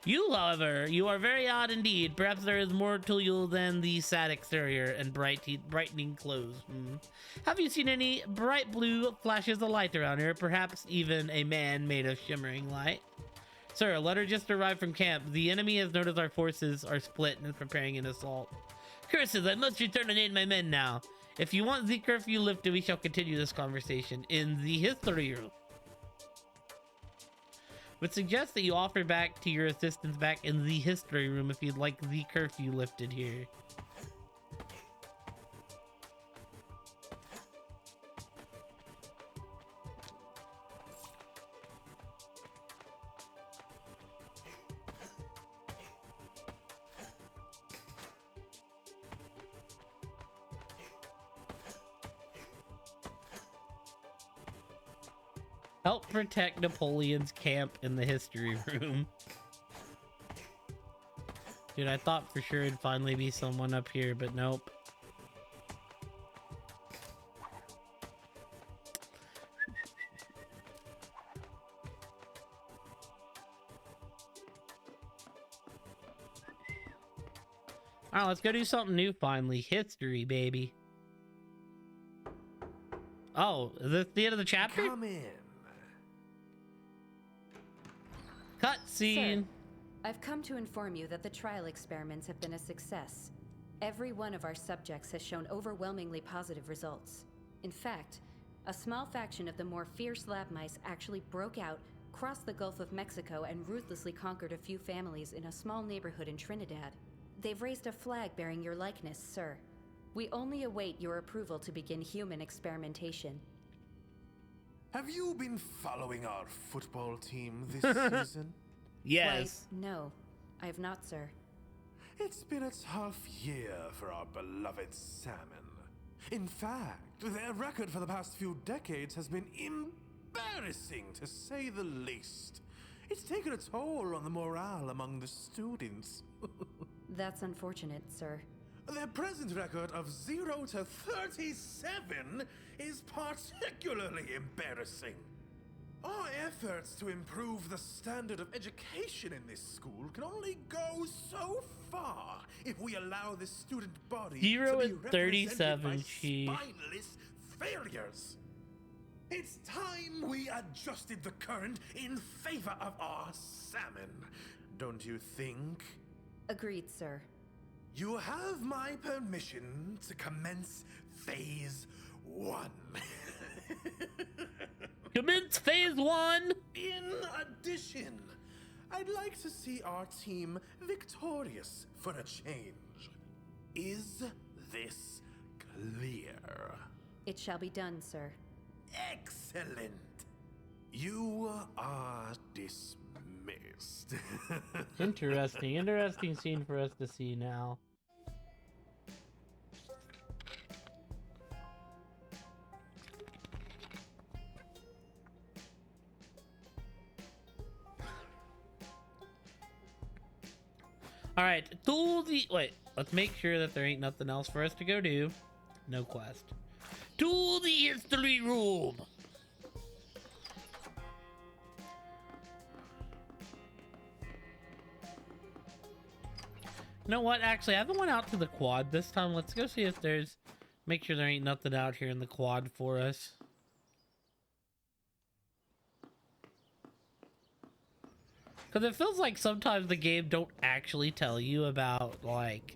A: You, however, you are very odd indeed. Perhaps there is more to you than the sad exterior and brightening clothes. Have you seen any bright blue flashes of light around here? Perhaps even a man made of shimmering light? Sir, a letter just arrived from camp. The enemy has noticed our forces are split and is preparing an assault. Curses, I must return and aid my men now. If you want the curfew lifted, we shall continue this conversation in the history room. Would suggest that you offer back to your assistants back in the history room if you'd like the curfew lifted here. Help protect Napoleon's camp in the history room. Dude, I thought for sure it'd finally be someone up here, but nope. All right, let's go do something new finally. History, baby. Oh, is this the end of the chapter?
B: Come in.
A: Cutscene.
C: Sir, I've come to inform you that the trial experiments have been a success. Every one of our subjects has shown overwhelmingly positive results. In fact, a small faction of the more fierce lab mice actually broke out, crossed the Gulf of Mexico, and ruthlessly conquered a few families in a small neighborhood in Trinidad. They've raised a flag bearing your likeness, sir. We only await your approval to begin human experimentation.
B: Have you been following our football team this season?
A: Yes.
C: Why, no, I have not, sir.
B: It's been a tough year for our beloved salmon. In fact, their record for the past few decades has been embarrassing, to say the least. It's taken a toll on the morale among the students.
C: That's unfortunate, sir.
B: Their present record of 0 to 37 is particularly embarrassing. Our efforts to improve the standard of education in this school can only go so far if we allow the student body
A: 0
B: to
A: and
B: be
A: 37,
B: represented by
A: Chief.
B: spineless failures. It's time we adjusted the current in favor of our salmon, don't you think?
C: Agreed, sir.
B: You have my permission to commence phase 1.
A: Commence phase 1.
B: In addition, I'd like to see our team victorious for a change. Is this clear?
C: It shall be done, sir.
B: Excellent. You are dismissed.
A: Interesting scene for us to see now. All right, wait, let's make sure that there ain't nothing else for us to go do. No quest. To the history room. You know what? Actually, I haven't went out to the quad this time. Let's go see if there's... Make sure there ain't nothing out here in the quad for us. Because it feels like sometimes the game don't actually tell you about, like,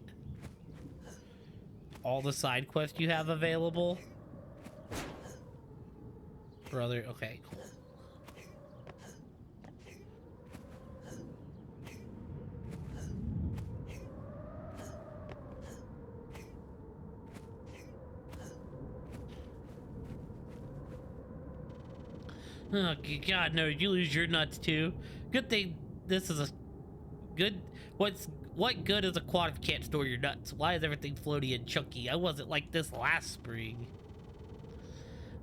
A: all the side quests you have available. Brother, okay, cool. Oh, God, no, you lose your nuts too. Good thing this is a good... What good is a quad if you can't store your nuts? Why is everything floaty and chunky? I wasn't like this last spring.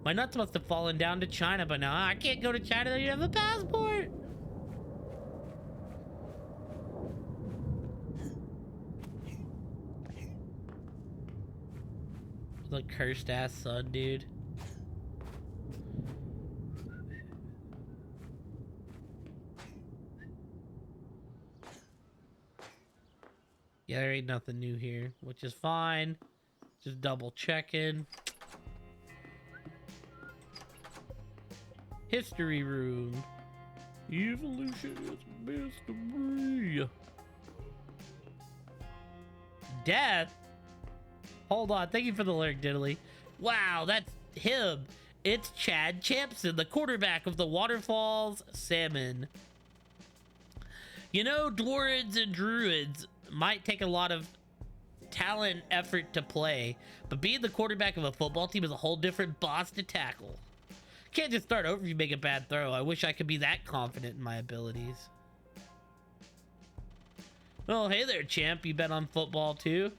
A: My nuts must have fallen down to China, but now I can't go to China until you have a passport. The cursed ass son, dude. Yeah, there ain't nothing new here, which is fine. Just double checking. History room. Evolution is mystery. Death? Hold on, thank you for the lyric, Diddly. Wow, that's him. It's Chad Champson, the quarterback of the Waterfalls Salmon. You know, dwarves and druids might take a lot of talent and effort to play, but being the quarterback of a football team is a whole different boss to tackle. Can't just start over if you make a bad throw. I wish I could be that confident in my abilities. Well, hey there, champ. You bet on football too?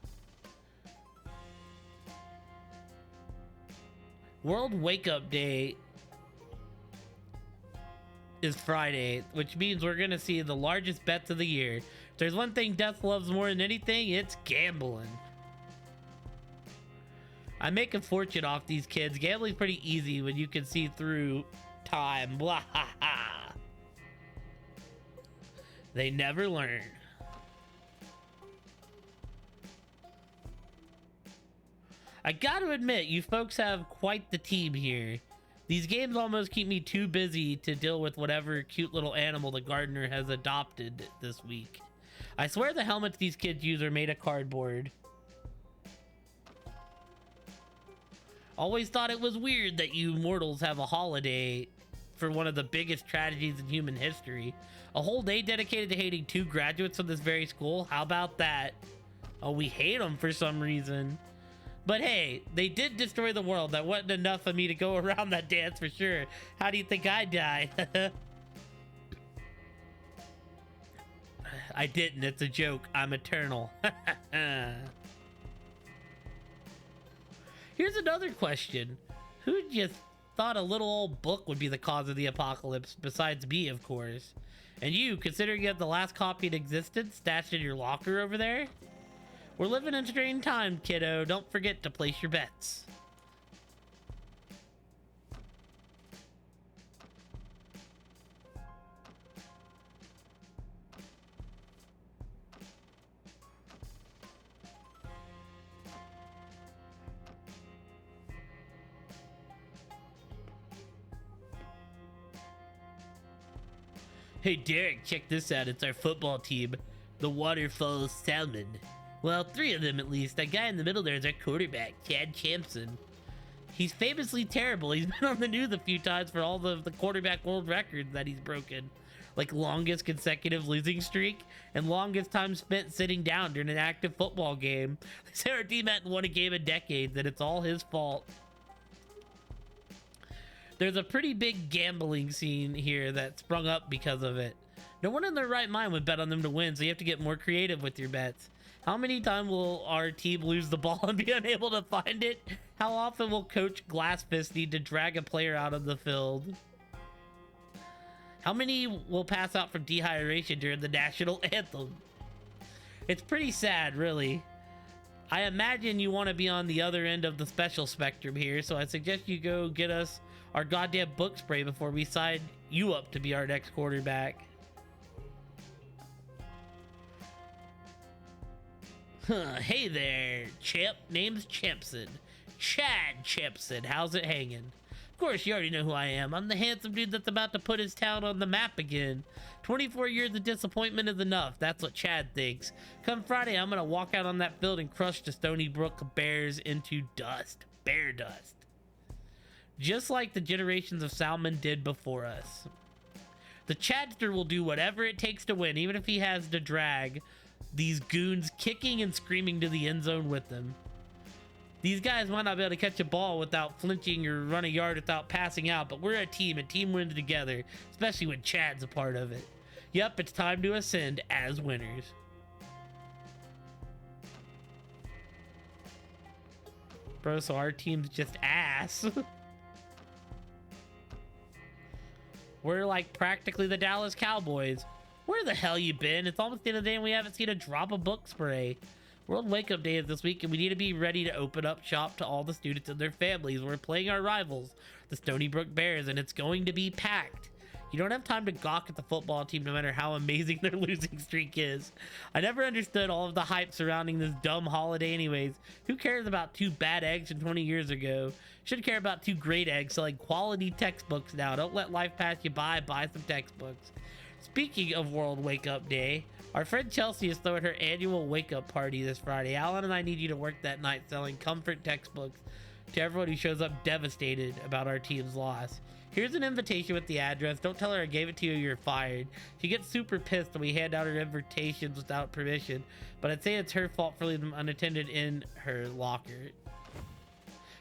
A: World Wake Up Day is Friday, which means we're going to see the largest bets of the year. there's one thing Death loves more than anything, it's gambling. I make a fortune off these kids. Gambling's pretty easy when you can see through time. Blah ha ha. They never learn. I gotta admit, you folks have quite the team here. These games almost keep me too busy to deal with whatever cute little animal the gardener has adopted this week. I swear the helmets these kids use are made of cardboard. Always thought it was weird that you mortals have a holiday for one of the biggest tragedies in human history. A whole day dedicated to hating 2 graduates from this very school? How about that? Oh, we hate them for some reason. But hey, they did destroy the world. That wasn't enough for me to go around that dance for sure. How do you think I died? I didn't. It's a joke. I'm eternal. Here's another question. Who just thought a little old book would be the cause of the apocalypse, besides me, of course? And you, considering you have the last copy in existence stashed in your locker over there? We're living in strange times, kiddo. Don't forget to place your bets. Hey Derek, check this out. It's our football team, the Waterfall Salmon. Well, 3 of them at least. That guy in the middle there is our quarterback, Chad Champson. He's famously terrible. He's been on the news a few times for all the quarterback world records that he's broken. Like longest consecutive losing streak and longest time spent sitting down during an active football game. They say our team hadn't won a game in decades and it's all his fault. There's a pretty big gambling scene here that sprung up because of it. No one in their right mind would bet on them to win, so you have to get more creative with your bets. How many times will our team lose the ball and be unable to find it? How often will Coach Glassfist need to drag a player out of the field? How many will pass out from dehydration during the national anthem? It's pretty sad, really. I imagine you want to be on the other end of the special spectrum here, so I suggest you go get us our goddamn book spray before we sign you up to be our next quarterback. Hey there, champ. Name's Champson. Chad Champson. How's it hanging? Of course, you already know who I am. I'm the handsome dude that's about to put his town on the map again. 24 years of disappointment is enough. That's what Chad thinks. Come Friday, I'm gonna walk out on that field and crush the Stony Brook Bears into dust. Bear dust. Just like the generations of Salmon did before us. The Chadster will do whatever it takes to win, even if he has to drag these goons kicking and screaming to the end zone with them. These guys might not be able to catch a ball without flinching or run a yard without passing out, but we're a team and team wins together, especially when Chad's a part of it. Yep, it's time to ascend as winners. Bro, so our team's just ass. We're like practically the Dallas Cowboys. Where the hell you been? It's almost the end of the day and we haven't seen a drop of book spray. World Wake Up Day is this week and we need to be ready to open up shop to all the students and their families. We're playing our rivals, the Stony Brook Bears, and it's going to be packed. You don't have time to gawk at the football team no matter how amazing their losing streak is. I never understood all of the hype surrounding this dumb holiday anyways. Who cares about 2 bad eggs from 20 years ago? Should care about 2 great eggs selling quality textbooks now. Don't let life pass you by. Buy some textbooks. Speaking of World Wake Up Day, our friend Chelsea is throwing her annual wake up party this Friday. Alan and I need you to work that night selling comfort textbooks to everyone who shows up devastated about our team's loss. Here's an invitation with the address. Don't tell her I gave it to you, you're fired. She gets super pissed when we hand out her invitations without permission, but I'd say it's her fault for leaving them unattended in her locker.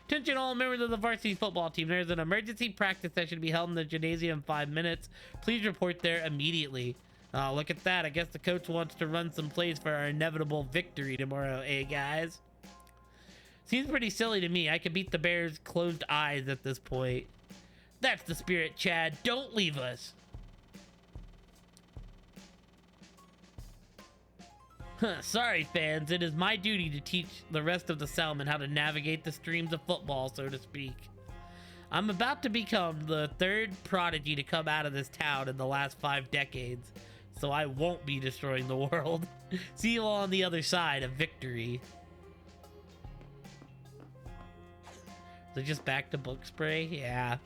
A: Attention all members of the varsity football team. There's an emergency practice session to be held in the gymnasium in 5 minutes. Please report there immediately. Oh, look at that. I guess the coach wants to run some plays for our inevitable victory tomorrow, eh, guys? Seems pretty silly to me. I could beat the Bears' closed eyes at this point. That's the spirit, Chad. Don't leave us. Sorry, fans. It is my duty to teach the rest of the Salmon how to navigate the streams of football, so to speak. I'm about to become the third prodigy to come out of this town in the last 5 decades, so I won't be destroying the world. See you all on the other side of victory. So just back to book spray? Yeah.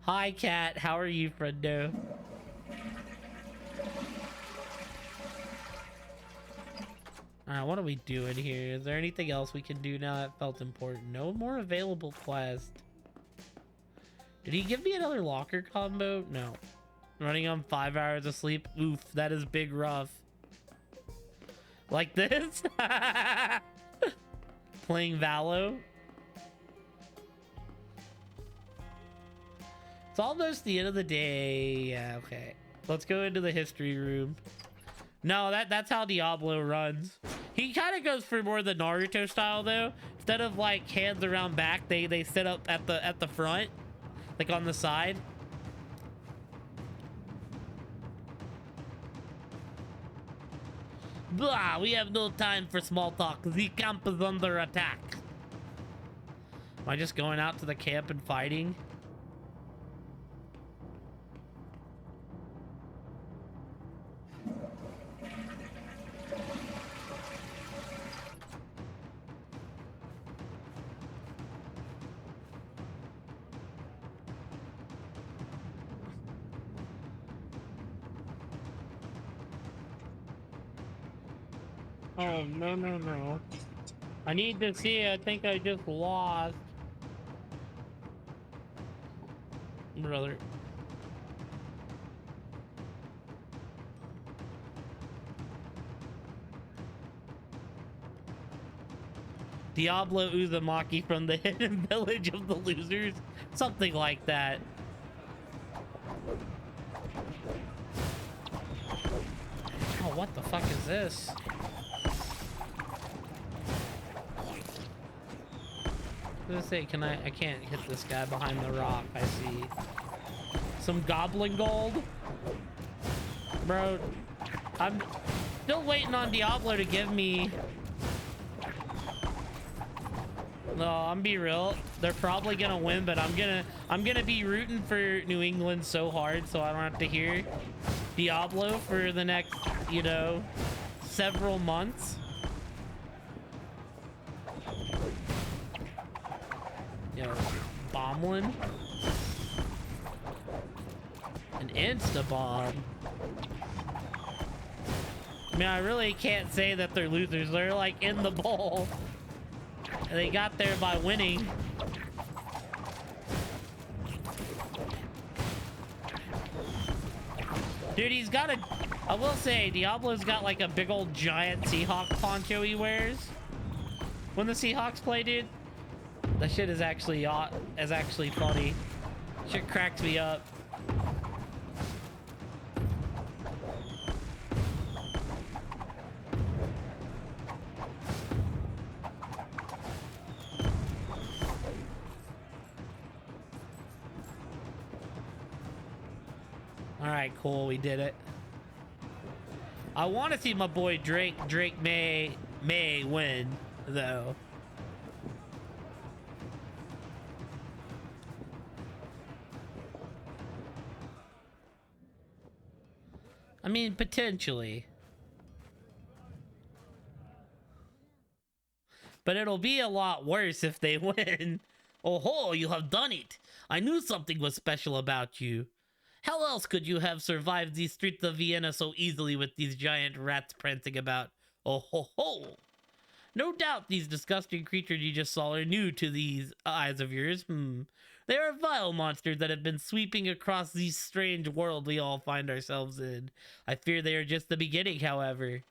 A: Hi, Cat. How are you, friendo? Alright, what are we doing here? Is there anything else we can do now that felt important? No more available quest. Did he give me another locker combo? No. Running on 5 hours of sleep? Oof, that is big rough. Like this? Playing Valo? It's almost the end of the day. Yeah, okay. Let's go into the history room. No, that's how Diablo runs. He kind of goes for more the Naruto style though. Instead of like hands around back, they sit up at the front, like on the side. Blah, we have no time for small talk. The camp is under attack. Am I just going out to the camp and fighting? Oh, no, no, no. I need to see. I think I just lost. Brother. Diablo Uzumaki from the hidden village of the losers. Something like that. Oh, what the fuck is this? Let's say, I can't hit this guy behind the rock. I see some goblin gold. Bro, I'm still waiting on Diablo to give me. No, I'm be real. They're probably gonna win, but I'm gonna be rooting for New England so hard so I don't have to hear Diablo for the next, you know, several months. Yo, Bomblin. An insta-bomb. I mean, I really can't say that they're losers. They're like in the bowl. And they got there by winning. Dude, he's got a... I will say, Diablo's got like a big old giant Seahawk poncho he wears when the Seahawks play, dude. That shit is actually funny. Shit cracks me up. All right, cool. We did it. I want to see my boy Drake May win, though. I mean, potentially. But it'll be a lot worse if they win. Oh ho, you have done it. I knew something was special about you. How else could you have survived these streets of Vienna so easily with these giant rats prancing about? Oh ho ho. No doubt these disgusting creatures you just saw are new to these eyes of yours. They are vile monsters that have been sweeping across this strange world we all find ourselves in. I fear they are just the beginning, however.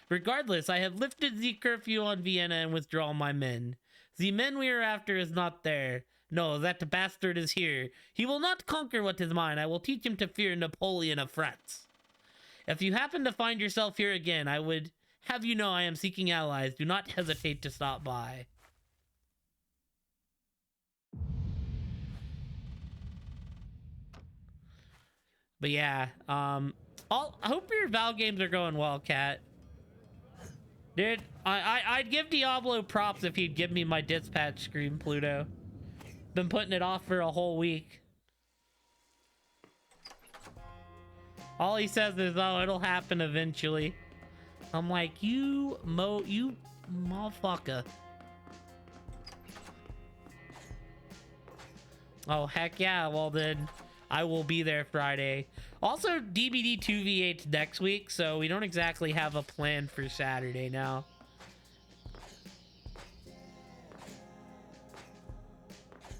A: Regardless, I have lifted the curfew on Vienna and withdrawn my men. The men we are after is not there. No, that bastard is here. He will not conquer what is mine. I will teach him to fear Napoleon of France. If you happen to find yourself here again, I would have you know I am seeking allies. Do not hesitate to stop by. But yeah, I hope your Val games are going well, Cat. Dude, I'd give Diablo props if he'd give me my dispatch screen, Pluto. Been putting it off for a whole week. All he says is, oh, it'll happen eventually. I'm like, you motherfucker. Oh, heck yeah. Well, then I will be there Friday. Also, DBD 2v8 next week, so we don't exactly have a plan for Saturday now.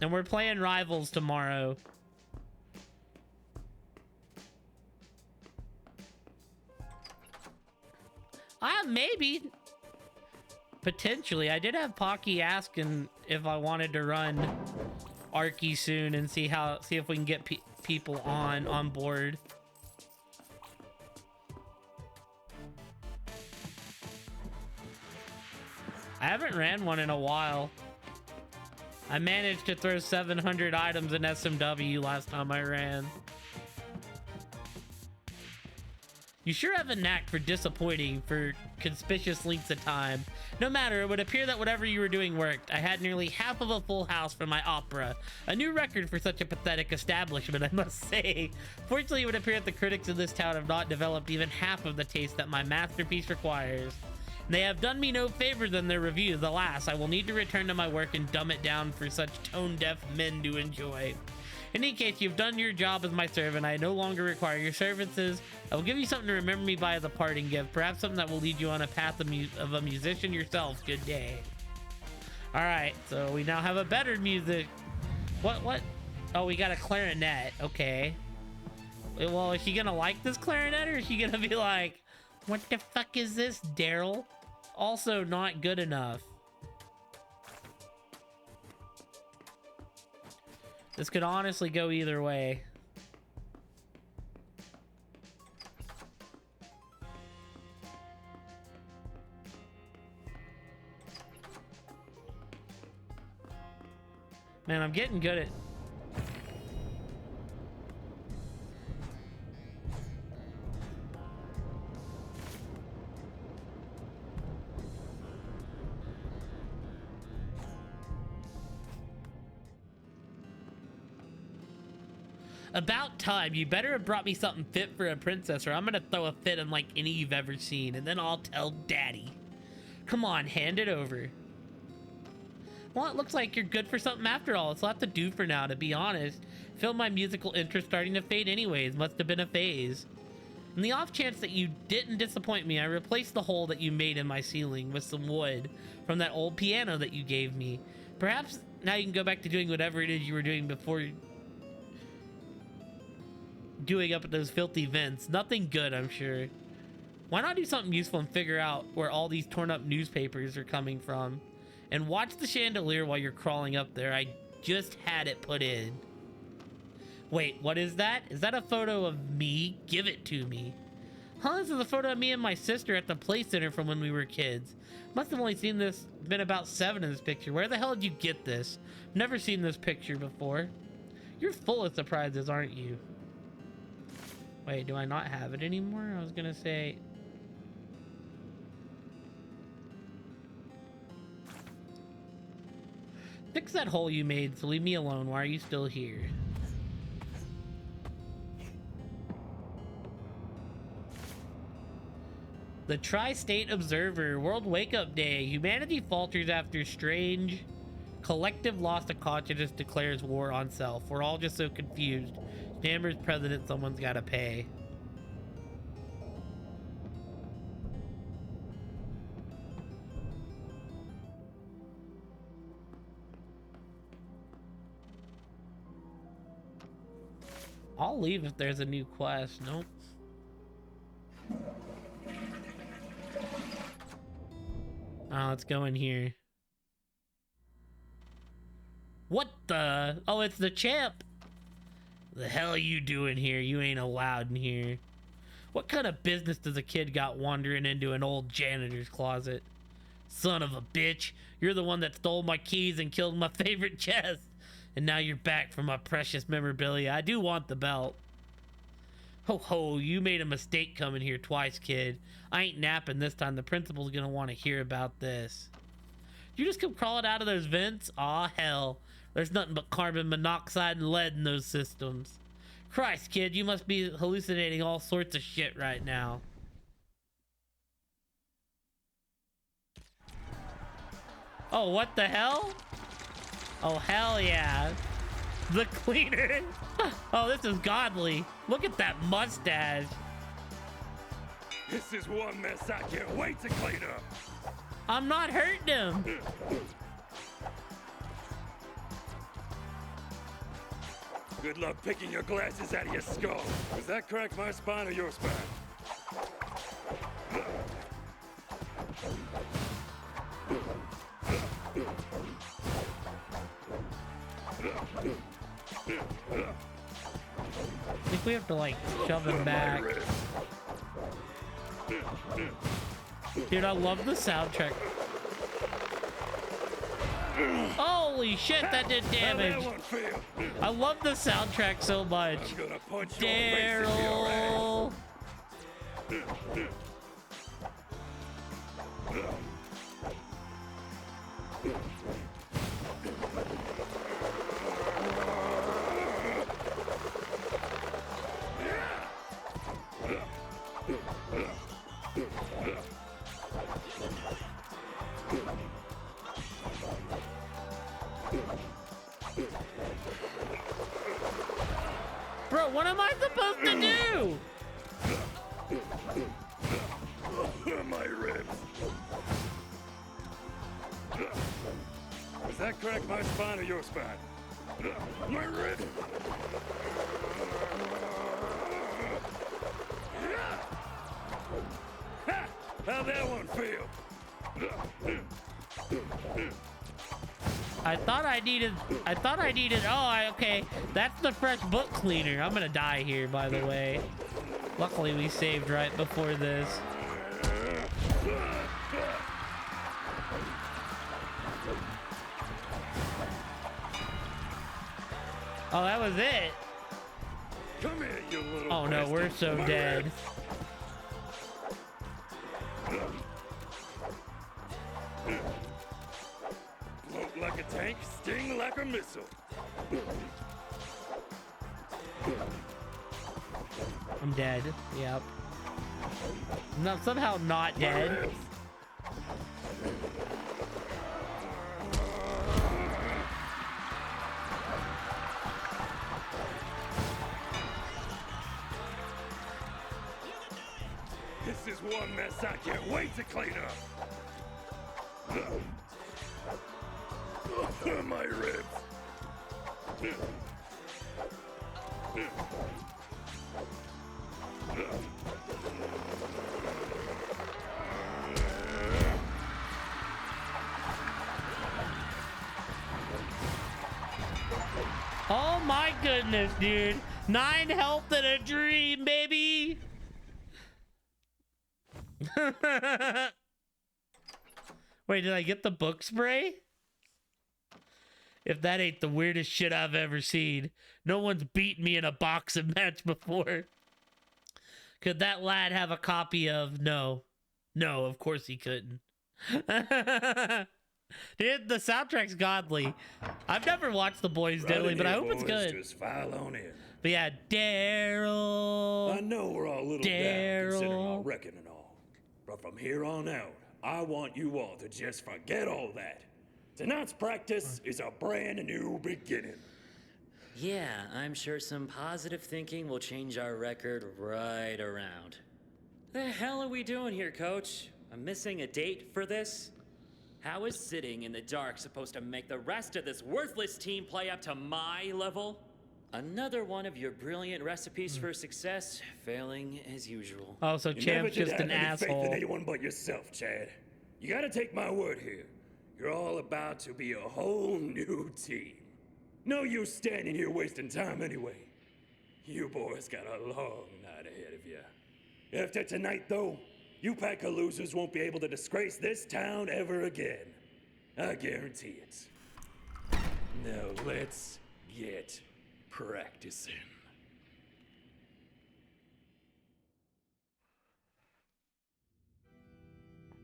A: And we're playing Rivals tomorrow. Maybe. Potentially. I did have Pocky asking if I wanted to run Arky soon and see if we can get people on board. I haven't ran one in a while. I managed to throw 700 items in SMW last time I ran. You sure have a knack for disappointing for conspicuous lengths of time. No matter, it would appear that whatever you were doing worked. I had nearly half of a full house for my opera. A new record for such a pathetic establishment, I must say. Fortunately, it would appear that the critics of this town have not developed even half of the taste that my masterpiece requires. They have done me no favors in their reviews. Alas, I will need to return to my work and dumb it down for such tone-deaf men to enjoy. In any case, you've done your job as my servant. I no longer require your services. I will give you something to remember me by as a parting gift. Perhaps something that will lead you on a path of a musician yourself. Good day. Alright, so we now have a better music. What? Oh, we got a clarinet. Okay. Well, is she gonna like this clarinet, or is she gonna be like, what the fuck is this, Daryl? Also not good enough. This could honestly go either way. Man, I'm getting good at... About time. You better have brought me something fit for a princess, or I'm gonna throw a fit unlike any you've ever seen, and then I'll tell Daddy. Come on, hand it over. Well, it looks like you're good for something after all. It's a lot to do for now, to be honest. Feel my musical interest starting to fade anyways. Must have been a phase. In the off chance that you didn't disappoint me, I replaced the hole that you made in my ceiling with some wood from that old piano that you gave me. Perhaps now you can go back to doing whatever it is you were doing before doing up at those filthy vents. Nothing good, I'm sure. Why not do something useful and figure out where all these torn up newspapers are coming from? And watch the chandelier while you're crawling up there. I just had it put in. Wait, what is that? Is that a photo of me? Give it to me. Huh, this is a photo of me and my sister at the play center from when we were kids. Must have only been about 7 in this picture. Where the hell did you get this? Never seen this picture before. You're full of surprises, aren't you? Wait, do I not have it anymore? I was gonna say... Fix that hole you made, so leave me alone. Why are you still here? The Tri-State Observer. World Wake-Up Day. Humanity falters after strange collective loss of consciousness declares war on self. We're all just so confused. Stammer's president, someone's gotta pay. I'll leave if there's a new quest. Nope. Oh, let's go in here. What the? Oh, it's the champ. The hell are you doing here? You ain't allowed in here. What kind of business does a kid got wandering into an old janitor's closet? Son of a bitch. You're the one that stole my keys and killed my favorite chest. And now you're back for my precious memorabilia. I do want the belt. Ho ho, you made a mistake coming here twice, kid. I ain't napping this time. The principal's gonna want to hear about this. You just come crawling out of those vents? Aw, hell. There's nothing but carbon monoxide and lead in those systems. Christ, kid, you must be hallucinating all sorts of shit right now. Oh, what the hell? Oh, hell yeah. The cleaner. Oh, this is godly. Look at that mustache.
D: This is one mess I can't wait to clean up.
A: I'm not hurting him.
D: Good luck picking your glasses out of your skull. Does that crack my spine or your spine?
A: I think we have to like shove him back. Dude, I love the soundtrack. Holy shit, that did damage. I love the soundtrack so much. Daryl. Bro, what am I supposed to do?
D: My ribs. Does that crack my spine or your spine? My ribs. How'd that one feel?
A: I thought I needed, okay, that's the fresh book cleaner. I'm gonna die here, by the way. Luckily, we saved right before this. Oh, that was it.
D: Come here, you little
A: Oh no, we're so dead.
D: Float like a tank, sting like a missile.
A: I'm dead. Yep. No, somehow not dead.
D: This is one mess I can't wait to clean up. My ribs.
A: Oh my goodness, dude. 9 health and a dream, baby. Wait, did I get the book spray? If that ain't the weirdest shit I've ever seen. No one's beaten me in a boxing match before. Could that lad have a copy of... No. No, of course he couldn't. Dude, the soundtrack's godly. I've never watched The Boys Daily, but I hope it's good.
D: Just file on in.
A: But yeah, Daryl.
D: I know we're all a little down considering our record and all. But from here on out, I want you all to just forget all that. Tonight's practice is a brand new beginning.
E: Yeah, I'm sure some positive thinking will change our record right around. The hell are we doing here, Coach? I'm missing a date for this? How is sitting in the dark supposed to make the rest of this worthless team play up to my level? Another one of your brilliant recipes for success, failing as usual.
A: Oh, so
D: You never
A: Champ's
D: did
A: just
D: have
A: an
D: any faith in
A: asshole.
D: anyone but yourself, Chad. You gotta take my word here. You're all about to be a whole new team. No use standing here wasting time anyway. You boys got a long night ahead of you. After tonight, though, you pack of losers won't be able to disgrace this town ever again. I guarantee it. Now let's get practicing.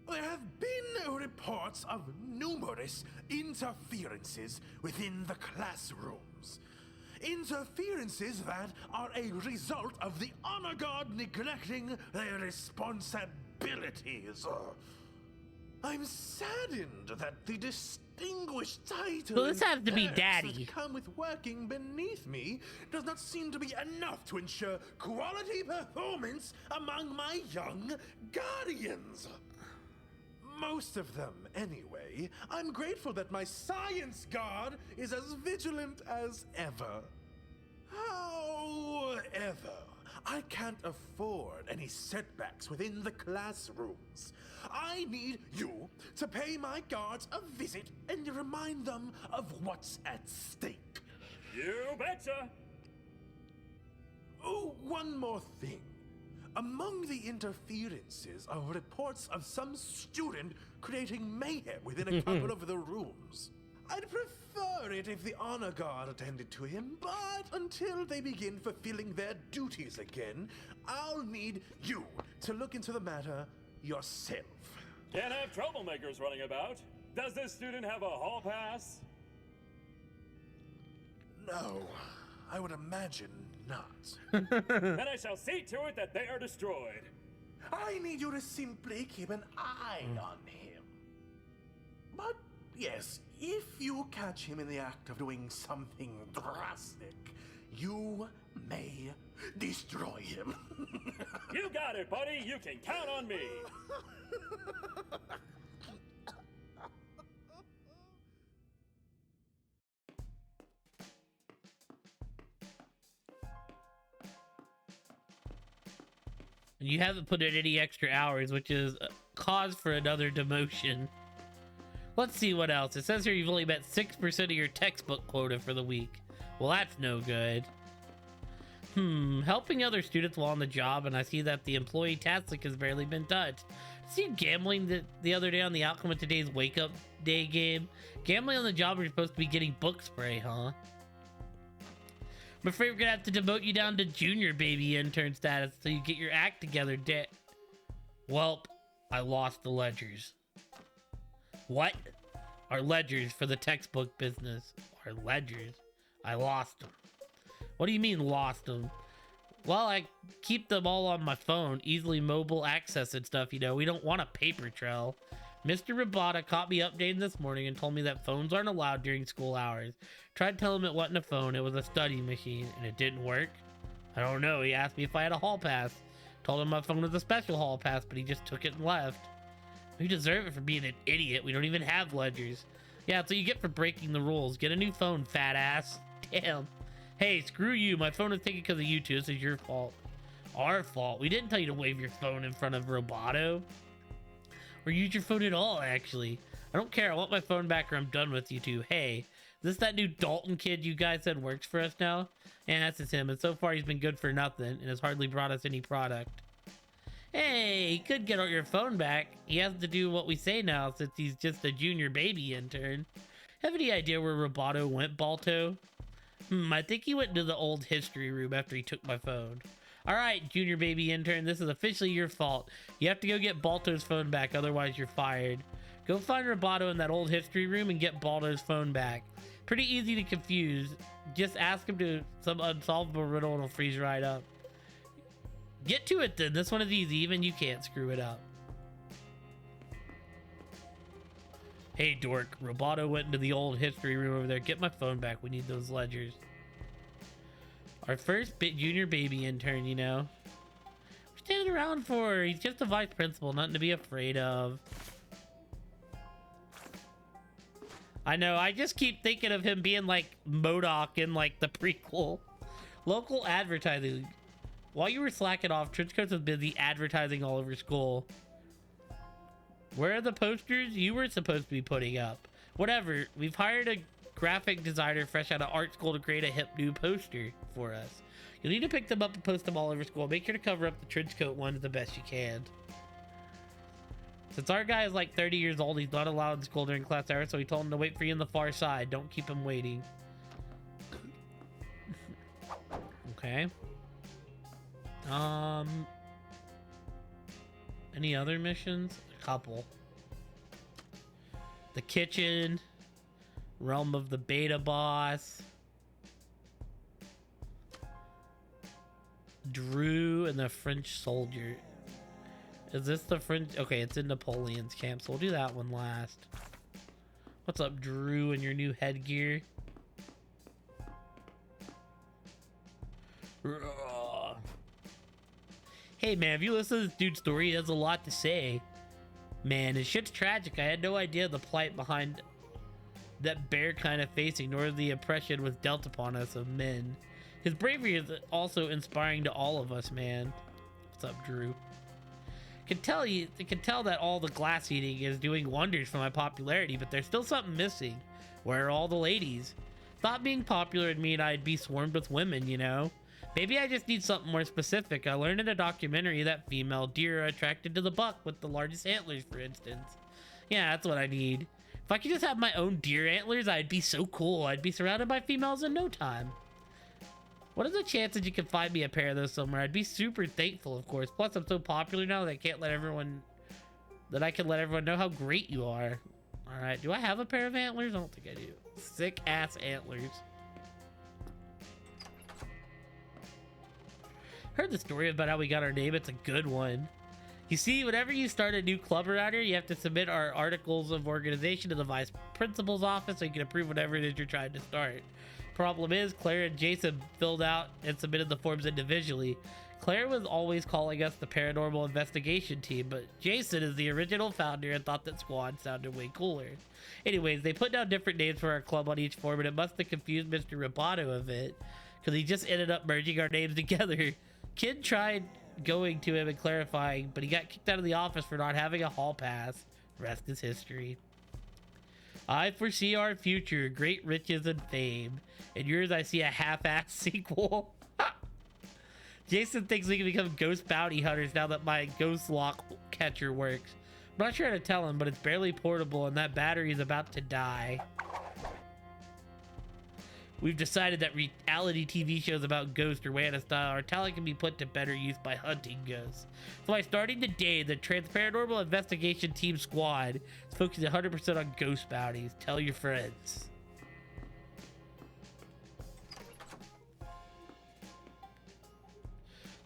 B: There have been reports of numerous interferences within the classrooms. Interferences that are a result of the honor guard neglecting their responsibilities. I'm saddened that the distinguished title
A: Well, this has to be
B: and perks
A: Daddy.
B: that come with working beneath me does not seem to be enough to ensure quality performance among my young guardians. Most of them, anyway. I'm grateful that my science guard is as vigilant as ever. However, I can't afford any setbacks within the classrooms. I need you to pay my guards a visit and remind them of what's at stake.
D: You betcha!
B: Oh, one more thing. Among the interferences are reports of some student creating mayhem within a couple of the rooms. I'd prefer it if the honor guard attended to him, but until they begin fulfilling their duties again, I'll need you to look into the matter yourself.
D: Can't have troublemakers running about. Does this student have a hall pass?
B: No, I would imagine not.
D: Then I shall see to it that they are destroyed.
B: I need you to simply keep an eye on him. But yes, if you catch him in the act of doing something drastic, you may destroy him.
D: You got it, buddy. You can count on me.
A: And you haven't put in any extra hours, which is a cause for another demotion. Let's see what else. It says here you've only met 6% of your textbook quota for the week. Well, that's no good. Helping other students while on the job, and I see that the employee task list has barely been touched. See you gambling the other day on the outcome of today's wake up day game. Gambling on the job, you're supposed to be getting book spray, huh? I'm afraid we're gonna have to demote you down to junior baby intern status so you get your act together, Welp, I lost the ledgers. What? Our ledgers for the textbook business. Our ledgers. I lost them. What do you mean lost them? Well, I keep them all on my phone, easily mobile access and stuff, you know. We don't want a paper trail. Mr. Rabata caught me updating this morning and told me that phones aren't allowed during school hours. Tried to tell him it wasn't a phone, it was a study machine, and it didn't work. I don't know, he asked me if I had a hall pass. Told him my phone was a special hall pass, but he just took it and left. You deserve it for being an idiot. We don't even have ledgers. Yeah, that's what you get for breaking the rules. Get a new phone, fat ass. Damn. Hey, screw you. My phone is taken because of you two. This is your fault. Our fault. We didn't tell you to wave your phone in front of Roboto. Or use your phone at all, actually. I don't care. I want my phone back or I'm done with you two. Hey, is this that new Dalton kid you guys said works for us now? Yeah, that's just him. And so far he's been good for nothing and has hardly brought us any product. Hey, he could get your phone back. He has to do what we say now since he's just a junior baby intern. Have any idea where Roboto went, Balto? I think he went into the old history room after he took my phone. All right, junior baby intern, this is officially your fault. You have to go get Balto's phone back, otherwise you're fired. Go find Roboto in that old history room and get Balto's phone back. Pretty easy to confuse. Just ask him to some unsolvable riddle and he'll freeze right up. Get to it then. This one is easy. Even you can't screw it up. Hey, dork. Roboto went into the old history room over there. Get my phone back. We need those ledgers. Our first junior baby intern, you know. We're standing around for. He's just a vice principal. Nothing to be afraid of. I know. I just keep thinking of him being like MODOK in like the prequel. Local advertising. While you were slacking off, Trenchcoats was busy advertising all over school. Where are the posters you were supposed to be putting up? Whatever, we've hired a graphic designer fresh out of art school to create a hip new poster for us. You'll need to pick them up and post them all over school. Make sure to cover up the Trenchcoat ones the best you can. Since our guy is like 30 years old, he's not allowed in school during class hours, so we told him to wait for you on the far side. Don't keep him waiting. Okay. Any other missions? couple. The kitchen, realm of the beta boss, Drew, and the French soldier. Is this the French? Okay, it's in Napoleon's camp, so we'll do that one last. What's up, Drew, and your new headgear? Hey man, if you listen to this dude's story, he has a lot to say. Man, his shit's tragic. I had no idea the plight behind that bear kind of facing, nor the oppression was dealt upon us of men. His bravery is also inspiring to all of us, man. What's up, Drew? Can tell that all the glass eating is doing wonders for my popularity, but there's still something missing. Where are all the ladies? Thought being popular would mean I'd be swarmed with women, you know? Maybe I just need something more specific. I learned in a documentary that female deer are attracted to the buck with the largest antlers, for instance. Yeah, that's what I need. If I could just have my own deer antlers, I'd be so cool. I'd be surrounded by females in no time. What are the chances you can find me a pair of those somewhere? I'd be super thankful, of course. Plus, I'm so popular now that I can let everyone know how great you are. All right, do I have a pair of antlers? I don't think I do. Sick ass antlers. Heard the story about how we got our name. It's a good one. You see, whenever you start a new club around here, you have to submit our articles of organization to the vice principal's office so you can approve whatever it is you're trying to start. Problem is, Claire and Jason filled out and submitted the forms individually. Claire was always calling us the paranormal investigation team, but Jason is the original founder and thought that squad sounded way cooler. Anyways, they put down different names for our club on each form, and it must have confused Mr. Roboto a bit, because he just ended up merging our names together. Kid tried going to him and clarifying, but he got kicked out of the office for not having a hall pass. Rest is history. I foresee our future, great riches and fame. In yours, I see a half-assed sequel. Jason thinks we can become ghost bounty hunters now that my ghost lock catcher works. I'm not sure how to tell him, but it's barely portable and that battery is about to die. We've decided that reality TV shows about ghosts or Wanda style, our talent can be put to better use by hunting ghosts. So by starting today, the Paranormal Investigation Team Squad is focusing 100% on ghost bounties. Tell your friends.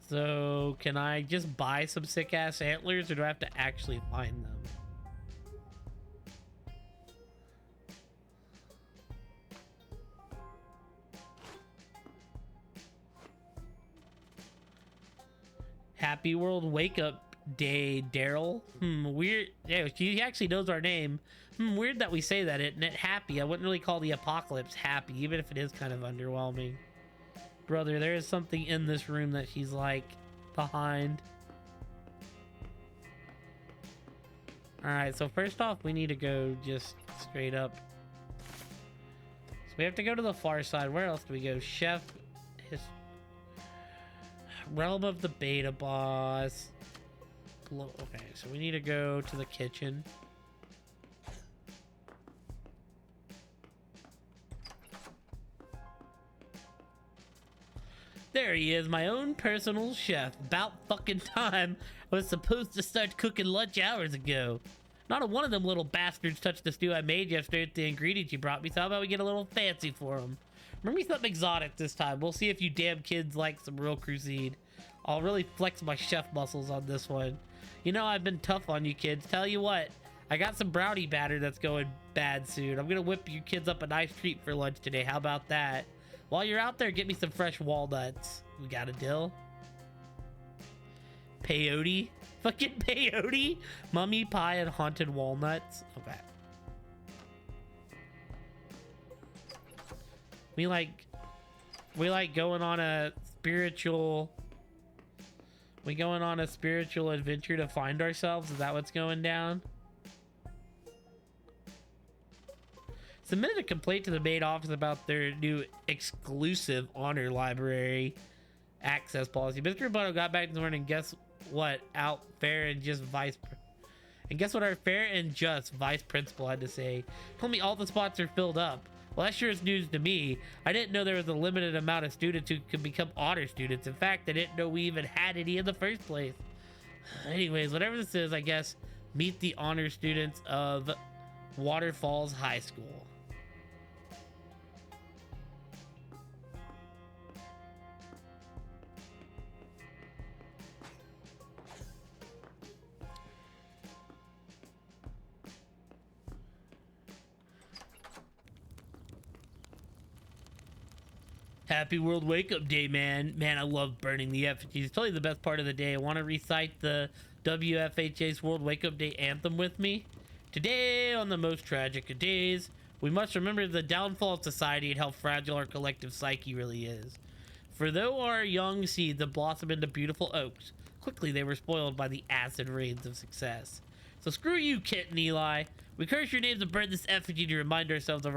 A: So, can I just buy some sick-ass antlers, or do I have to actually find them? Happy World Wake Up Day, Daryl. Weird. Yeah, she actually knows our name. Weird that we say that, isn't it? Happy. I wouldn't really call the apocalypse happy, even if it is kind of underwhelming. Brother, there is something in this room that she's like behind. Alright, so first off, we need to go just straight up. So we have to go to the far side. Where else do we go? Chef, his realm of the beta boss. Okay, so we need to go to the kitchen. There he is, my own personal chef. About fucking time. I was supposed to start cooking lunch hours ago. Not a one of them little bastards touched the stew I made yesterday with the ingredients you brought me, so how about we get a little fancy for them? Bring me something exotic this time. We'll see if you damn kids like some real cuisine. I'll really flex my chef muscles on this one. You know I've been tough on you kids. Tell you what, I got some brownie batter that's going bad soon. I'm gonna whip you kids up a nice treat for lunch today. How about that? While you're out there, get me some fresh walnuts. We got a deal? Peyote? Fucking peyote? Mummy pie and haunted walnuts? Okay. We like going on a spiritual... We going on a spiritual adventure to find ourselves? Is that what's going down? Submitted a complaint to the main office about their new exclusive honor library access policy. Mr. Roboto got back this morning and guess what? Our fair and just vice principal had to say. Told me all the spots are filled up. Well, that sure is news to me. I didn't know there was a limited amount of students who could become honor students. In fact, I didn't know we even had any in the first place. Anyways, whatever this is, I guess Meet the honor students of Waterfalls High School. Happy World Wake Up Day, man. Man, I love burning the effigies. It's totally the best part of the day. I want to recite the WFHA's World Wake Up Day anthem with me. Today, on the most tragic of days, we must remember the downfall of society and how fragile our collective psyche really is. For though our young seeds have blossomed into beautiful oaks, quickly they were spoiled by the acid rains of success. So screw you, Kit and Eli. We curse your names and burn this effigy to remind ourselves of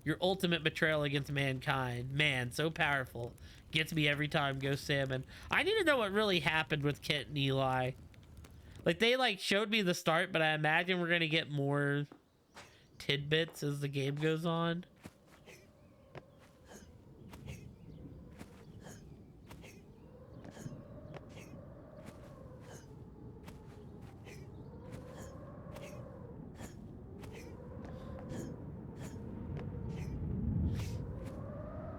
A: your ultimate betrayal against mankind. Man, so powerful. Gets me every time, Go Salmon. I need to know what really happened with Kit and Eli. Like, they, like, showed me the start, but I imagine we're gonna get more tidbits as the game goes on.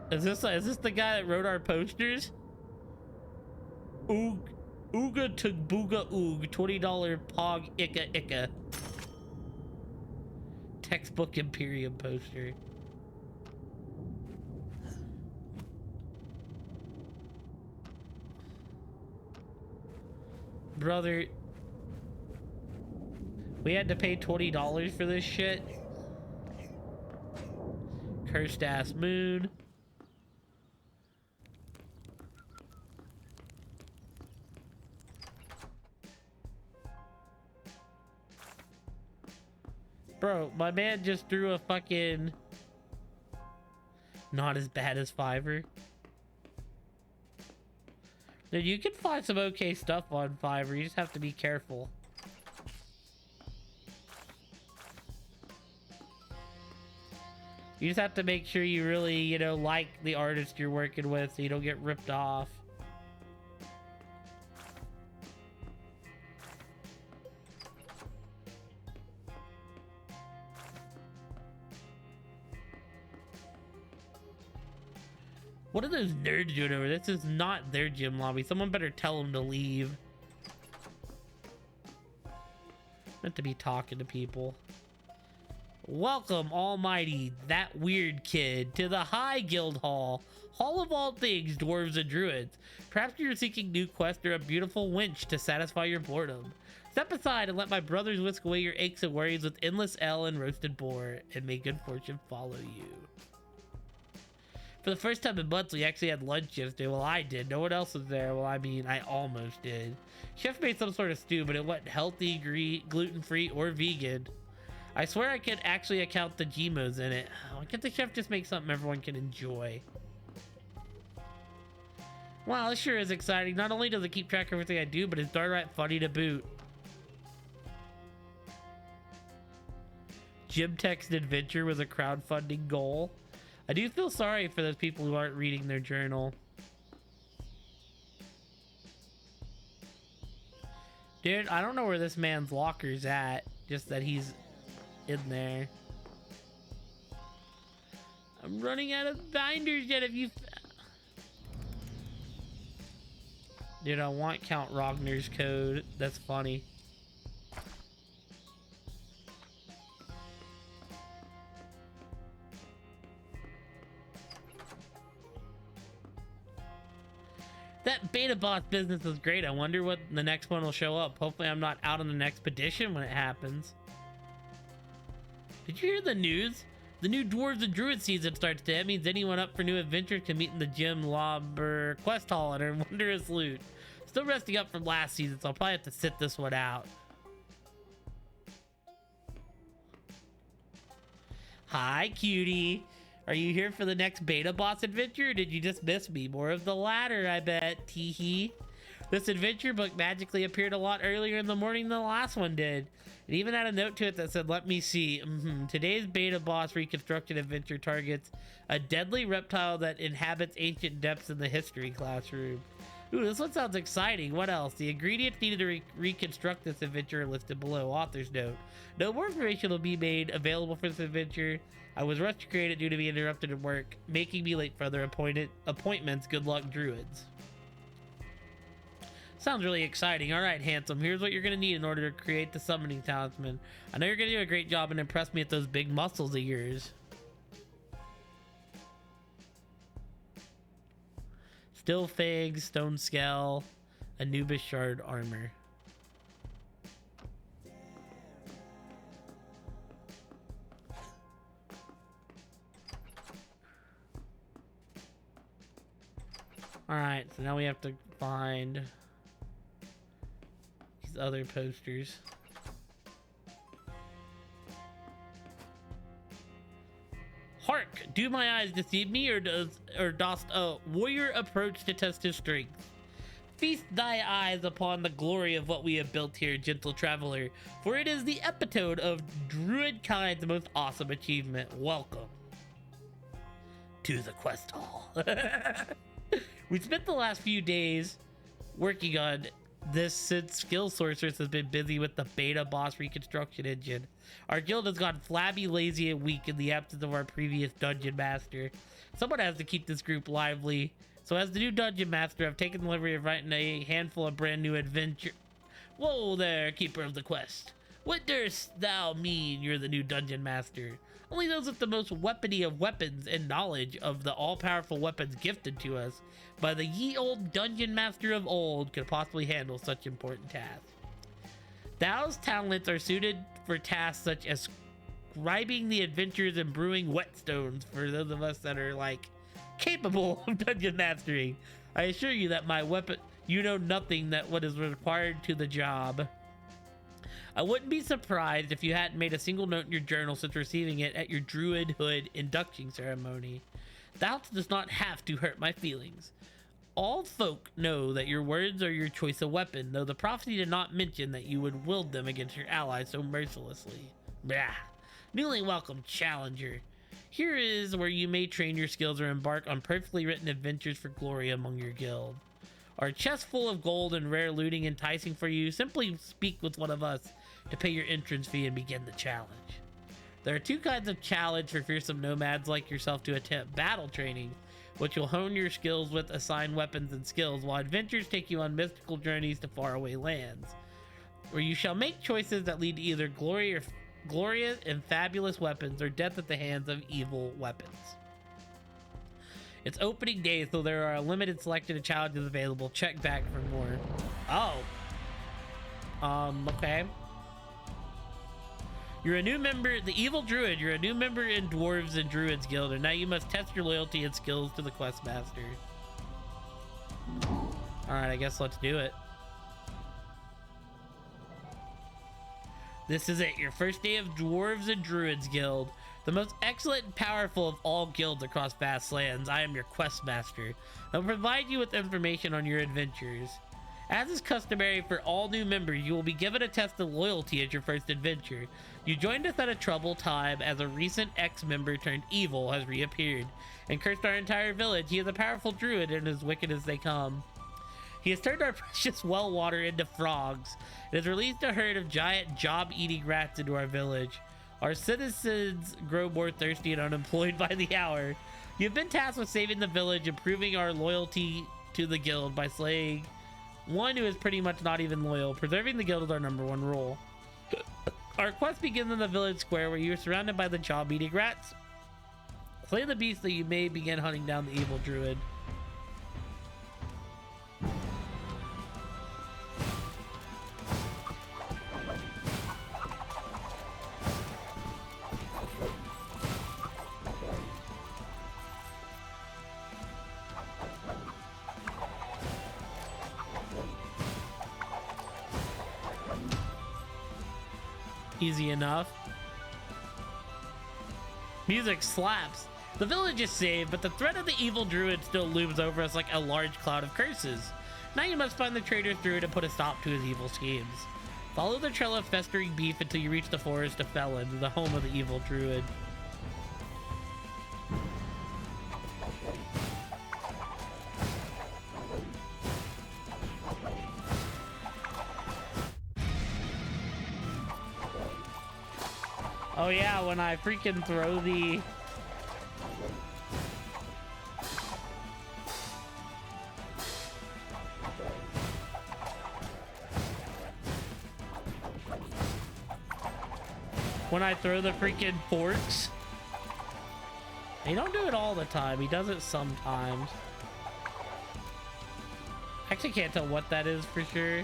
A: Is this the guy that wrote our posters? Ooga Tugbuga Oog, $20 Pog Ika Ika. Textbook Imperium poster. Brother, we had to pay $20 for this shit. Cursed ass moon. Bro, my man just threw a fucking... Not as bad as Fiverr. Dude, you can find some okay stuff on Fiverr. You just have to be careful. You just have to make sure you really, you know, like the artist you're working with so you don't get ripped off. What are those nerds doing over there? This is not their gym lobby. Someone better tell them to leave. Meant to be talking to people. Welcome, almighty, that weird kid, to the High Guild Hall. Hall of all things, dwarves and druids. Perhaps you're seeking new quest or a beautiful wench to satisfy your boredom. Step aside and let my brothers whisk away your aches and worries with endless ale and roasted boar, and may good fortune follow you. For the first time in months, we actually had lunch yesterday. Well, I did. No one else was there. Well, I mean, I almost did. Chef made some sort of stew, but it wasn't healthy, gluten-free, or vegan. I swear I could actually account the Gmos in it. Why can't the chef just make something everyone can enjoy? Wow, this sure is exciting. Not only does it keep track of everything I do, but it's darn right funny to boot. Gym Text Adventure was a crowdfunding goal. I do feel sorry for those people who aren't reading their journal. Dude, I don't know where this man's locker's at. Just that he's in there. I'm running out of binders yet. If you... Dude, I want Count Ragnor's code. That's funny. That beta boss business is great. I wonder what the next one will show up. Hopefully I'm not out on an expedition when it happens. Did you hear the news? The new Dwarves and Druid season starts today. That means anyone up for new adventures can meet in the gym, lobber, quest hall, and earn wondrous loot. Still resting up from last season, so I'll probably have to sit this one out. Hi, cutie. Are you here for the next beta boss adventure, or did you just miss me? More of the latter, I bet. Teehee. This adventure book magically appeared a lot earlier in the morning than the last one did. It even had a note to it that said, let me see. Today's beta boss reconstructed adventure targets a deadly reptile that inhabits ancient depths in the history classroom. Ooh, this one sounds exciting. What else? The ingredients needed to reconstruct this adventure are listed below. Author's note. No more information will be made available for this adventure. I was rushed to create it due to being interrupted at work, making me late for other appointments. Good luck, druids. Sounds really exciting. All right, handsome. Here's what you're going to need in order to create the summoning talisman. I know you're going to do a great job and impress me with those big muscles of yours. Still Figs, Stone Scale, Anubis Shard Armor. Alright, so now we have to find these other posters. Hark! Do my eyes deceive me, or dost a warrior approach to test his strength? Feast thy eyes upon the glory of what we have built here, gentle traveler, for it is the epitome of druid kind's most awesome achievement. Welcome to the quest hall. We spent the last few days working on this since Skill Sorceress has been busy with the beta boss reconstruction engine. Our guild has gone flabby, lazy, and weak in the absence of our previous dungeon master. Someone has to keep this group lively. So as the new dungeon master, I've taken the liberty of writing a handful of brand new adventure. Whoa there, keeper of the quest. What durst thou mean you're the new dungeon master? Only those with the most weapony of weapons and knowledge of the all-powerful weapons gifted to us by the ye old dungeon master of old could possibly handle such important tasks. Thou's talents are suited for tasks such as scribing the adventures and brewing whetstones for those of us that are like capable of dungeon mastering. I assure you that my weapon, you know nothing that what is required to the job. I wouldn't be surprised if you hadn't made a single note in your journal since receiving it at your druidhood induction ceremony. That does not have to hurt my feelings. All folk know that your words are your choice of weapon, though the prophecy did not mention that you would wield them against your allies so mercilessly. Blah. Newly welcome challenger. Here is where you may train your skills or embark on perfectly written adventures for glory among your guild. Are chests full of gold and rare looting enticing for you? Simply speak with one of us to pay your entrance fee and begin the challenge. There are two kinds of challenge for fearsome nomads like yourself to attempt: battle training, which will hone your skills with assigned weapons and skills, while adventures take you on mystical journeys to faraway lands, where you shall make choices that lead to either glorious and fabulous weapons or death at the hands of evil weapons. It's opening day, so there are a limited selection of challenges available. Check back for more. Okay. You're a new member, the Evil Druid. You're a new member in Dwarves and Druids Guild, and now you must test your loyalty and skills to the quest master. Alright, I guess let's do it. This is it, your first day of Dwarves and Druids Guild. The most excellent and powerful of all guilds across vast lands. I am your quest master. I will provide you with information on your adventures. As is customary for all new members, you will be given a test of loyalty at your first adventure. You joined us at a troubled time as a recent ex-member turned evil has reappeared and cursed our entire village. He is a powerful druid and as wicked as they come. He has turned our precious well water into frogs and has released a herd of giant job-eating rats into our village. Our citizens grow more thirsty and unemployed by the hour. You've been tasked with saving the village and proving our loyalty to the guild by slaying one who is pretty much not even loyal. Preserving the guild is our #1 rule. Our quest begins in the village square where you are surrounded by the job-eating rats. Slay the beast that you may begin hunting down the evil druid. Easy enough. Music slaps. The village is saved, but the threat of the evil druid still looms over us like a large cloud of curses. Now you must find the traitorous druid and put a stop to his evil schemes. Follow the trail of festering beef until you reach the forest of Felon, the home of the evil druid. Oh yeah, when I freaking throw the... When I throw the freaking forks. He don't do it all the time. He does it sometimes. Actually can't tell what that is for sure.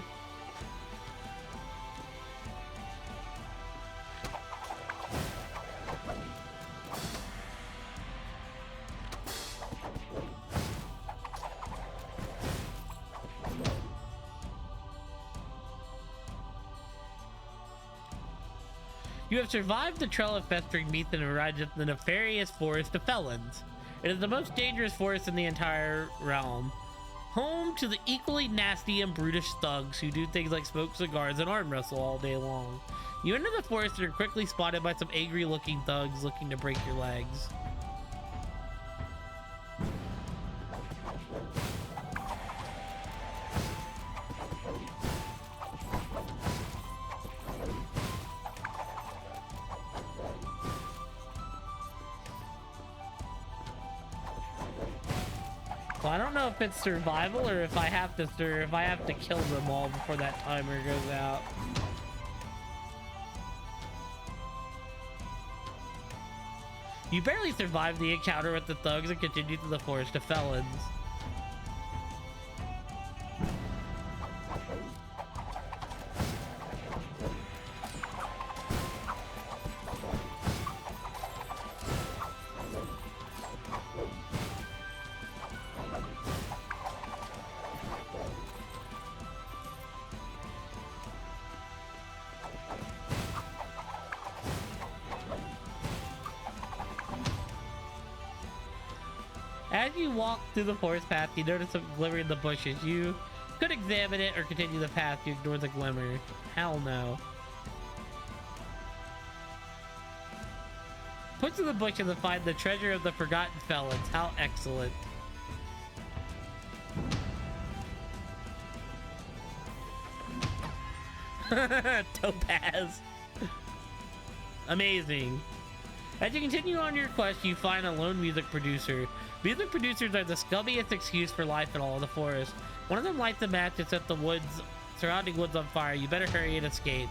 A: You have survived the trail of festering meat and arrived at the nefarious forest of felons. It is the most dangerous forest in the entire realm. Home to the equally nasty and brutish thugs who do things like smoke cigars and arm wrestle all day long. You enter the forest and are quickly spotted by some angry looking thugs looking to break your legs. Well, I don't know if it's survival or if I have to kill them all before that timer goes out. You barely survived the encounter with the thugs and continue through the forest of felons. As you walk through the forest path, you notice a glimmer in the bushes. You could examine it or continue the path to ignore the glimmer. Hell no. Push through the bushes and find the treasure of the forgotten felons. How excellent. Topaz. Amazing. As you continue on your quest, you find a lone music producer. Music producers are the scummiest excuse for life in all of the forest. One of them lights a match and sets the surrounding woods on fire. You better hurry and escape.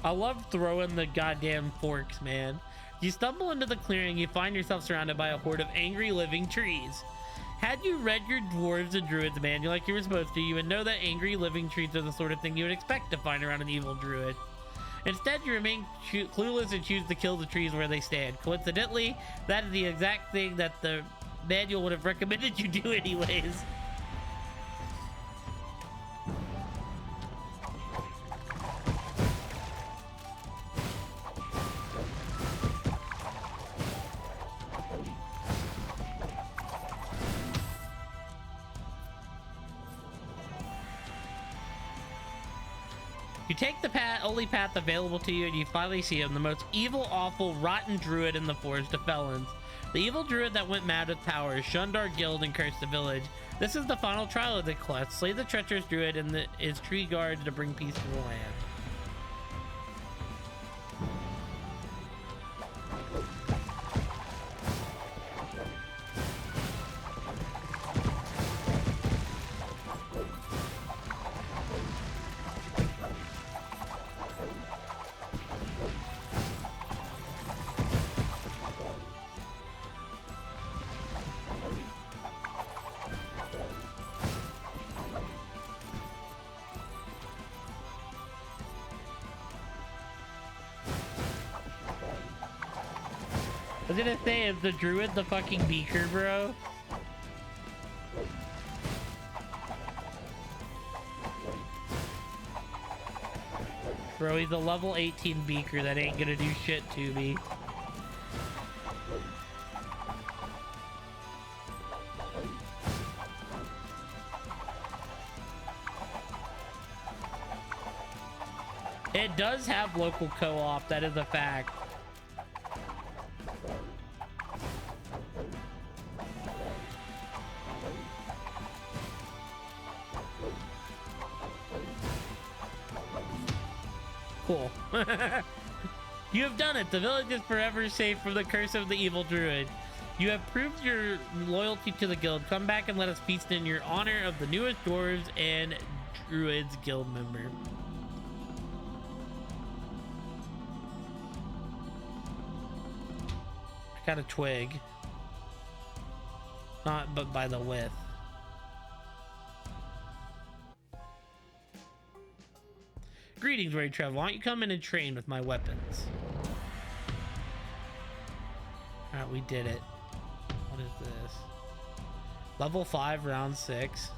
A: I love throwing the goddamn forks, man. You stumble into the clearing, you find yourself surrounded by a horde of angry living trees. Had you read your dwarves and druids manual like you were supposed to, you would know that angry living trees are the sort of thing you would expect to find around an evil druid. Instead, you remain clueless and choose to kill the trees where they stand. Coincidentally, that is the exact thing that the manual would have recommended you do anyways. You take the only path available to you and you finally see him, the most evil, awful, rotten druid in the forest of felons. The evil druid that went mad with power, shunned our guild and cursed the village. This is the final trial of the quest. Slay the treacherous druid and his tree guards to bring peace to the land. I was gonna say, is the druid the fucking beaker, bro? Bro, he's a level 18 beaker that ain't gonna do shit to me. It does have local co-op, that is a fact. Cool. You have done it. The village is forever safe from the curse of the evil druid. You have proved your loyalty to the guild. Come back and let us feast in your honor of the newest dwarves and druids guild member. I got a twig. Not but by the width. Greetings, Ray Trevor. Why don't you come in and train with my weapons? Alright, we did it. What is this? Level 5, round 6.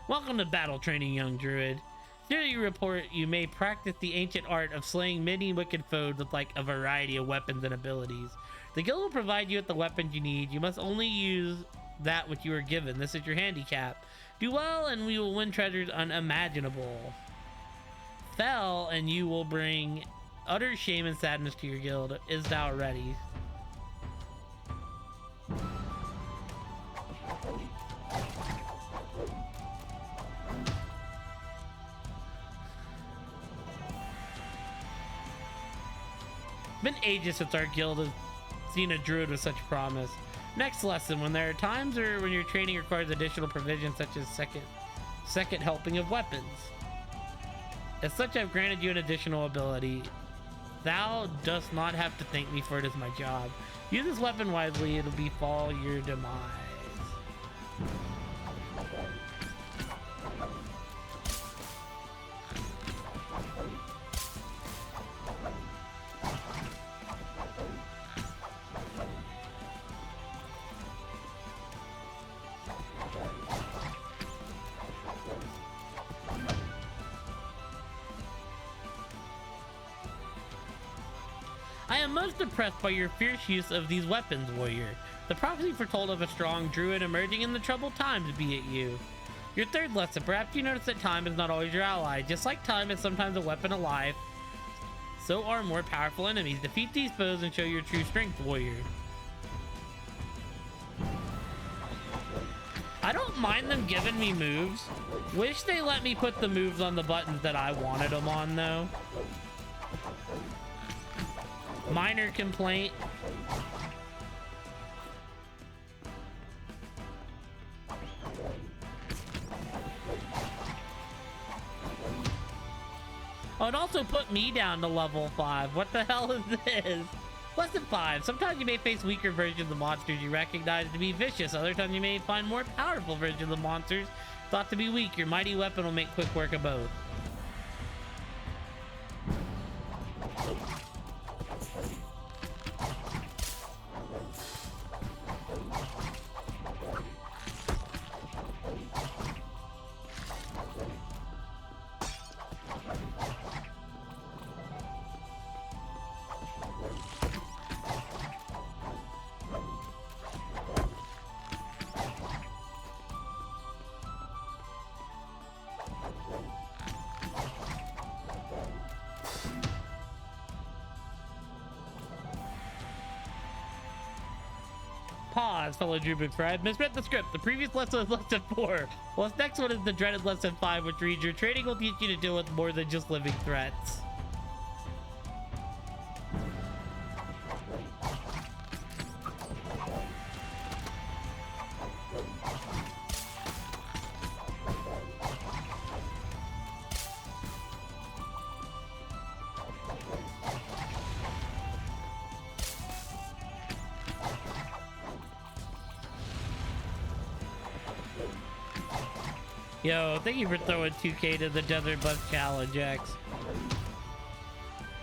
A: Welcome to battle training, young druid. Here you report you may practice the ancient art of slaying many wicked foes with like a variety of weapons and abilities. The guild will provide you with the weapons you need. You must only use that which you are given. This is your handicap. Do well and we will win treasures unimaginable. Fail and you will bring utter shame and sadness to your guild. Is thou ready? Been ages since our guild has seen a druid with such promise. Next lesson, when there are times or when your training requires additional provisions such as second helping of weapons. As such, I've granted you an additional ability. Thou dost not have to thank me for it as my job. Use this weapon wisely, it'll befall your demise. I am most impressed by your fierce use of these weapons, warrior. The prophecy foretold of a strong druid emerging in the troubled times be it you. Your third lesson, perhaps you notice that time is not always your ally. Just like time is sometimes a weapon of life, so are more powerful enemies. Defeat these foes and show your true strength, warrior. I don't mind them giving me moves. Wish they let me put the moves on the buttons that I wanted them on, though. Minor complaint. Oh, it also put me down to level 5. What the hell is this? Lesson 5. Sometimes you may face weaker versions of monsters you recognize to be vicious. Other times you may find more powerful versions of monsters thought to be weak. Your mighty weapon will make quick work of both. Pause, fellow Druid Pride. Misread the script. The previous lesson was lesson 4. Well, this next one is the dreaded lesson 5, which reads, your training will teach you to deal with more than just living threats. Yo, thank you for throwing 2K to the Desert Bus Challenge, X.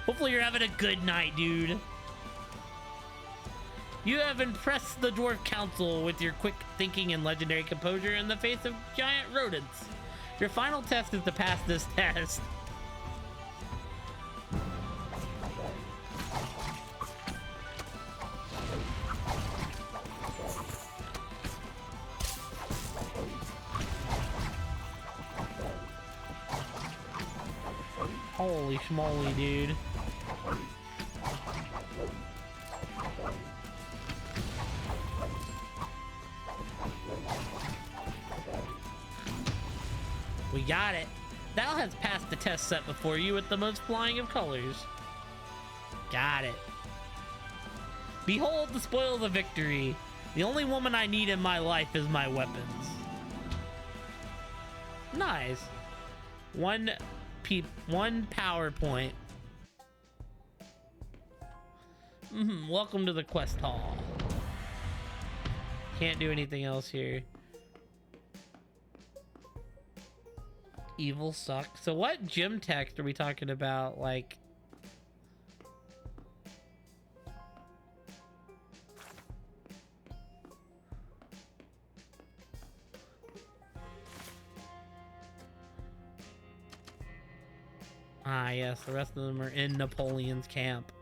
A: Hopefully you're having a good night, dude. You have impressed the Dwarf Council with your quick thinking and legendary composure in the face of giant rodents. Your final test is to pass this test. Holy schmoly, dude. We got it. Thou has passed the test set before you with the most flying of colors. Got it. Behold the spoils of victory. The only woman I need in my life is my weapons. Nice. One PowerPoint. Welcome to the quest hall. Can't do anything else here. Evil sucks. So what gym text are we talking about? Like, ah, yes, the rest of them are in Napoleon's camp.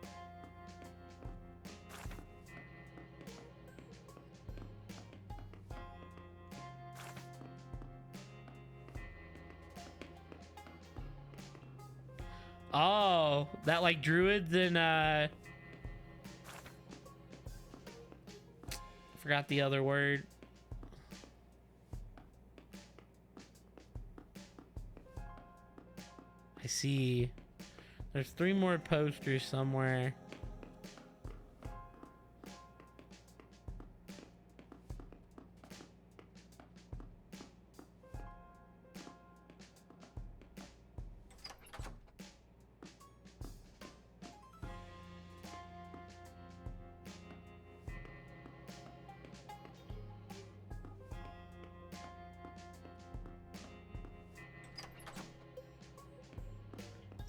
A: Oh, that like druids and forgot the other word. I see. There's 3 more posters somewhere.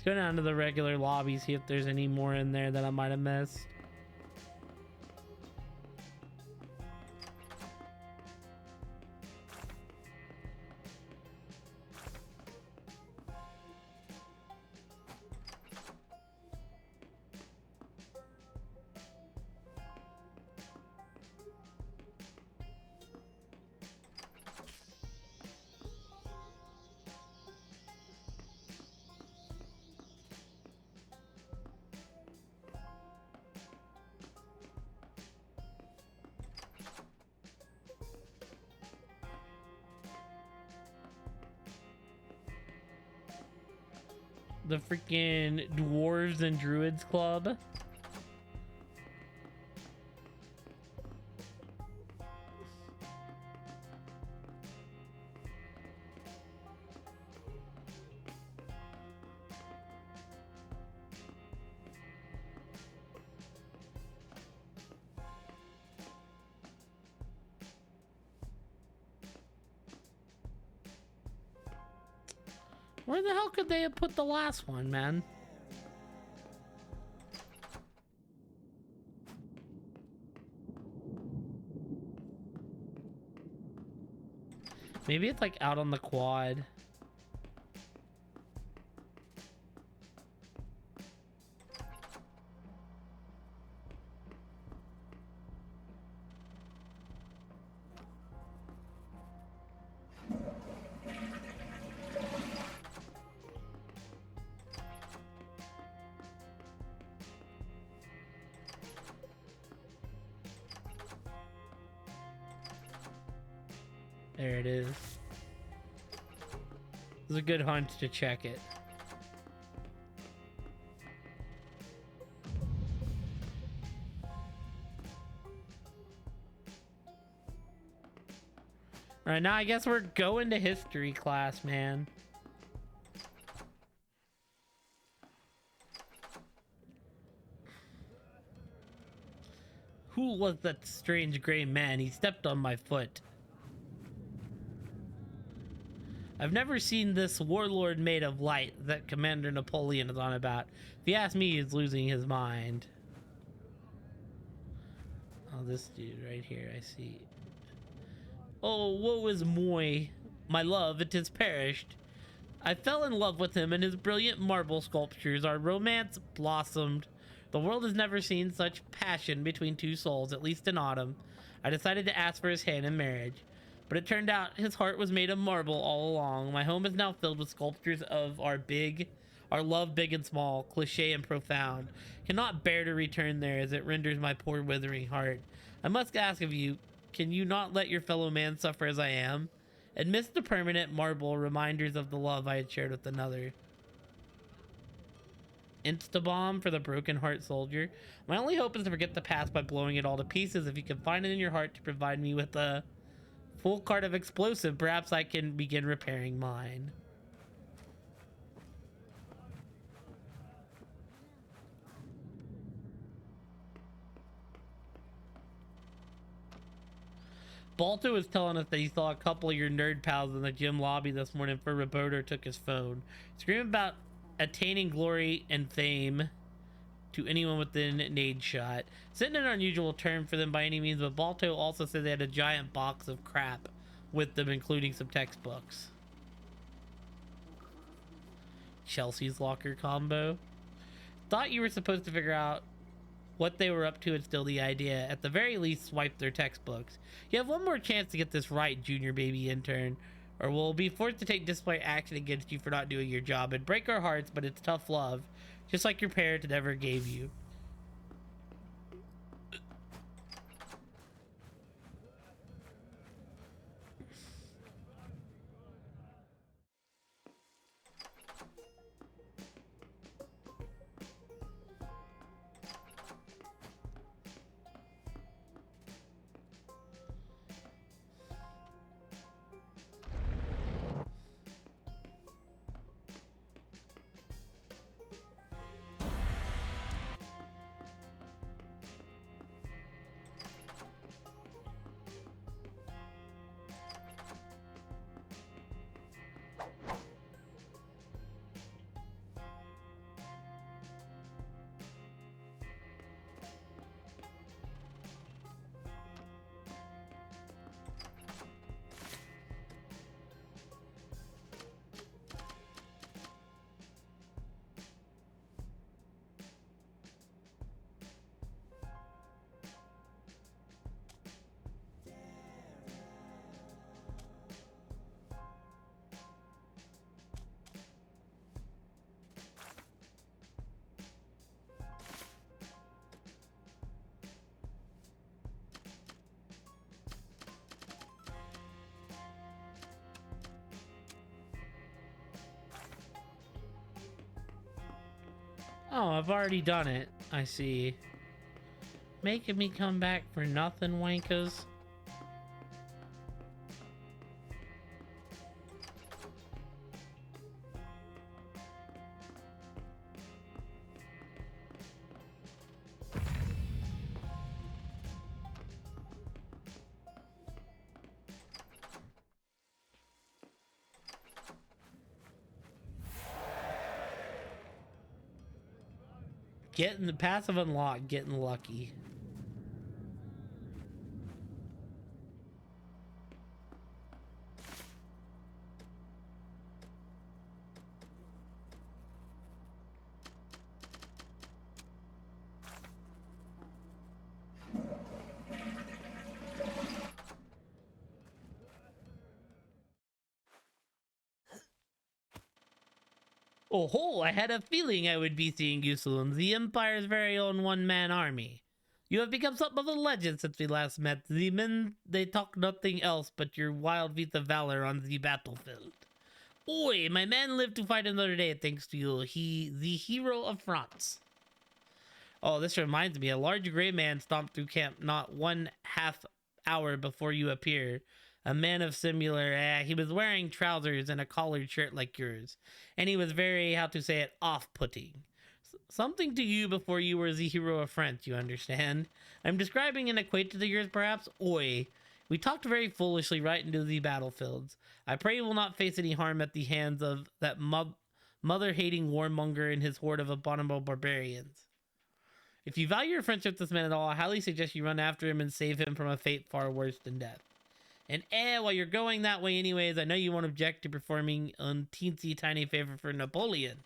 A: Go down to the regular lobby, see if there's any more in there that I might have missed. The freaking Dwarves and Druids Club. Where the hell could they have put the last one, man? Maybe it's like out on the quad. There it is. It's a good hunt to check it. Alright, now I guess we're going to history class, man. Who was that strange gray man? He stepped on my foot. I've never seen this warlord made of light that Commander Napoleon is on about. If you ask me, he's losing his mind. Oh, this dude right here, I see. Oh, woe is moi, my love, it is perished. I fell in love with him and his brilliant marble sculptures. Our romance blossomed. The world has never seen such passion between two souls, at least in autumn. I decided to ask for his hand in marriage, but it turned out his heart was made of marble all along. My home is now filled with sculptures of our love big and small, cliche and profound. Cannot bear to return there as it renders my poor withering heart. I must ask of you, can you not let your fellow man suffer as I am? Amidst the permanent marble reminders of the love I had shared with another. Insta-bomb for the broken heart soldier. My only hope is to forget the past by blowing it all to pieces. If you can find it in your heart to provide me with a full cart of explosive, perhaps I can begin repairing mine. Balto was telling us that he saw a couple of your nerd pals in the gym lobby this morning before Roberto took his phone. Screaming about attaining glory and fame to anyone within nade shot. Isn't an unusual term for them by any means, but Balto also said they had a giant box of crap with them, including some textbooks. Chelsea's locker combo. Thought you were supposed to figure out what they were up to and steal the idea. At the very least, swipe their textbooks. You have one more chance to get this right, junior baby intern, or we'll be forced to take disciplinary action against you for not doing your job. It'd break our hearts, but it's tough love, just like your parents never gave you. Oh, I've already done it. I see. Making me come back for nothing, wankers. Getting the passive unlock, getting lucky. Oh ho, I had a feeling I would be seeing you soon. The Empire's very own one-man army. You have become something of a legend since we last met. The men, they talk nothing else but your wild feats of valor on the battlefield. Oi, my man lived to fight another day thanks to you. The hero of France. Oh, this reminds me. A large gray man stomped through camp not 1/2 hour before you appeared. A man of similar, he was wearing trousers and a collared shirt like yours. And he was very, how to say it, off-putting. Something to you before you were the hero of France, you understand? I'm describing an acquaintance of yours, perhaps? Oi. We talked very foolishly right into the battlefields. I pray you will not face any harm at the hands of that mother-hating warmonger and his horde of abominable barbarians. If you value your friendship with this man at all, I highly suggest you run after him and save him from a fate far worse than death. And while you're going that way anyways, I know you won't object to performing a teensy tiny favor for Napoleon.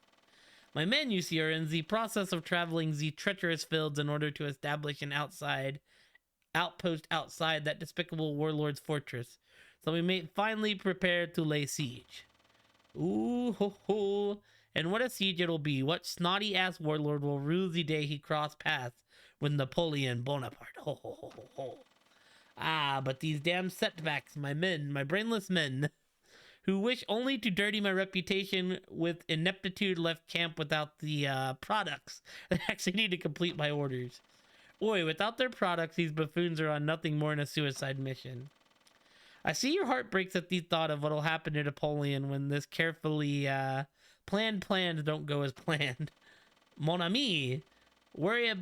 A: My men, you see, are in the process of traveling the treacherous fields in order to establish an outpost outside that despicable warlord's fortress, so we may finally prepare to lay siege. Ooh ho ho! And what a siege it'll be! What snotty ass warlord will rue the day he crossed paths with Napoleon Bonaparte? Ho ho ho ho ho! Ah, but these damn setbacks, my men, my brainless men, who wish only to dirty my reputation with ineptitude, left camp without the products that actually need to complete my orders. Oi, without their products, these buffoons are on nothing more than a suicide mission. I see your heart breaks at the thought of what'll happen to Napoleon when this carefully planned plans don't go as planned. Mon ami, worry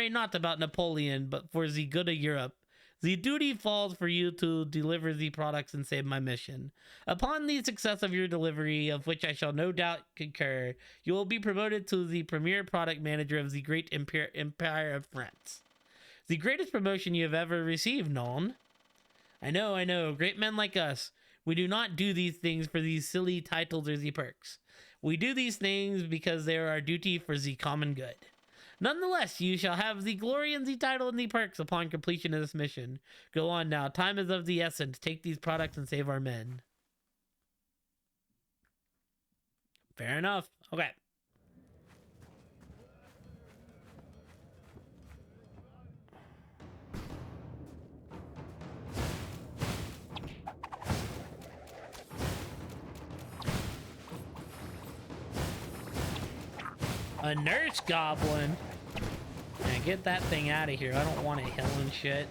A: not about Napoleon, but for the good of Europe. The duty falls for you to deliver the products and save my mission. Upon the success of your delivery, of which I shall no doubt concur, you will be promoted to the premier product manager of the great empire of France. The greatest promotion you have ever received, non? I know, great men like us, we do not do these things for these silly titles or the perks. We do these things because they are our duty for the common good. Nonetheless, you shall have the glory and the title and the perks upon completion of this mission. Go on now. Time is of the essence. Take these products and save our men. Fair enough. Okay. A nurse goblin? Man, get that thing out of here. I don't want it healing shit.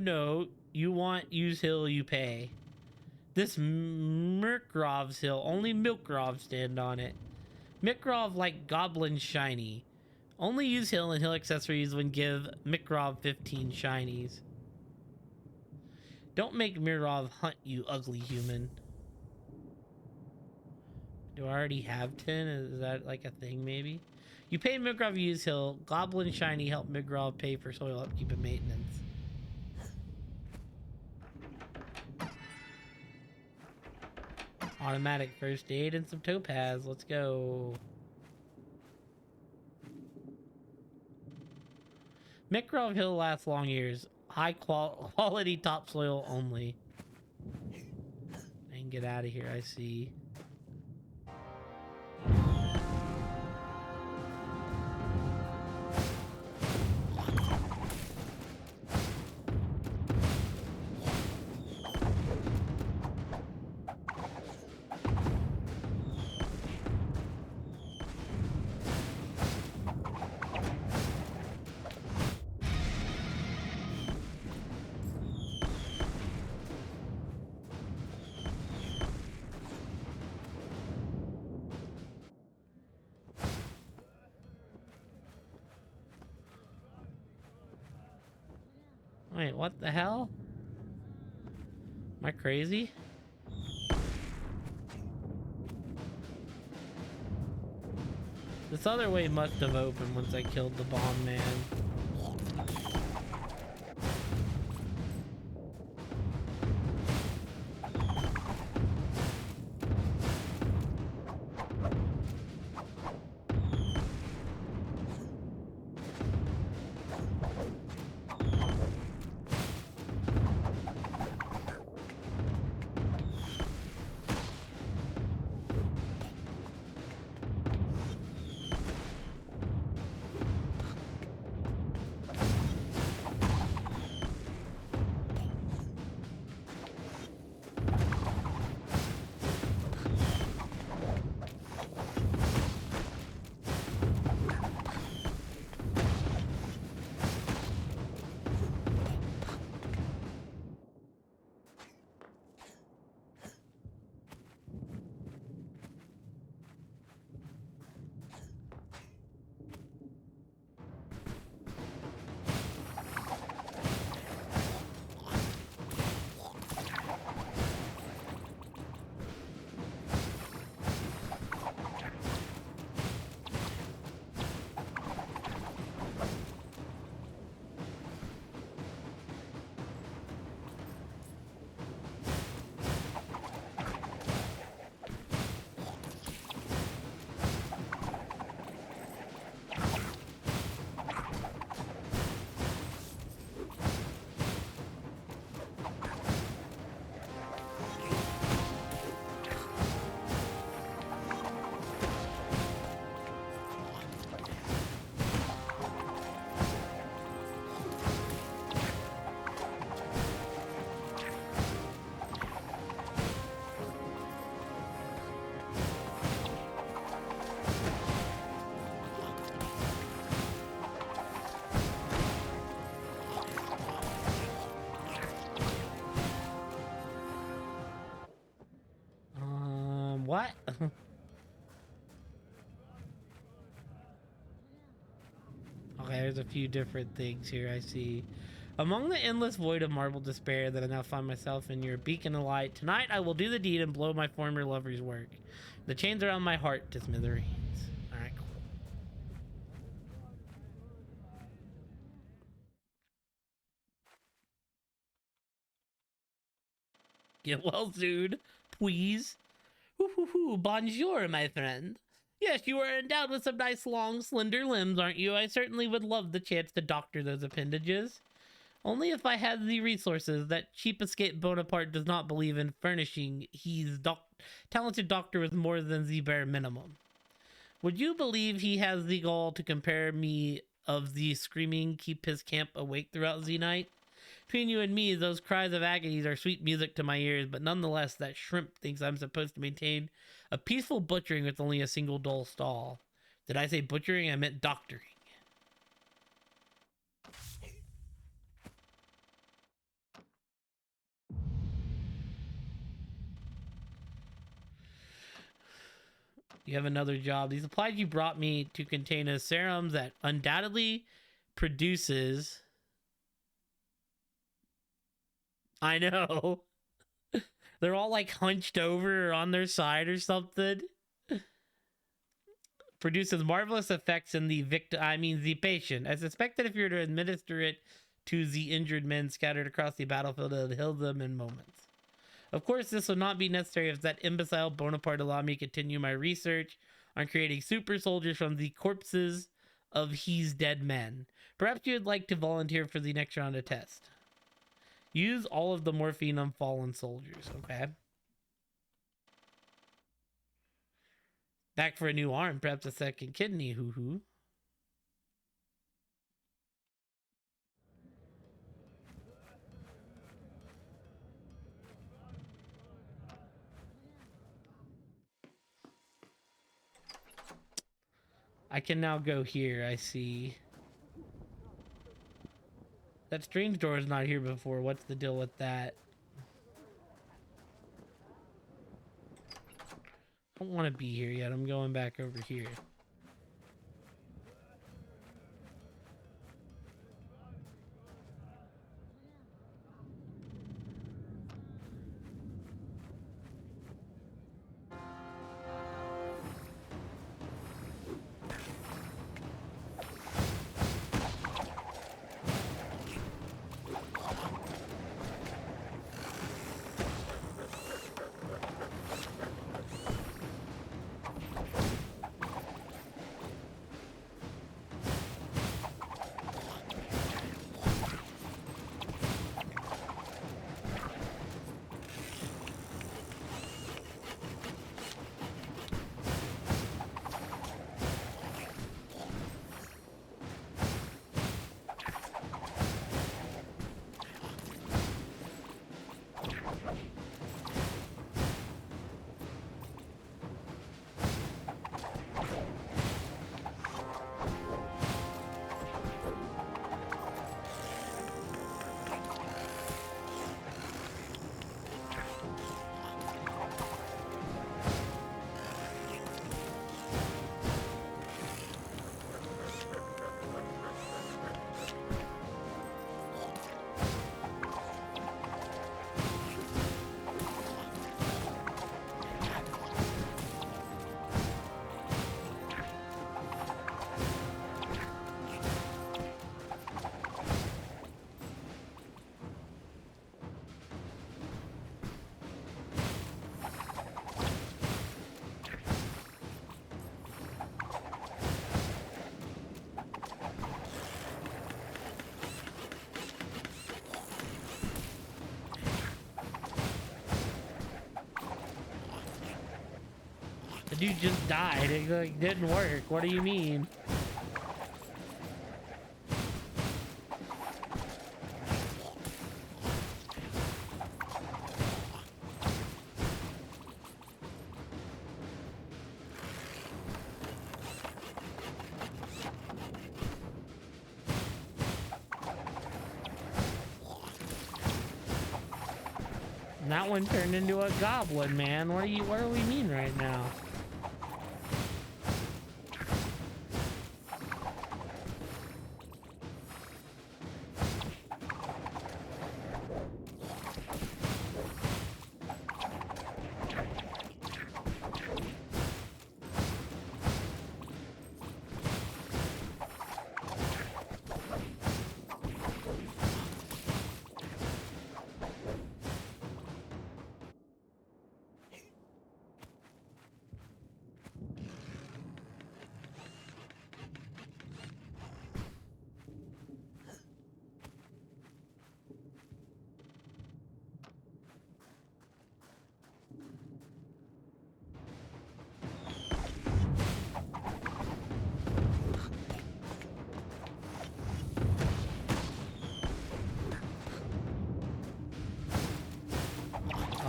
A: No. You want use hill, you pay. This Mirkrov's hill, only Milkrov stand on it. Mikrov like goblin shiny. Only use hill and hill accessories when give Mikrov 15 shinies. Don't make Mirov hunt you, ugly human. Do I already have 10? Is that like a thing maybe? You pay Mikrov use hill. Goblin shiny help Mikrov pay for soil upkeep and maintenance. Automatic first aid and some topaz. Let's go. Mikrov hill lasts long years. High quality topsoil only. I can get out of here, I see. Wait, what the hell? Am I crazy? This other way must have opened once I killed the bomb man. what? Okay, there's a few different things here I see. Among the endless void of marble despair that I now find myself in, your beacon of light, tonight I will do the deed and blow my former lover's work. The chains around my heart to smithereens. Alright, cool. Get well soon, please. Bonjour, my friend. Yes, you are endowed with some nice, long, slender limbs, aren't you? I certainly would love the chance to doctor those appendages. Only if I had the resources. That cheap escape Bonaparte does not believe in furnishing his talented doctor with more than the bare minimum. Would you believe he has the gall to compare me of the screaming keep his camp awake throughout the night? Between you and me, those cries of agonies are sweet music to my ears, but nonetheless, that shrimp thinks I'm supposed to maintain a peaceful butchering with only a single dull stall. Did I say butchering? I meant doctoring. You have another job. The supplies you brought me to contain a serum that undoubtedly produces... I know. They're all like hunched over or on their side or something. Produces marvelous effects in the the patient. I suspect that if you were to administer it to the injured men scattered across the battlefield, it would heal them in moments. Of course, this would not be necessary if that imbecile Bonaparte allowed me to continue my research on creating super soldiers from the corpses of his dead men. Perhaps you would like to volunteer for the next round of tests. Use all of the morphine on fallen soldiers. Okay. Back for a new arm, perhaps a second kidney. Hoo-hoo. I can now go here, I see. That strange door is not here before. What's the deal with that? I don't want to be here yet. I'm going back over here. The dude just died. It like, didn't work. What do you mean? And that one turned into a goblin, man. What do we mean right now?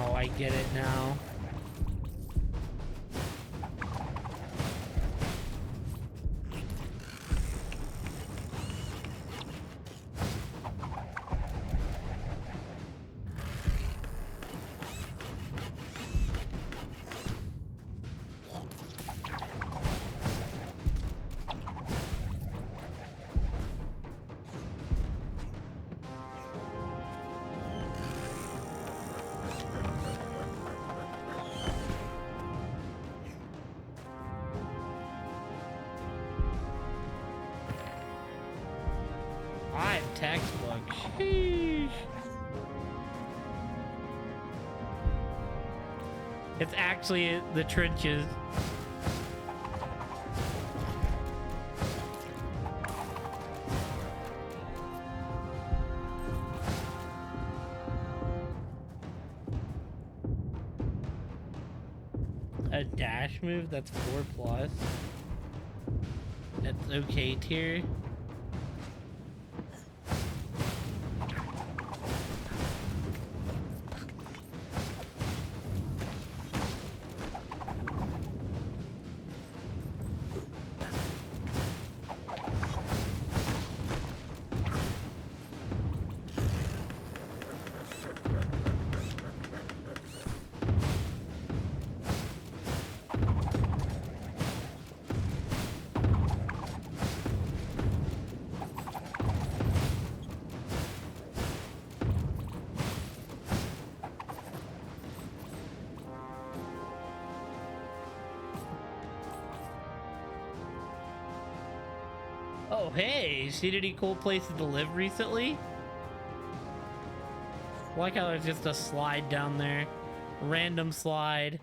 A: Oh, I get it now. Textbook. Sheesh. It's actually the trenches. A dash move that's 4+. That's okay tier. Oh, hey, see any cool places to live recently? I like how there's just a slide down there. Random slide.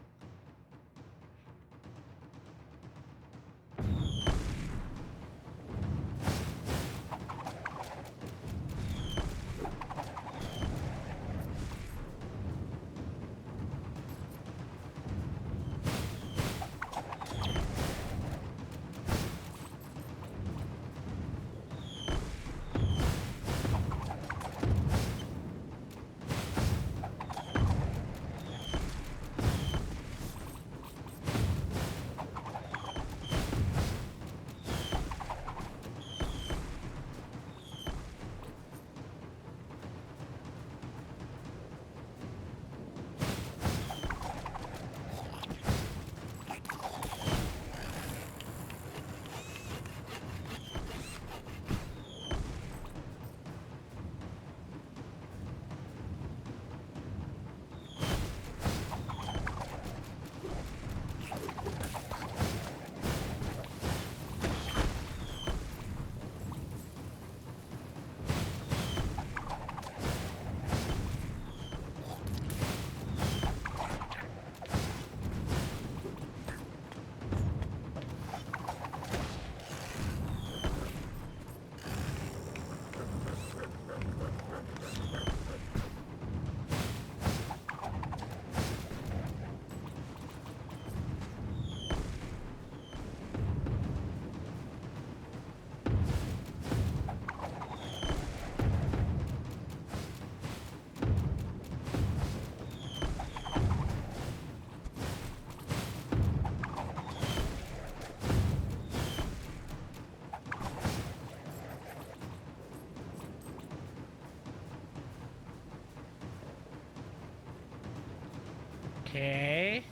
A: Okay.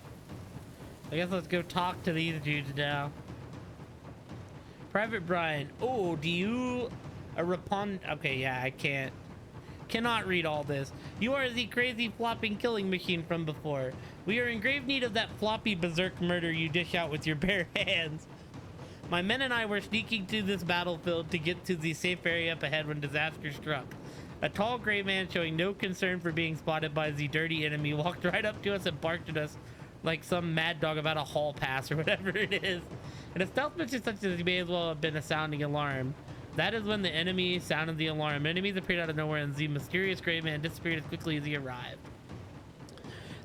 A: I guess let's go talk to these dudes now. Private Brian. Oh, do you... Okay, yeah, I cannot read all this. You are the crazy flopping killing machine from before. We are in grave need of that floppy berserk murder you dish out with your bare hands. My men and I were sneaking to this battlefield to get to the safe area up ahead when disaster struck. A tall gray man showing no concern for being spotted by the dirty enemy walked right up to us and barked at us like some mad dog about a hall pass or whatever it is. And a stealth mission such as this may as well have been a sounding alarm. That is when the enemy sounded the alarm. Enemies appeared out of nowhere and the mysterious gray man disappeared as quickly as he arrived.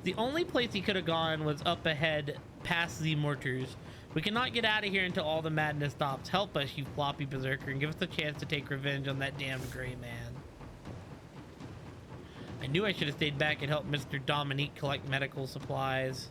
A: The only place he could have gone was up ahead past the mortars. We cannot get out of here until all the madness stops. Help us, you floppy berserker, and give us a chance to take revenge on that damned gray man. I knew I should have stayed back and helped Mr. Dominique collect medical supplies.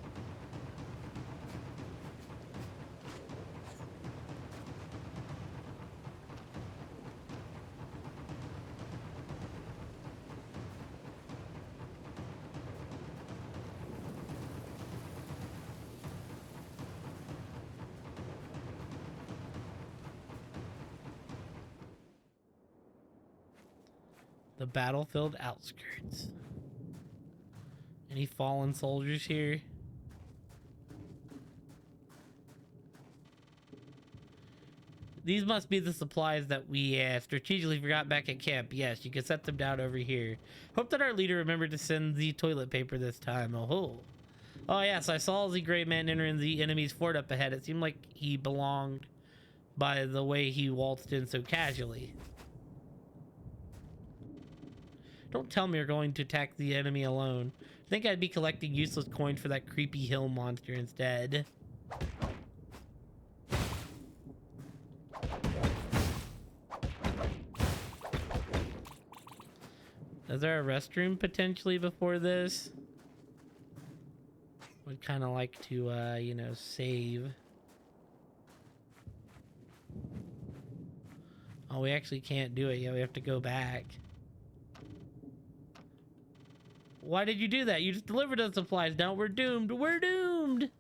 A: The battlefield outskirts. Any fallen soldiers here? These must be the supplies that we strategically forgot back at camp. Yes, you can set them down over here. Hope that our leader remembered to send the toilet paper this time. Oh, oh yes, I saw the gray man entering the enemy's fort up ahead. It seemed like he belonged by the way he waltzed in so casually. Don't tell me you're going to attack the enemy alone. I think I'd be collecting useless coins for that creepy hill monster instead. Is there a restroom potentially before this? Would kind of like to, you know, save. Oh, we actually can't do it. Yeah, we have to go back. Why did you do that? You just delivered us supplies. Now we're doomed. We're doomed.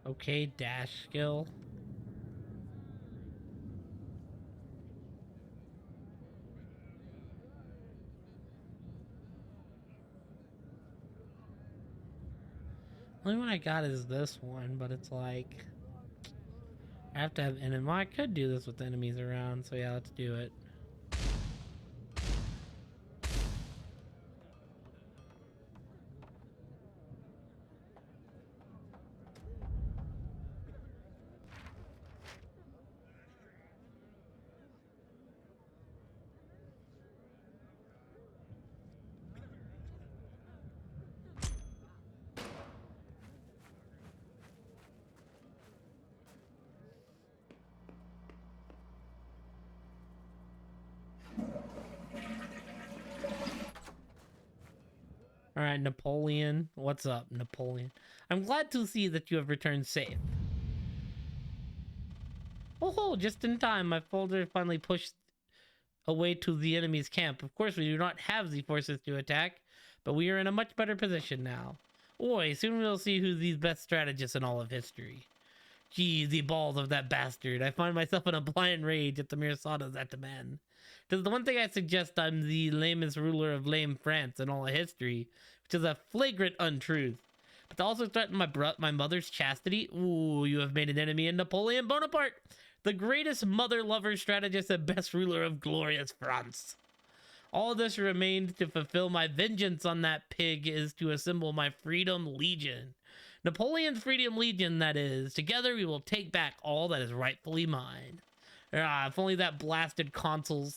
A: Okay, dash skill. Only one I got is this one, but it's like I have to have enemy. Well, I could do this with enemies around, so yeah, let's do it. All right, Napoleon. What's up, Napoleon? I'm glad to see that you have returned safe. Oh, just in time. My folder finally pushed away to the enemy's camp. Of course, we do not have the forces to attack, but we are in a much better position now. Oi, soon we'll see who's the best strategist in all of history. Gee, the balls of that bastard. I find myself in a blind rage at the mere thought of that man. Tis the one thing I suggest I'm the lamest ruler of lame France in all of history, which is a flagrant untruth. But to also threaten my mother's chastity? Ooh, you have made an enemy in Napoleon Bonaparte, the greatest mother-lover strategist and best ruler of glorious France. All this remained to fulfill my vengeance on that pig is to assemble my Freedom Legion. Napoleon's Freedom Legion, that is. Together we will take back all that is rightfully mine. Ah, if only that blasted consul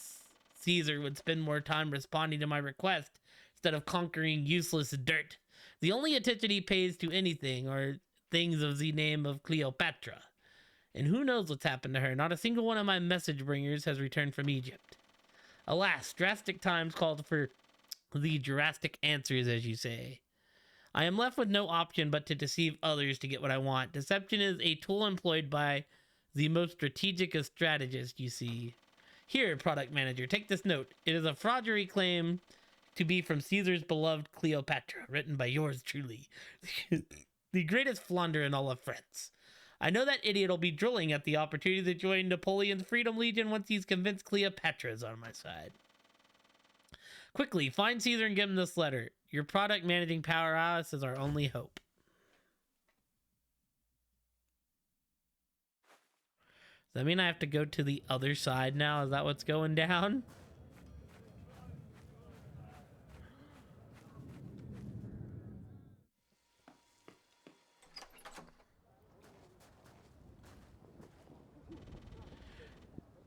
A: Caesar would spend more time responding to my request instead of conquering useless dirt. The only attention he pays to anything are things of the name of Cleopatra. And who knows what's happened to her? Not a single one of my message bringers has returned from Egypt. Alas, drastic times called for the drastic answers, as you say. I am left with no option but to deceive others to get what I want. Deception is a tool employed by the most strategic of strategists, you see. Here, product manager, take this note. It is a forgery claim to be from Caesar's beloved Cleopatra, written by yours truly, the greatest flounder in all of France. I know that idiot will be drooling at the opportunity to join Napoleon's Freedom Legion once he's convinced Cleopatra is on my side. Quickly, find Caesar and give him this letter. Your product managing powerhouse is our only hope. Does that mean I have to go to the other side now? Is that what's going down?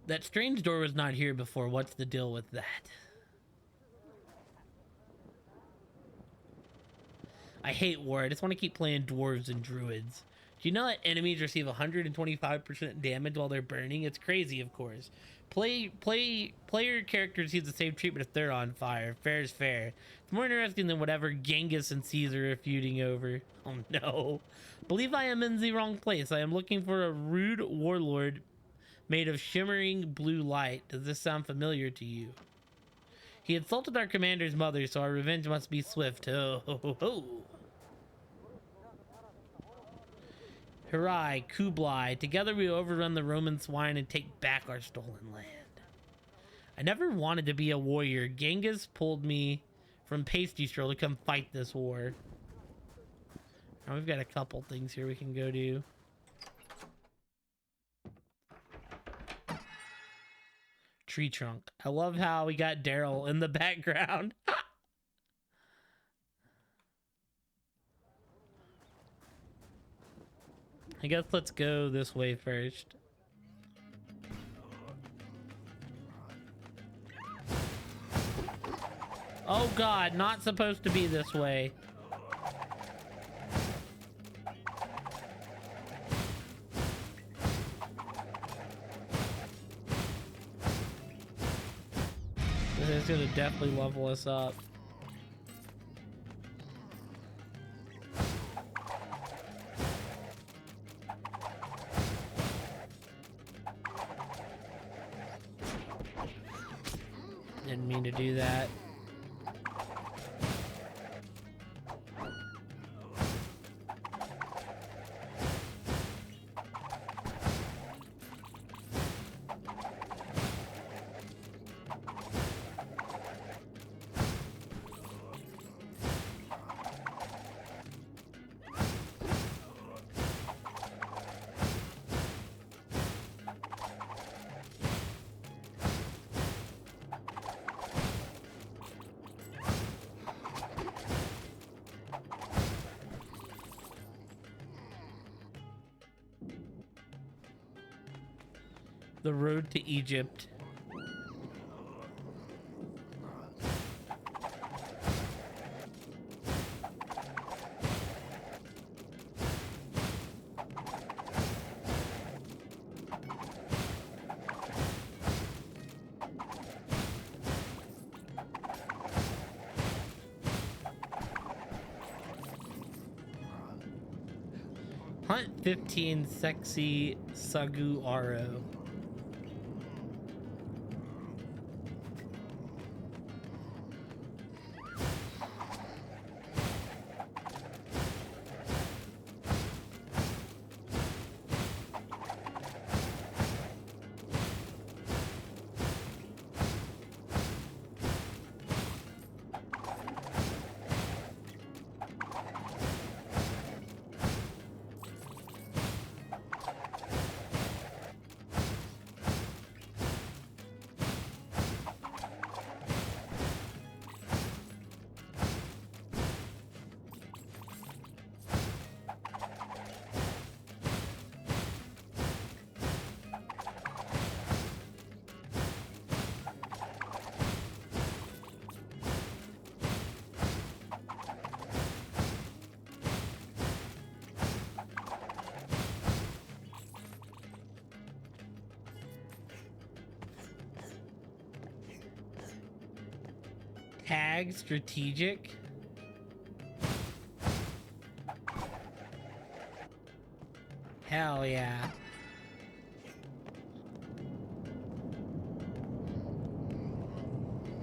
A: That strange door was not here before. What's the deal with that? I hate war. I just want to keep playing dwarves and druids. Do you know that enemies receive 125% damage while they're burning? It's crazy, of course. Player characters receive the same treatment if they're on fire. Fair is fair. It's more interesting than whatever Genghis and Caesar are feuding over. Oh no. Believe I am in the wrong place. I am looking for a rude warlord made of shimmering blue light. Does this sound familiar to you? He insulted our commander's mother, so our revenge must be swift. Oh, ho, ho, ho. Hurrah, Kublai. Together we overrun the Roman swine and take back our stolen land. I never wanted to be a warrior. Genghis pulled me from Pastry Stroll to come fight this war. Now we've got a couple things here we can go do. Tree trunk. I love how we got Daryl in the background. I guess let's go this way first. Oh god, not supposed to be this way. This is gonna definitely level us up. Didn't mean to do that. The road to Egypt. Hunt 15 sexy Sagu Aro. Tag strategic. Hell yeah.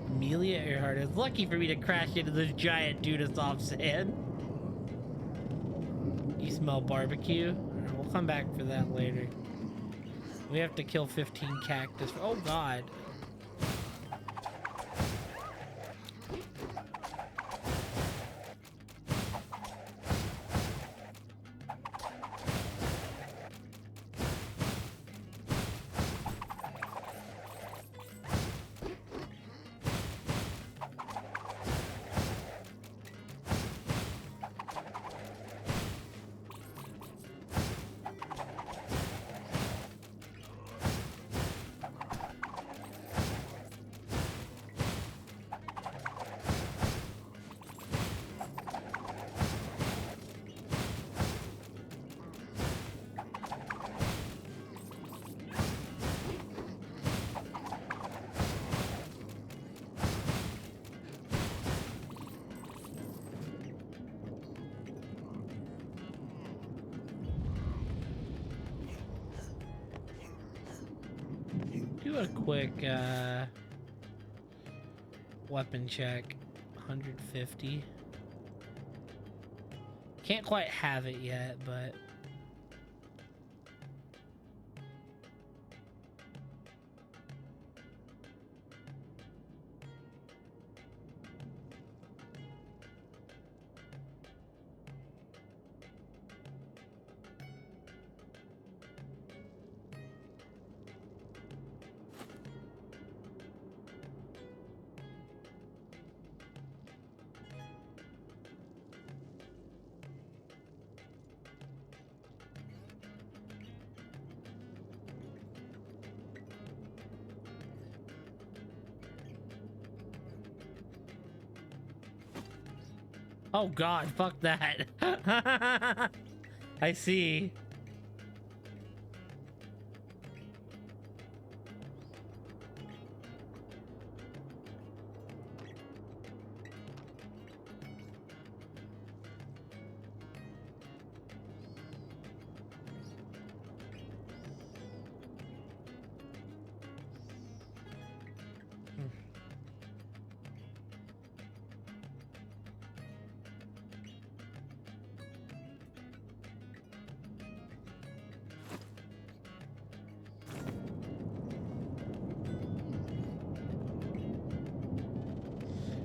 A: Amelia Earhart is lucky for me to crash into this giant dude of soft sand. You smell barbecue? Alright, we'll come back for that later. We have to kill 15 cactus. Oh god. Do a quick weapon check. 150. Can't quite have it yet, but oh god, fuck that. I see.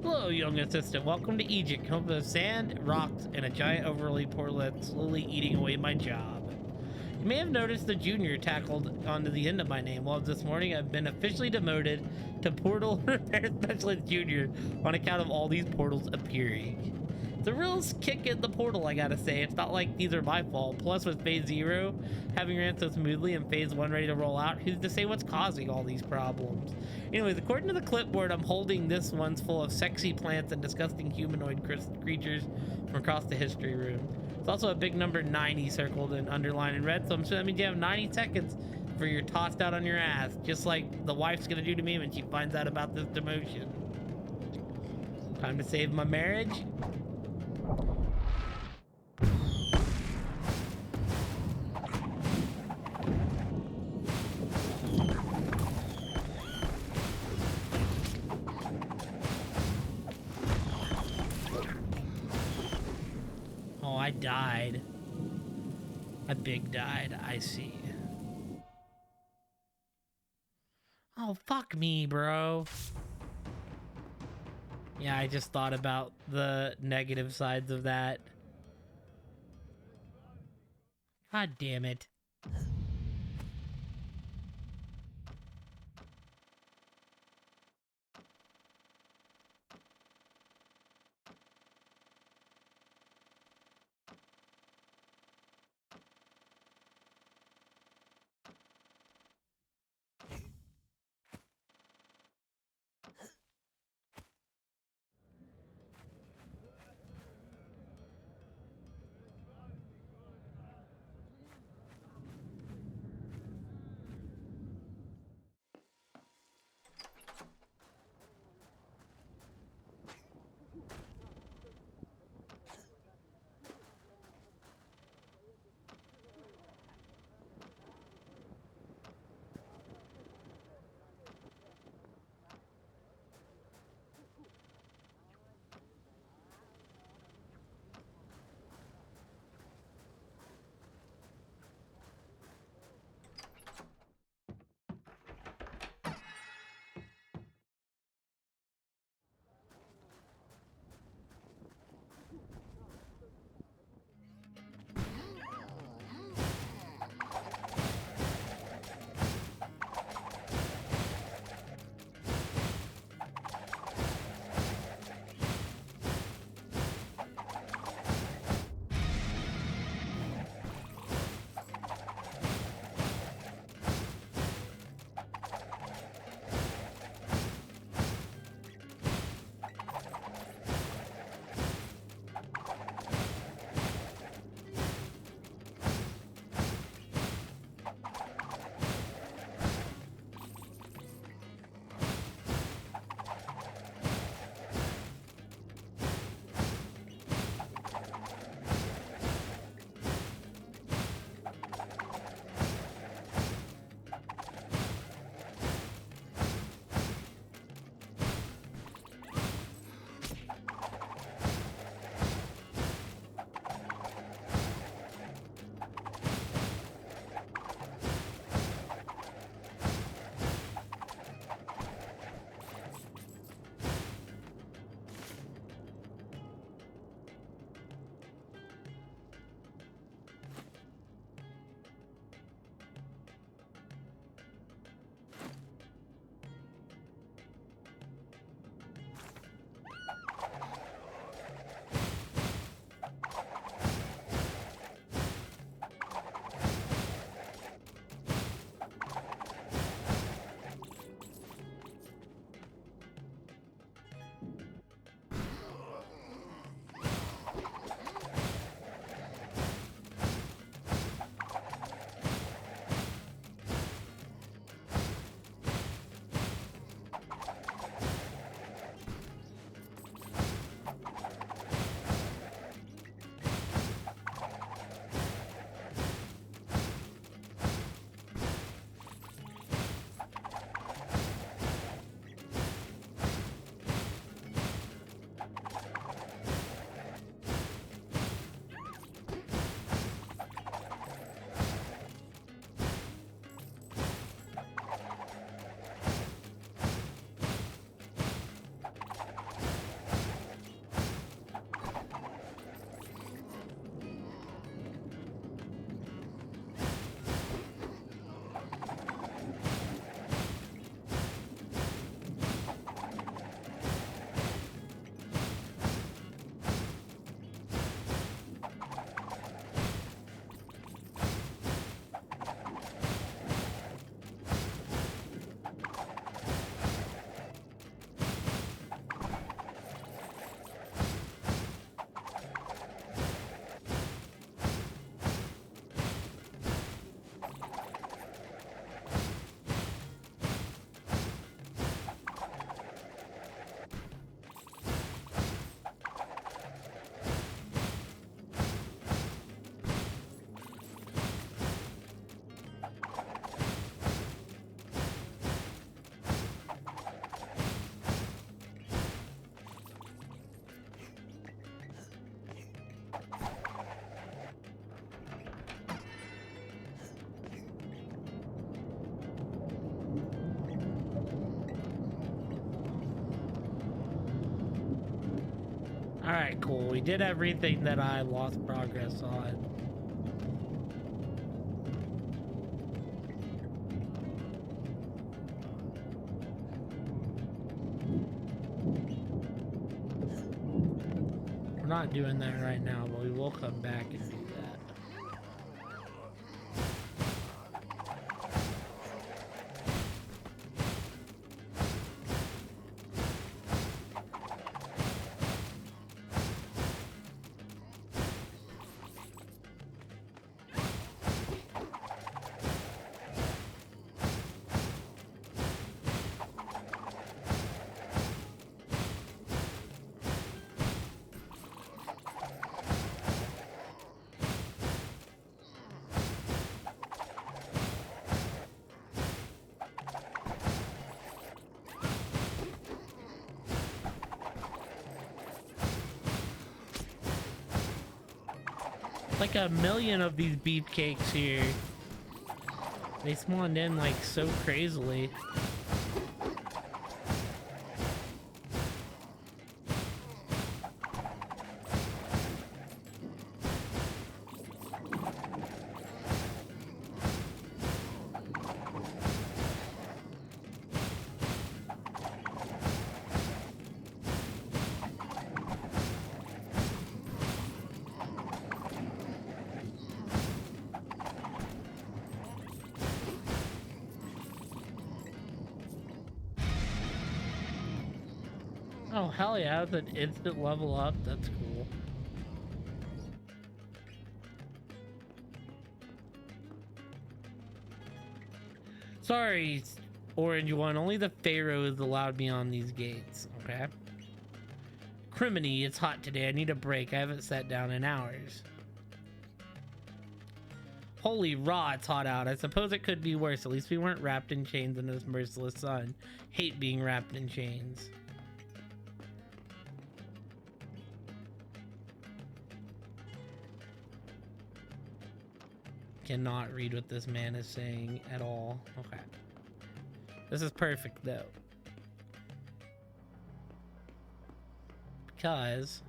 A: Hello, young assistant. Welcome to Egypt, home of sand, rocks, and a giant overlay portal that's slowly eating away my job. You may have noticed the junior tackled onto the end of my name. Well, this morning I've been officially demoted to portal repair specialist junior on account of all these portals appearing. It's a real kick in the portal, I gotta say. It's not like these are my fault. Plus, with Phase 0 having ran so smoothly and Phase 1 ready to roll out, who's to say what's causing all these problems? Anyways, according to the clipboard I'm holding, this one's full of sexy plants and disgusting humanoid creatures from across the history room. It's also a big number 90 circled and underlined in red, so I'm sure that means you have 90 seconds for your tossed out on your ass, just like the wife's gonna do to me when she finds out about this demotion. Time to save my marriage. I died. I big died. I see. Oh, fuck me, bro. Yeah, I just thought about the negative sides of that. God damn it. Alright, cool. We did everything that I lost progress on. We're not doing that right now, but we will come back and do that. Like a million of these beefcakes here. They spawned in like so crazily. Oh, hell yeah, that's an instant level up. That's cool. Sorry, Orange One. Only the Pharaoh is allowed beyond these gates, okay? Criminy, it's hot today. I need a break. I haven't sat down in hours. Holy raw, it's hot out. I suppose it could be worse. At least we weren't wrapped in chains in this merciless sun. Hate being wrapped in chains. Cannot read what this man is saying at all. Okay. This is perfect though. Because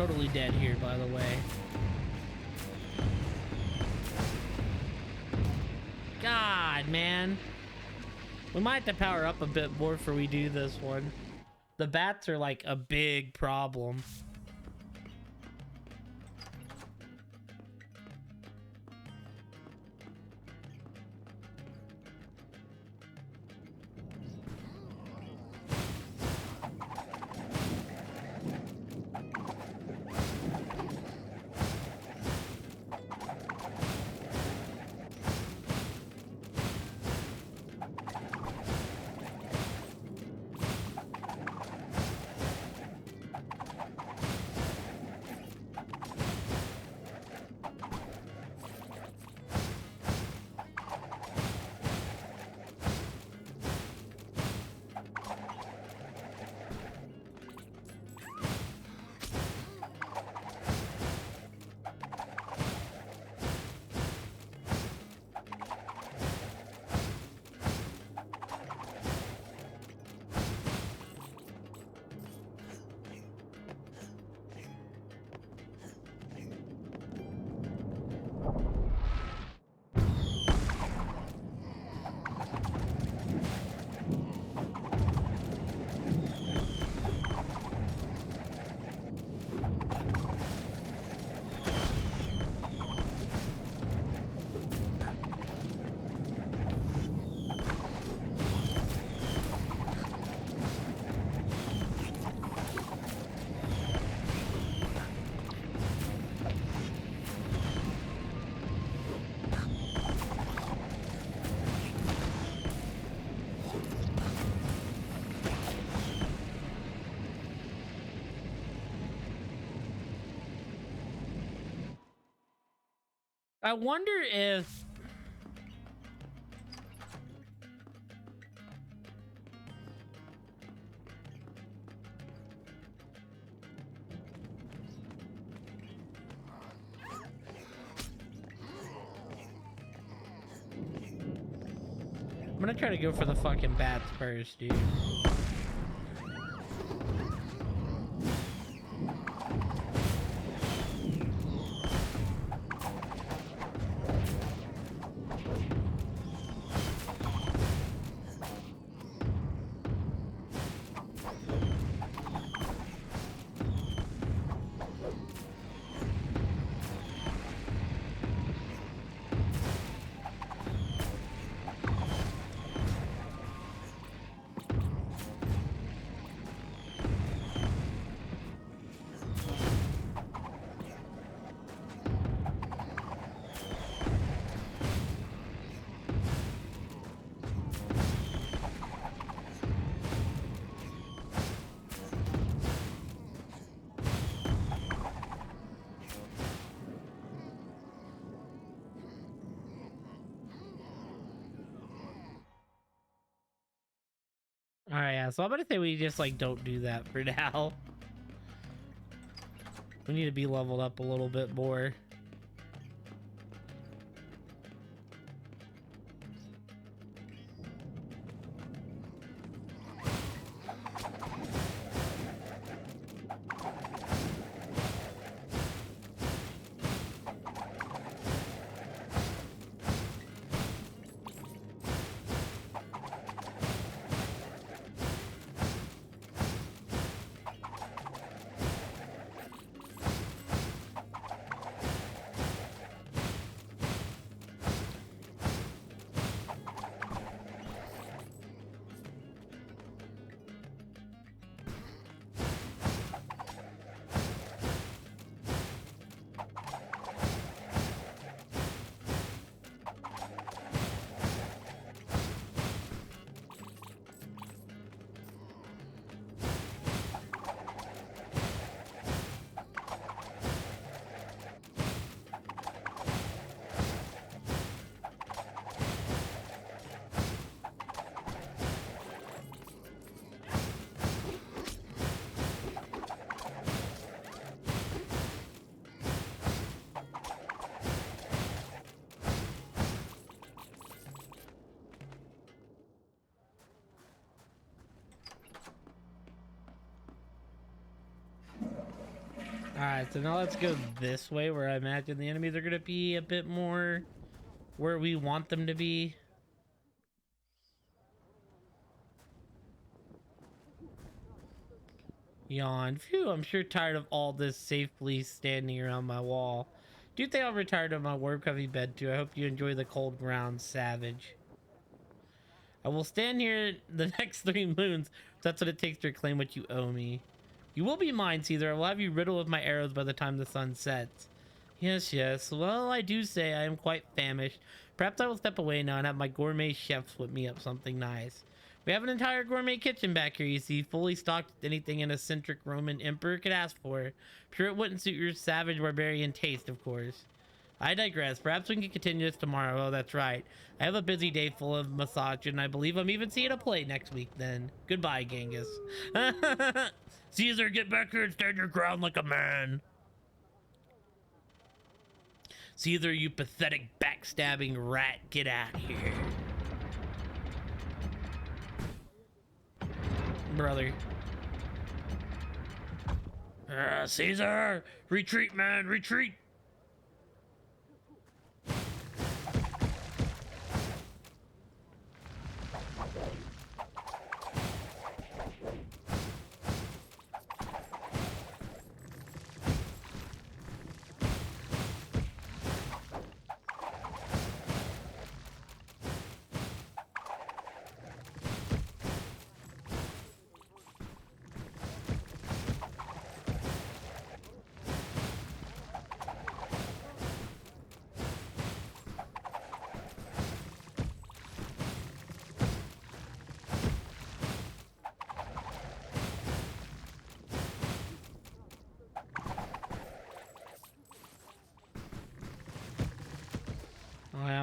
A: totally dead here, by the way. God, man. We might have to power up a bit more before we do this one. The bats are like a big problem. I wonder if I'm gonna try to go for the fucking bats first, dude. All right, yeah. So I'm gonna say we just like don't do that for now. We need to be leveled up a little bit more. Alright, so now let's go this way where I imagine the enemies are going to be a bit more where we want them to be. Yawn. Phew, I'm sure tired of all this safely standing around my wall. Do you think I'll retire to my warm comfy bed too? I hope you enjoy the cold ground, savage. I will stand here the next 3 moons if that's what it takes to reclaim what you owe me. You will be mine, Caesar. I will have you riddled with my arrows by the time the sun sets. Yes, yes. Well, I do say I am quite famished. Perhaps I will step away now and have my gourmet chefs whip me up something nice. We have an entire gourmet kitchen back here, you see, fully stocked with anything an eccentric Roman emperor could ask for. Sure it wouldn't suit your savage barbarian taste, of course. I digress. Perhaps we can continue this tomorrow. Oh, that's right. I have a busy day full of massage, and I believe I'm even seeing a play next week then. Goodbye, Genghis. Caesar, get back here and stand your ground like a man. Caesar, you pathetic backstabbing rat, get out of here. Brother. Caesar! Retreat, man, retreat!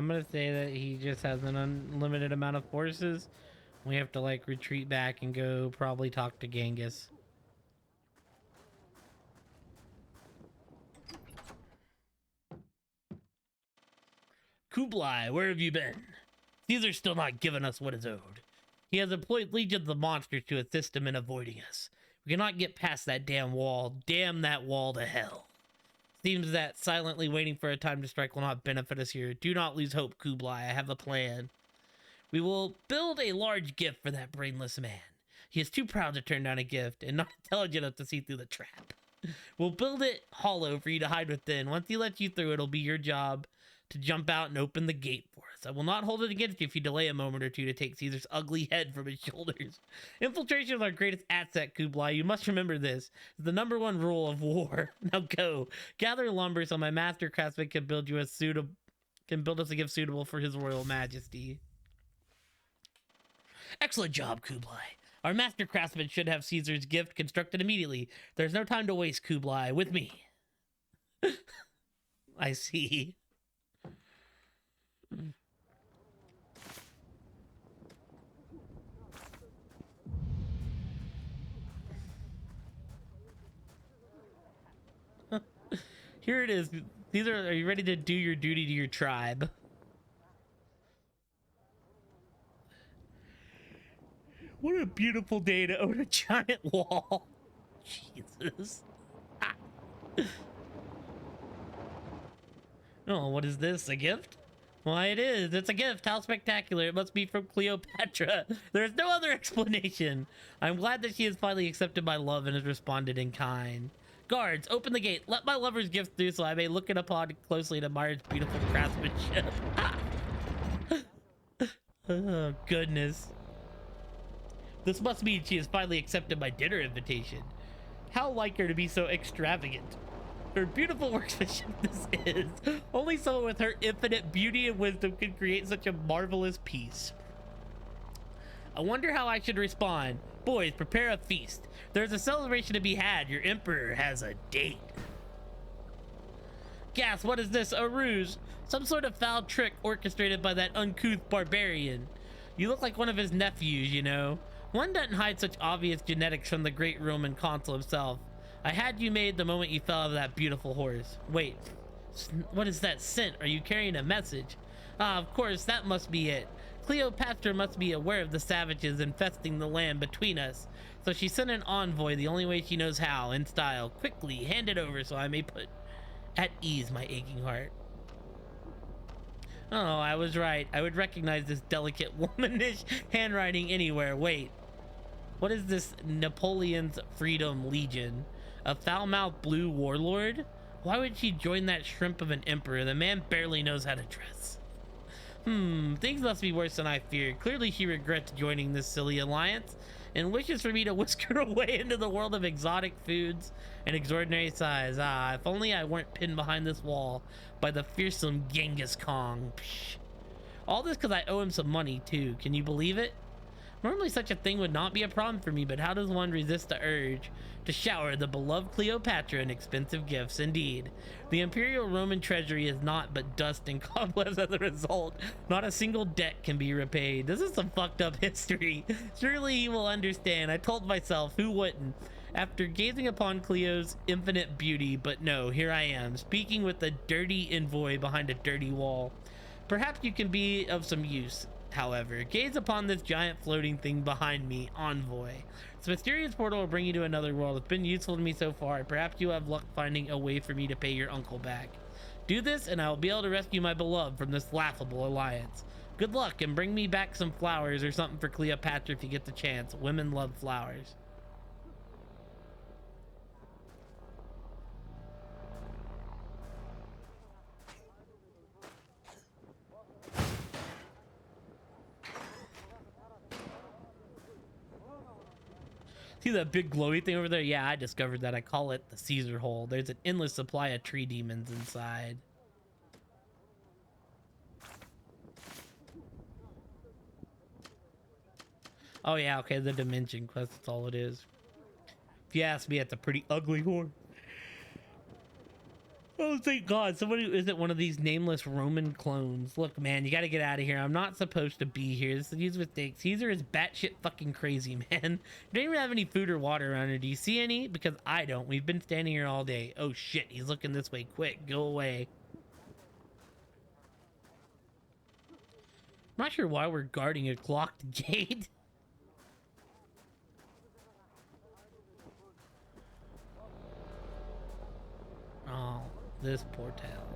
A: gonna say that he just has an unlimited amount of forces. We have to like retreat back and go probably talk to Genghis. Kublai, where have you been? Caesar's still not giving us what is owed. He has employed legions of monsters to assist him in avoiding us. We cannot get past that damn wall. Damn that wall to hell. Seems that silently waiting for a time to strike will not benefit us here. Do not lose hope, Kublai. I have a plan. We will build a large gift for that brainless man. He is too proud to turn down a gift and not intelligent enough to see through the trap. We'll build it hollow for you to hide within. Once he lets you through, it'll be your job to jump out and open the gate for us. I will not hold it against you if you delay a moment or two to take Caesar's ugly head from his shoulders. Infiltration is our greatest asset, Kublai. You must remember this. It's the #1 rule of war. Now go. Gather lumber so my master craftsman can build us a gift suitable for his royal majesty. Excellent job, Kublai. Our master craftsman should have Caesar's gift constructed immediately. There's no time to waste, Kublai. With me. I see. Here it is. Are you ready to do your duty to your tribe? What a beautiful day to own a giant wall. Jesus. Ah. Oh, what is this? A gift? Why, it is. It's a gift. How spectacular. It must be from Cleopatra. There is no other explanation. I'm glad that she has finally accepted my love and has responded in kind. Guards, open the gate. Let my lover's gift through so I may look it upon closely and admire its beautiful craftsmanship. Oh, goodness. This must mean she has finally accepted my dinner invitation. How like her to be so extravagant. Her beautiful workmanship this is. Only someone with her infinite beauty and wisdom could create such a marvelous piece. I wonder how I should respond. Boys, prepare a feast. There's a celebration to be had. Your emperor has a date. Gas, what is this? A ruse? Some sort of foul trick orchestrated by that uncouth barbarian. You look like one of his nephews, you know. One doesn't hide such obvious genetics from the great Roman consul himself. I had you made the moment you fell out of that beautiful horse. Wait, what is that scent? Are you carrying a message? Ah, of course, that must be it. Cleopatra must be aware of the savages infesting the land between us. So she sent an envoy the only way she knows how, in style. Quickly, hand it over so I may put at ease my aching heart. Oh, I was right. I would recognize this delicate womanish handwriting anywhere. Wait. What is this Napoleon's Freedom Legion? A foul-mouthed blue warlord? Why would she join that shrimp of an emperor? The man barely knows how to dress. Things must be worse than I feared. Clearly she regrets joining this silly alliance and wishes for me to whisk her away into the world of exotic foods and extraordinary size. Ah, if only I weren't pinned behind this wall by the fearsome Genghis Khan. Psh. All this because I owe him some money too. Can you believe it? Normally such a thing would not be a problem for me, but how does one resist the urge to shower the beloved Cleopatra in expensive gifts? Indeed, the Imperial Roman treasury is naught but dust and cobwebs as a result. Not a single debt can be repaid. This is some fucked up history. Surely he will understand. I told myself, who wouldn't? After gazing upon Cleo's infinite beauty, but no, here I am, speaking with a dirty envoy behind a dirty wall. Perhaps you can be of some use. However, gaze upon this giant floating thing behind me, envoy. This mysterious portal will bring you to another world. It's been useful to me so far. Perhaps you have luck finding a way for me to pay your uncle back. Do this and I will be able to rescue my beloved from this laughable alliance. Good luck and bring me back some flowers or something for Cleopatra if you get the chance. Women love flowers. See that big glowy thing over there? Yeah, I discovered that. I call it the Caesar hole. There's an endless supply of tree demons inside. Oh yeah, okay, the dimension quest, that's all it is. If you ask me, it's a pretty ugly horde. Oh, thank God. Somebody isn't one of these nameless Roman clones. Look, man, you got to get out of here. I'm not supposed to be here. These mistakes. Caesar is batshit fucking crazy, man. Don't even have any food or water around here. Do you see any? Because I don't. We've been standing here all day. Oh, shit. He's looking this way. Quick, go away. I'm not sure why we're guarding a clocked gate. Oh, this poor tail.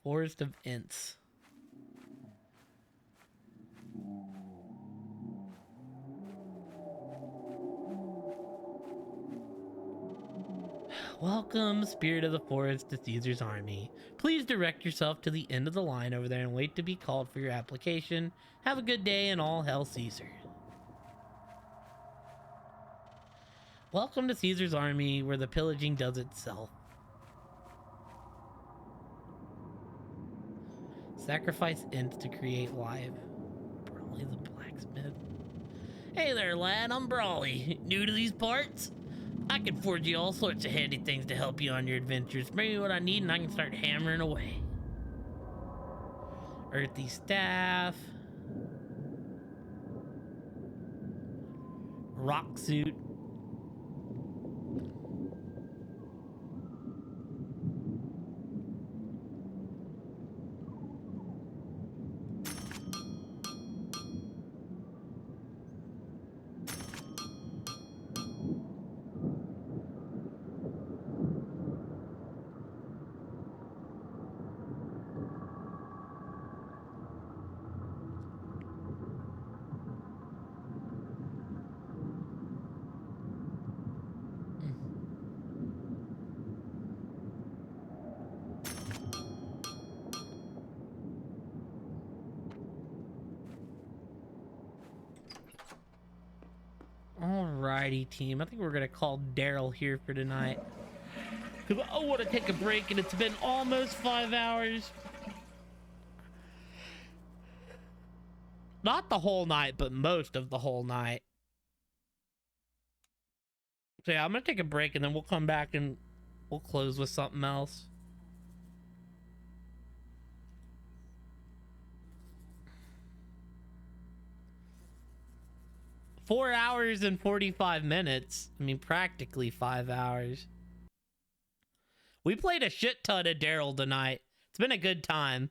A: Forest of Ints. Welcome, spirit of the forest, to Caesar's army. Please direct yourself to the end of the line over there and wait to be called for your application. Have a good day and all hail Caesar. Welcome to Caesar's army, where the pillaging does itself. Sacrifice Ints to create live. Brawly the blacksmith. Hey there, lad, I'm Brawly. New to these parts? I can forge you all sorts of handy things to help you on your adventures. Bring me what I need and I can start hammering away. Earthy staff. Rock suit. Alrighty, team. I think we're gonna call Daryl here for tonight. Because I want to take a break and it's been almost 5 hours. Not the whole night, but most of the whole night. So yeah, I'm gonna take a break and then we'll come back and we'll close with something else. Four hours and 45 minutes. I mean, practically 5 hours. We played a shit ton of Daryl tonight. It's been a good time.